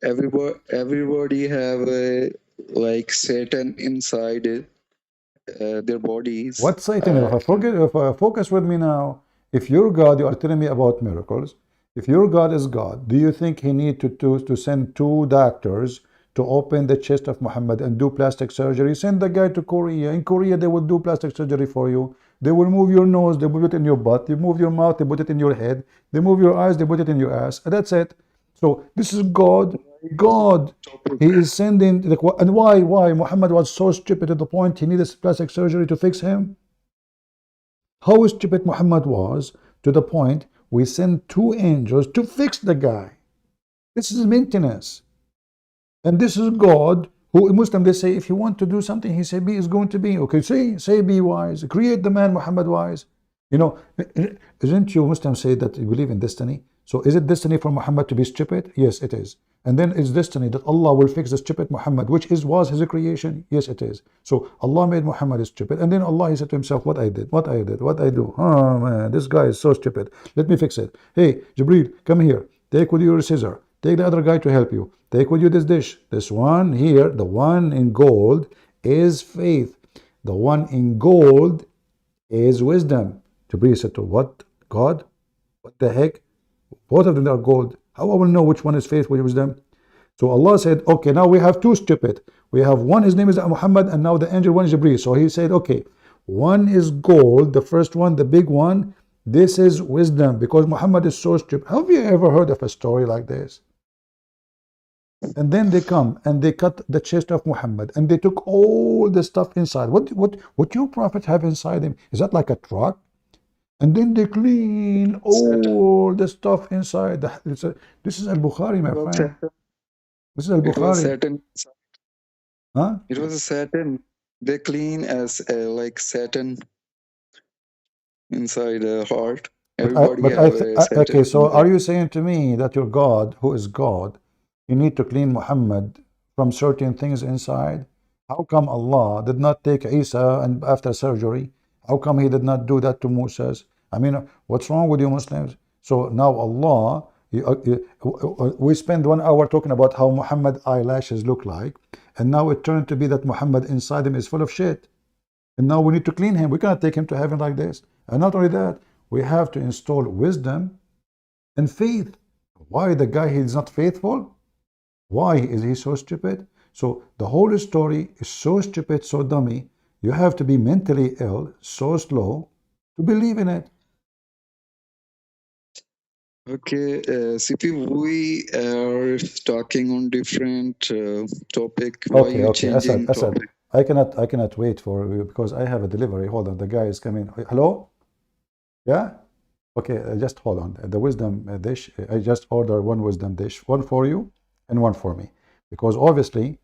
everybody have like Satan inside their bodies. What Satan? If I focus with me now, if you're God, you are telling me about miracles. If your God is God, do you think he need to send 2 doctors to open the chest of Muhammad and do plastic surgery? Send the guy to Korea. In Korea, they will do plastic surgery for you. They will move your nose, they put it in your butt. They move your mouth, they put it in your head. They move your eyes, they put it in your ass. And that's it. So this is God. God. He is sending. And why? Muhammad was so stupid at the point he needed plastic surgery to fix him. How stupid Muhammad was to the point we sent 2 angels to fix the guy. This is maintenance. And this is God, who Muslim, they say, if you want to do something, he say, be is going to be. Okay, say be wise. Create the man Muhammad wise. You know, isn't you Muslims say that you believe in destiny? So is it destiny for Muhammad to be stupid? Yes, it is. And then it's destiny that Allah will fix the stupid Muhammad, which was his creation. Yes, it is. So Allah made Muhammad stupid. And then Allah, he said to himself, what I did, what I do. Oh man, this guy is so stupid. Let me fix it. Hey, Jibreel, come here. Take with you your scissor. Take the other guy to help you. Take with you this dish. This one here, the one in gold is faith. The one in gold is wisdom. Jibreel said to what? God? What the heck? Both of them are gold. How I will know which one is faith, which is wisdom? So Allah said, okay, now we have 2 stupid. We have one, his name is Muhammad, and now the angel one is Jibreel. So he said, okay, one is gold, the first one, the big one. This is wisdom, because Muhammad is so stupid. Have you ever heard of a story like this? And then they come and they cut the chest of Muhammad and they took all the stuff inside. What your prophet have inside him? Is that like a truck? And then they clean all the stuff inside. This is al-Bukhari, my friend. This is It was al-Bukhari. Satan. Huh? It was a Satan. They clean as like Satan inside the heart. Everybody have a Satan. Okay, so are you saying to me that your God, who is God, you need to clean Muhammad from certain things inside? How come Allah did not take Isa and after surgery? How come he did not do that to Moses? I mean, what's wrong with you Muslims? So now Allah, we spend 1 hour talking about how Muhammad eyelashes look like, and now it turned to be that Muhammad inside him is full of shit. And now we need to clean him. We cannot take him to heaven like this. And not only that, we have to install wisdom and faith. Why the guy, he is not faithful? Why is he so stupid? So the whole story is so stupid, so dummy. You have to be mentally ill, so slow, to believe in it. Okay, CP, we are talking on different topic. Why you changing topic? I cannot wait for you because I have a delivery. Hold on, the guy is coming. Hello? Yeah? Okay, just hold on. The wisdom dish, I just ordered 1 wisdom dish, 1 for you and 1 for me. Because obviously,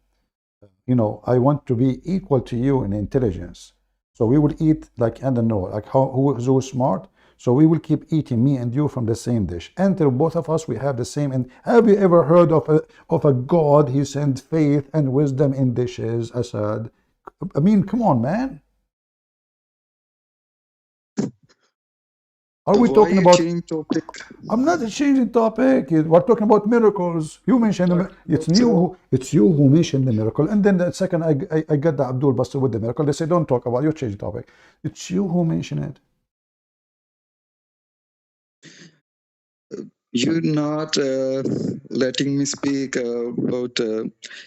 you know, I want to be equal to you in intelligence. So we will eat like, I don't know, like who's smart. So we will keep eating, me and you, from the same dish until both of us we have the same. And have you ever heard of a God? He sent faith and wisdom in dishes, Asad. I mean, come on, man. Are we talking about? Topic? I'm not changing topic. We're talking about miracles. You mentioned it's you. It's you who mentioned the miracle, and then the second I got the Abdul Basir with the miracle. They say don't talk about. You change the topic. It's you who mentioned it. You're not letting me speak about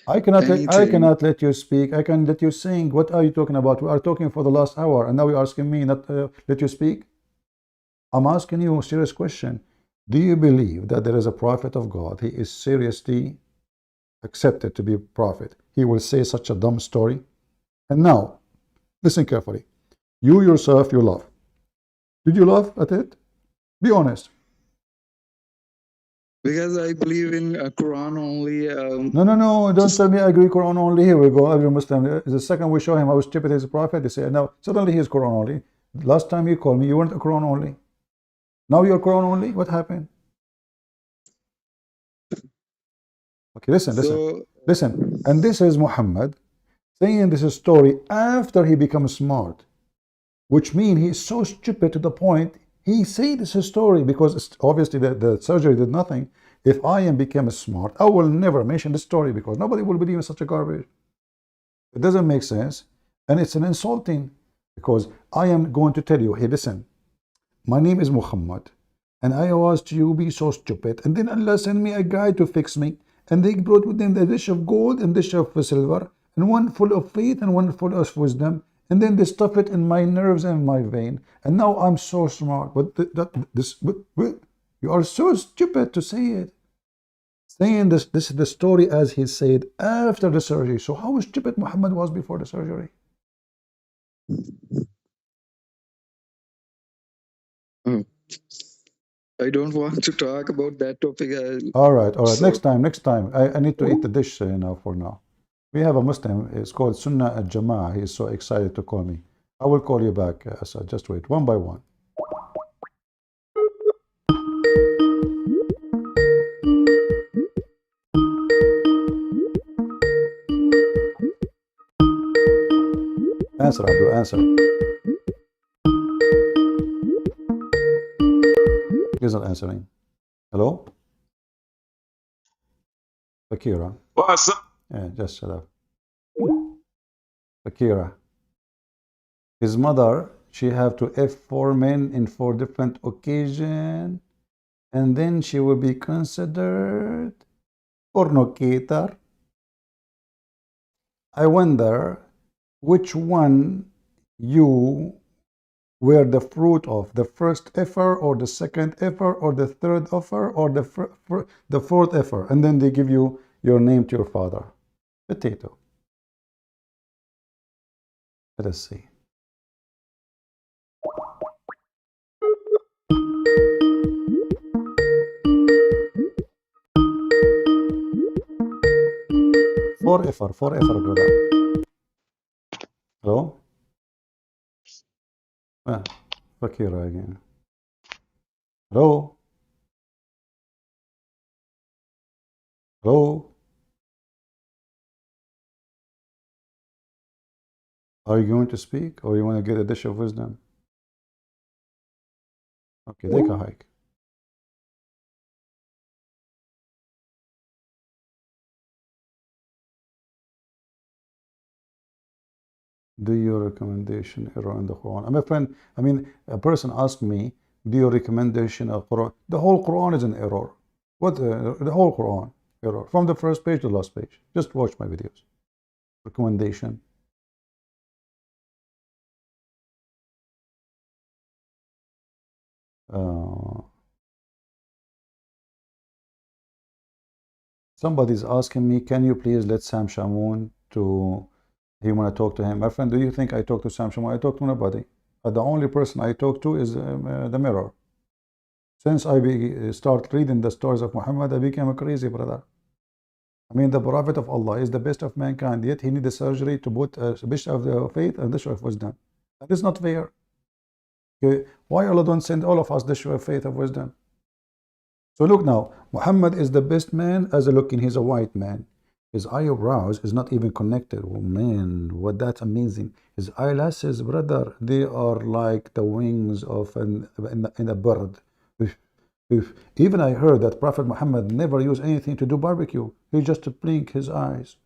I cannot let you speak. I can let you sing. What are you talking about? We are talking for the last hour, and now you're asking me not let you speak. I'm asking you a serious question. Do you believe that there is a prophet of God? He is seriously accepted to be a prophet. He will say such a dumb story. And now, listen carefully. You yourself, you laugh. Did you laugh at it? Be honest. Because I believe in Quran only. No. Don't tell me I agree Quran only. Here we go. Every Muslim. The second we show him how stupid he is a prophet, they say, now, suddenly he is Quran only. Last time you called me, you weren't a Quran only. Now you're Quran only? What happened? Okay, So, listen. And this is Muhammad saying this is story after he becomes smart, which means he's so stupid to the point he said this is story because obviously the surgery did nothing. If I am become smart, I will never mention the story because nobody will believe in such a garbage. It doesn't make sense, and it's an insulting because I am going to tell you, hey, listen, my name is Muhammad, and I was to you be so stupid, and then Allah sent me a guy to fix me, and they brought with them the dish of gold and dish of silver, and one full of faith and one full of wisdom, and then they stuff it in my nerves and my vein, and now I'm so smart. But you are so stupid to say it. Saying this is the story as he said after the surgery. So how stupid Muhammad was before the surgery? mm, I don't want to talk about that topic. All right. So, Next time. I need to eat the dish for now. We have a Muslim. It's called Sunnah al Jama'ah. He's so excited to call me. I will call you back, Asad. Just wait, one by one. Answer, Abdul. Answer. He's not answering. Hello, Fakira. What's up? Yeah, just shut up. Fakira. His mother, she have to F 4 men in 4 different occasions, and then she will be considered fornicator. I wonder which one you were the fruit of, the first effer or the second effer or the third effer or the fourth effer, and then they give you your name to your father. Potato. Let us see. Four effer, brother. Hello? Fakira again. Hello? Hello? Are you going to speak or you want to get a dish of wisdom? Okay, take a hike. Do your recommendation error in the Quran? My friend, a person asked me, do your recommendation of Quran? The whole Quran is an error. What? The whole Quran error from the first page to the last page. Just watch my videos. Recommendation. Somebody's asking me, can you please let Sam Shamoun to, he want to talk to him. My friend, do you think I talk to Sam Shamoun? I talk to nobody. The only person I talk to is the mirror. Since I start reading the stories of Muhammad, I became a crazy brother. The Prophet of Allah is the best of mankind, yet he needs a surgery to put a dish of the faith and dish of wisdom. That is not fair. Okay? Why Allah don't send all of us dish of faith of wisdom? So look now, Muhammad is the best man as a looking. He's a white man. His eyebrows is not even connected. Oh man, what that's amazing. His eyelashes, brother, they are like the wings of in a bird. Even I heard that Prophet Muhammad never used anything to do barbecue. He just blink his eyes.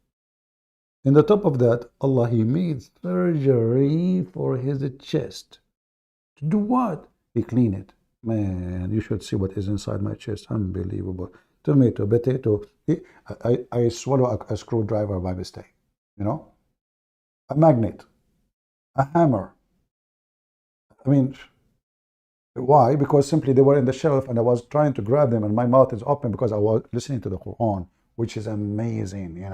In the top of that, Allah, he made surgery for his chest. To do what? He clean it. Man, you should see what is inside my chest. Unbelievable. Tomato, potato. I swallow a screwdriver by mistake. A magnet, a hammer. Why? Because simply they were in the shelf and I was trying to grab them and my mouth is open because I was listening to the Quran, which is amazing,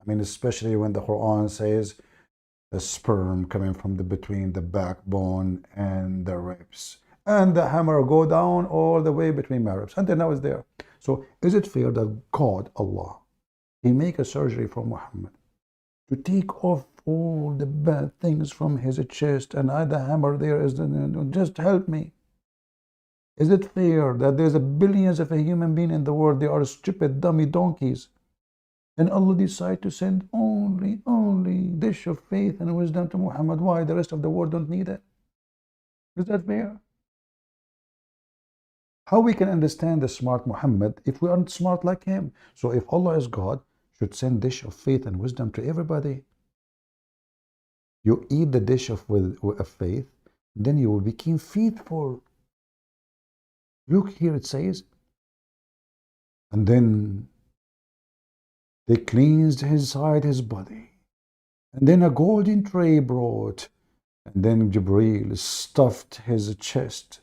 especially when the Quran says the sperm coming from between the backbone and the ribs. And the hammer go down all the way between my ribs. Until now it's there. So is it fair that God, Allah, He make a surgery for Muhammad to take off all the bad things from his chest and the hammer there is, just help me. Is it fair that there's a billions of a human being in the world, they are stupid, dummy donkeys, and Allah decide to send only dish of faith and wisdom to Muhammad? Why? The rest of the world don't need it. Is that fair? How we can understand the smart Muhammad if we aren't smart like him? So if Allah is God, should send dish of faith and wisdom to everybody. You eat the dish of faith, then you will become faithful. Look here, it says, and then they cleansed his side, his body, and then a golden tray brought, and then Jibreel stuffed his chest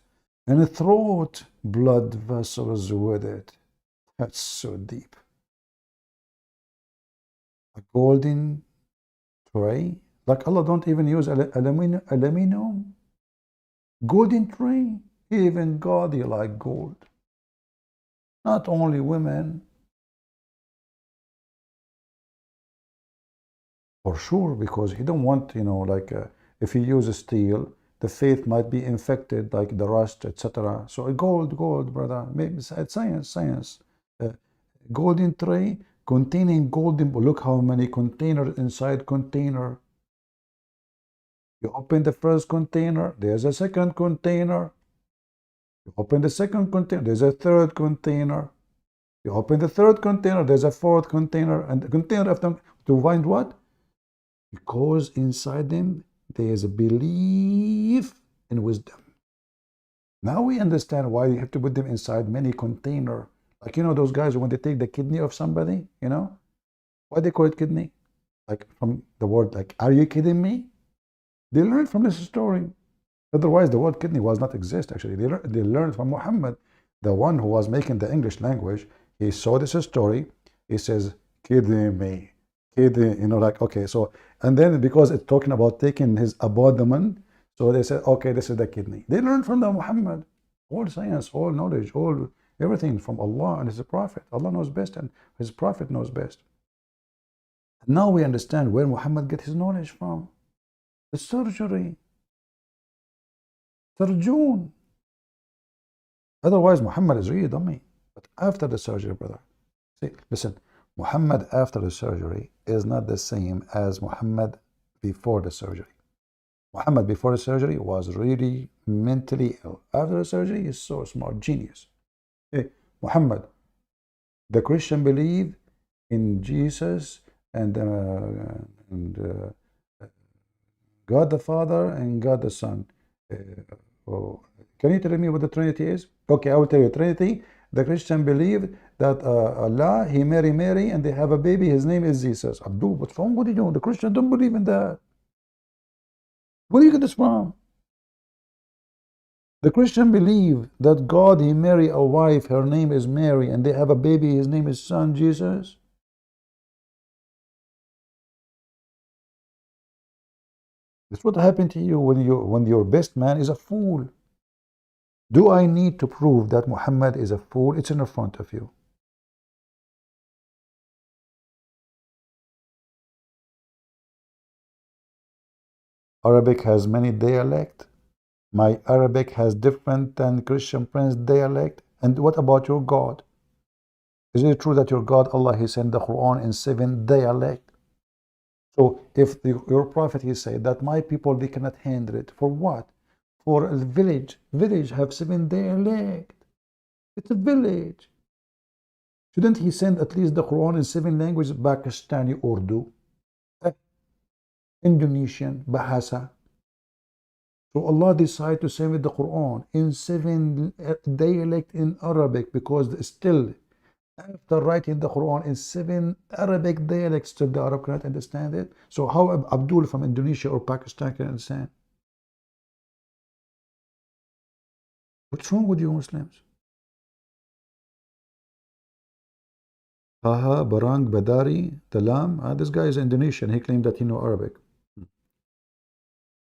and a throat, blood vessels with it. That's so deep. A golden tray, like Allah don't even use aluminum. Golden tray, even God, he like gold. Not only women. For sure, because he don't want, like if he uses steel, the faith might be infected, like the rust, etc. So gold, brother. Maybe it's science. Golden tray containing golden. Look how many containers inside container. You open the first container, there's a second container. You open the second container, there's a third container. You open the third container, there's a fourth container, and the container after to find what? Because inside them there is a belief in wisdom. Now we understand why you have to put them inside many containers. Like those guys when they take the kidney of somebody, why they call it kidney? Like from the word like, are you kidding me? They learned from this story. Otherwise the word kidney was not exist actually. They learned from Muhammad, the one who was making the English language. He saw this story. He says, kidding me. Like, okay, so, and then because it's talking about taking his abdomen, so they said, okay, this is the kidney. They learned from the Muhammad, all science, all knowledge, all everything from Allah and his prophet. Allah knows best and his prophet knows best. And now we understand where Muhammad get his knowledge from. The surgery. Surgeon. Otherwise Muhammad is really dummy. But after the surgery, brother, see, listen, Muhammad after the surgery is not the same as Muhammad before the surgery. Muhammad before the surgery was really mentally ill. After the surgery, he's so smart, genius. Hey, Muhammad, the Christian believe in Jesus and God the Father and God the Son. Can you tell me what the Trinity is? Okay, I will tell you. Trinity, the Christian believe that Allah, he marry Mary and they have a baby, his name is Jesus. Abdul, what's wrong with you? The Christian don't believe in that. Where do you get this from? The Christian believe that God, he marry a wife, her name is Mary, and they have a baby, his name is son Jesus. That's what happened to you when your best man is a fool. Do I need to prove that Muhammad is a fool? It's in the front of you. Arabic has many dialects. My Arabic has different than Christian Prince dialect. And what about your God? Is it true that your God, Allah, he sent the Quran in 7 dialects? So if your prophet, he said that my people, they cannot handle it. For what? For a village. Village have 7 dialects. It's a village. Shouldn't he send at least the Quran in 7 languages? Pakistani Urdu, Indonesian, Bahasa. So Allah decided to send the Quran in 7 dialects in Arabic, because still, after writing the Quran in 7 Arabic dialects, still the Arab cannot understand it. So how Abdul from Indonesia or Pakistan can understand? What's wrong with you Muslims? Taha, Barang, Badari, Talam. This guy is Indonesian. He claimed that he knows Arabic.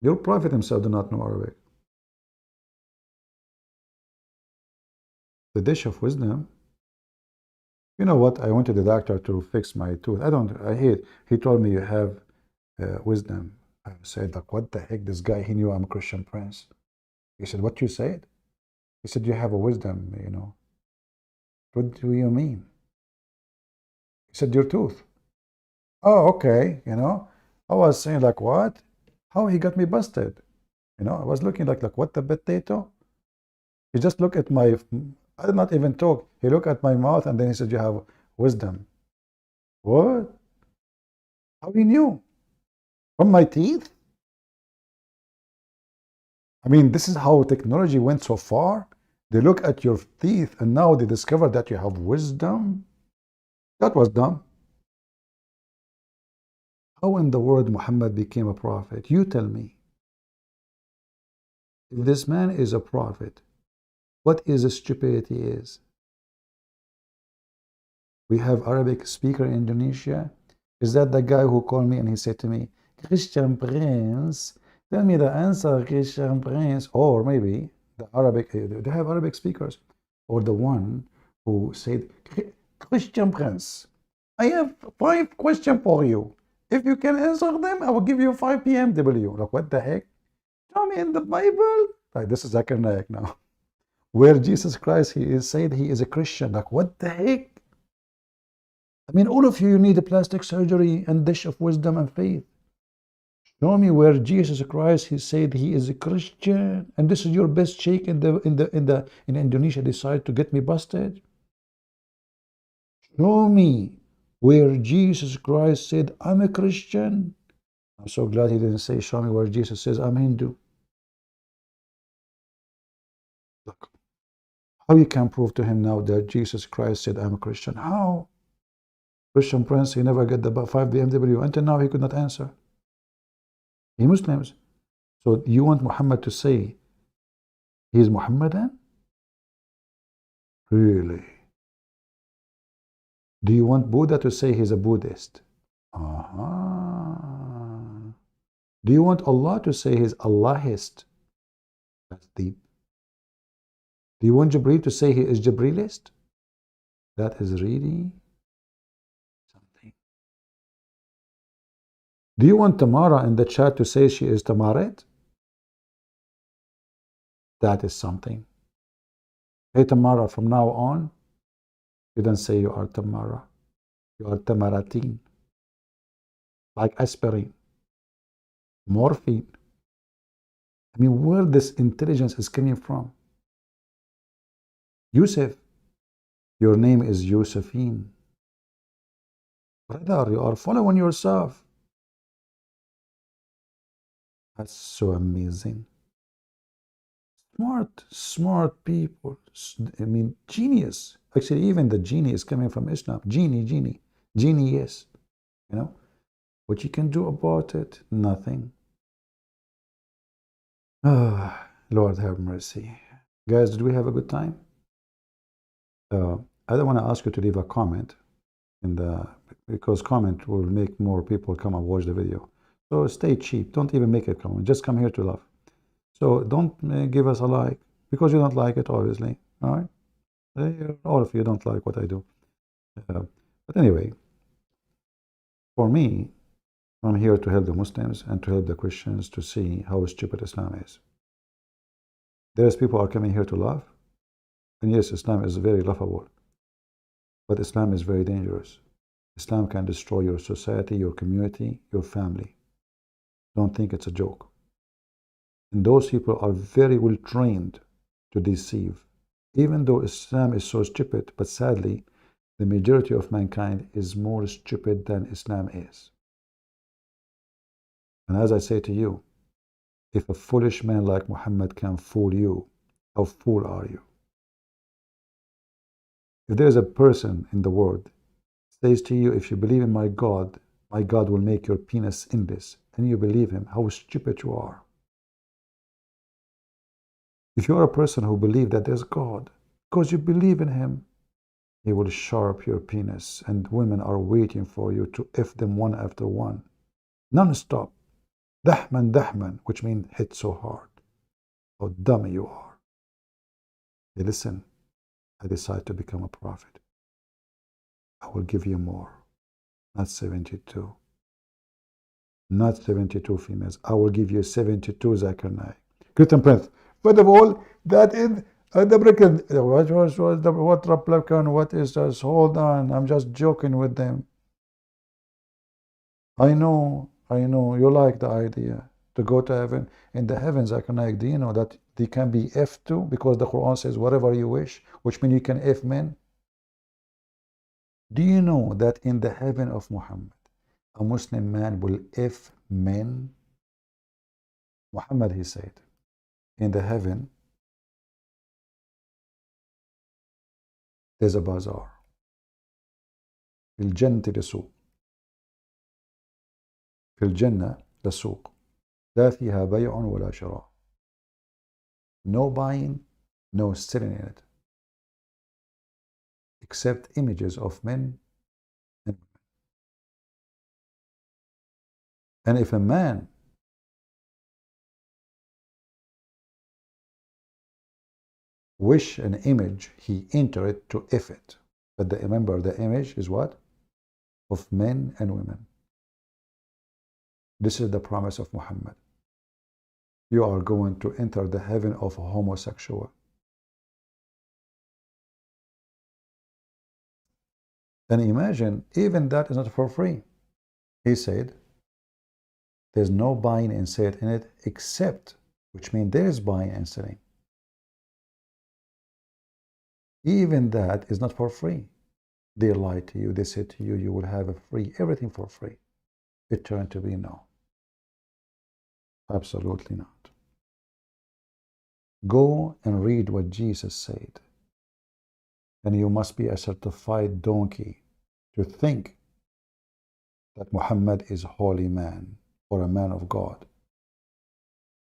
Your prophet himself do not know Arabic. The dish of wisdom. You know what? I went to the doctor to fix my tooth. I hate. He told me you have wisdom. I said, like, what the heck? This guy, he knew I'm a Christian Prince. He said, what you said? He said, you have a wisdom, you know. What do you mean? He said, your tooth. Oh, okay, you know. I was saying like, what? How he got me busted? You know, I was looking like what the potato? He just looked at my, I did not even talk. He looked at my mouth and then he said, you have wisdom. What? How he knew? From my teeth? I mean, this is how technology went so far. They look at your teeth and now they discover that you have wisdom. That was dumb. How in the world Muhammad became a prophet? You tell me. If this man is a prophet, what is the stupidity is? We have Arabic speaker in Indonesia. Is that the guy who called me and he said to me, Christian Prince, tell me the answer, Christian Prince. Or maybe the Arabic, they have Arabic speakers. Or the one who said, Christian Prince, I have 5 questions for you. If you can answer them, I will give you 5 PMW. Like, what the heck? Show me in the Bible. Like, this is Zakir Naik now. Where Jesus Christ, he is said he is a Christian. Like, what the heck? I mean, all of you need a plastic surgery and dish of wisdom and faith. Show me where Jesus Christ, he said he is a Christian, and this is your best shake in Indonesia decide to get me busted. Show me where Jesus Christ said I'm a Christian. I'm so glad he didn't say show me where Jesus says I'm Hindu. Look, how you can prove to him now that Jesus Christ said I'm a Christian? How? Christian Prince, he never get the 5 BMW. Until now, he could not answer. He Muslims. So you want Muhammad to say he's Muhammadan? Really? Do you want Buddha to say he's a Buddhist? Do you want Allah to say he's Allahist? That's deep. Do you want Jibreel to say he is Jibreelist? That is really something. Do you want Tamara in the chat to say she is Tamaret? That is something. Hey Tamara, from now on, you don't say you are Tamara. You are Tamaratin. Like aspirin, morphine. I mean, where this intelligence is coming from? Yusuf, your name is Josephine. Brother, you are following yourself. That's so amazing. Smart people. I mean, genius. Actually, even the genie is coming from Islam. Genie, yes. You know, what you can do about it? Nothing. Ah, Lord have mercy. Guys, did we have a good time? I don't want to ask you to leave a comment because comment will make more people come and watch the video. So stay cheap. Don't even make a comment. Just come here to love. So don't give us a like because you don't like it, obviously. All right? All of you don't like what I do. But anyway, for me, I'm here to help the Muslims and to help the Christians to see how stupid Islam is. There's people are coming here to love. And yes, Islam is very lovable. But Islam is very dangerous. Islam can destroy your society, your community, your family. Don't think it's a joke. And those people are very well trained to deceive. Even though Islam is so stupid, but sadly, the majority of mankind is more stupid than Islam is. And as I say to you, if a foolish man like Muhammad can fool you, how fool are you? If there is a person in the world says to you, if you believe in my God will make your penis endless, and you believe him, how stupid you are. If you are a person who believes that there's God, because you believe in him, he will sharp your penis, and women are waiting for you to F them one after one, non-stop. Dahman, which means hit so hard. How dumb you are. Hey, listen, I decide to become a prophet. I will give you more, not 72. Not 72 females. I will give you 72 Zakir Naik. Christian Prince. First of all, that is The Republican, what Republican, what is this? Hold on, I'm just joking with them. I know, you like the idea to go to heaven. In the heavens, I connect. Do you know that they can be F too? Because the Quran says whatever you wish, which means you can F men. Do you know that in the heaven of Muhammad, a Muslim man will F men? Muhammad, he said, in the heaven, there's a bazaar. في الجنة لسوق. في الجنة لسوق. لا فيها بيع ولا شراء. No buying, no selling in it, except images of men and women. And if a man wish an image, he enter it to F it. But remember, the image is what? Of men and women. This is the promise of Muhammad. You are going to enter the heaven of a homosexual. And imagine, even that is not for free. He said, there's no buying and selling in it except, which means there is buying and selling. Even that is not for free. They lie to you. They say to you, you will have a free, everything for free. It turned to be no. Absolutely not. Go and read what Jesus said. And you must be a certified donkey to think that Muhammad is a holy man or a man of God.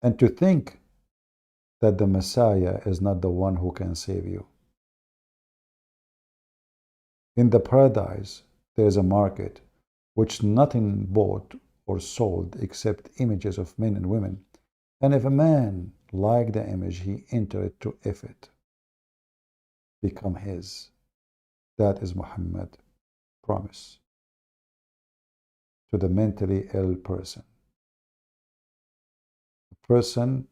And to think that the Messiah is not the one who can save you. In the paradise, there is a market which nothing bought or sold except images of men and women. And if a man like the image, he enter it to F it, become his. That is Muhammad's promise to the mentally ill person. A person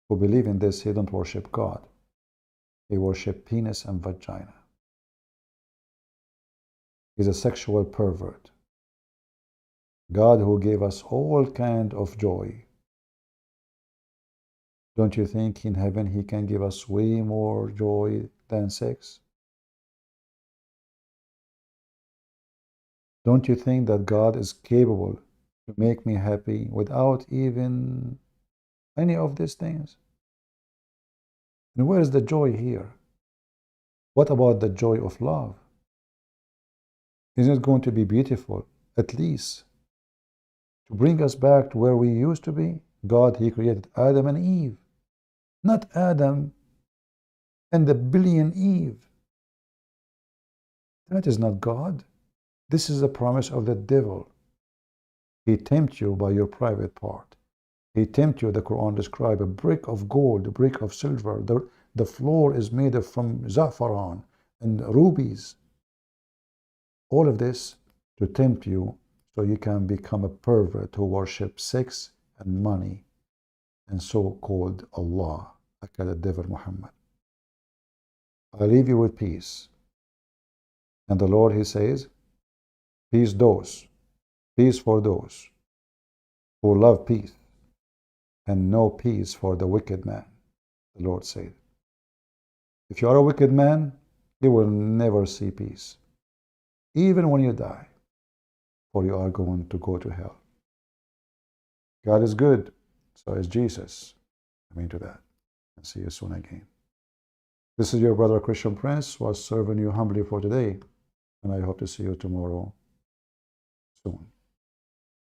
who believes in this, he don't worship God. He worship penis and vagina. He's a sexual pervert. God who gave us all kind of joy. Don't you think in heaven he can give us way more joy than sex? Don't you think that God is capable to make me happy without even any of these things? And where is the joy here? What about the joy of love? Isn't it going to be beautiful, at least, to bring us back to where we used to be? God, he created Adam and Eve, not Adam and the billion Eve. That is not God. This is a promise of the devil. He tempts you by your private part. He tempts you, the Quran describes a brick of gold, a brick of silver. The floor is made from za'faran and rubies. All of this to tempt you so you can become a pervert who worships sex and money and so-called Allah, like the devil Muhammad. I leave you with peace. And the Lord, he says, peace for those who love peace, and no peace for the wicked man, the Lord said. If you are a wicked man, you will never see peace, even when you die, for you are going to go to hell. God is good, so is Jesus. Amen to that. And see you soon again. This is your brother Christian Prince, was serving you humbly for today, and I hope to see you tomorrow soon.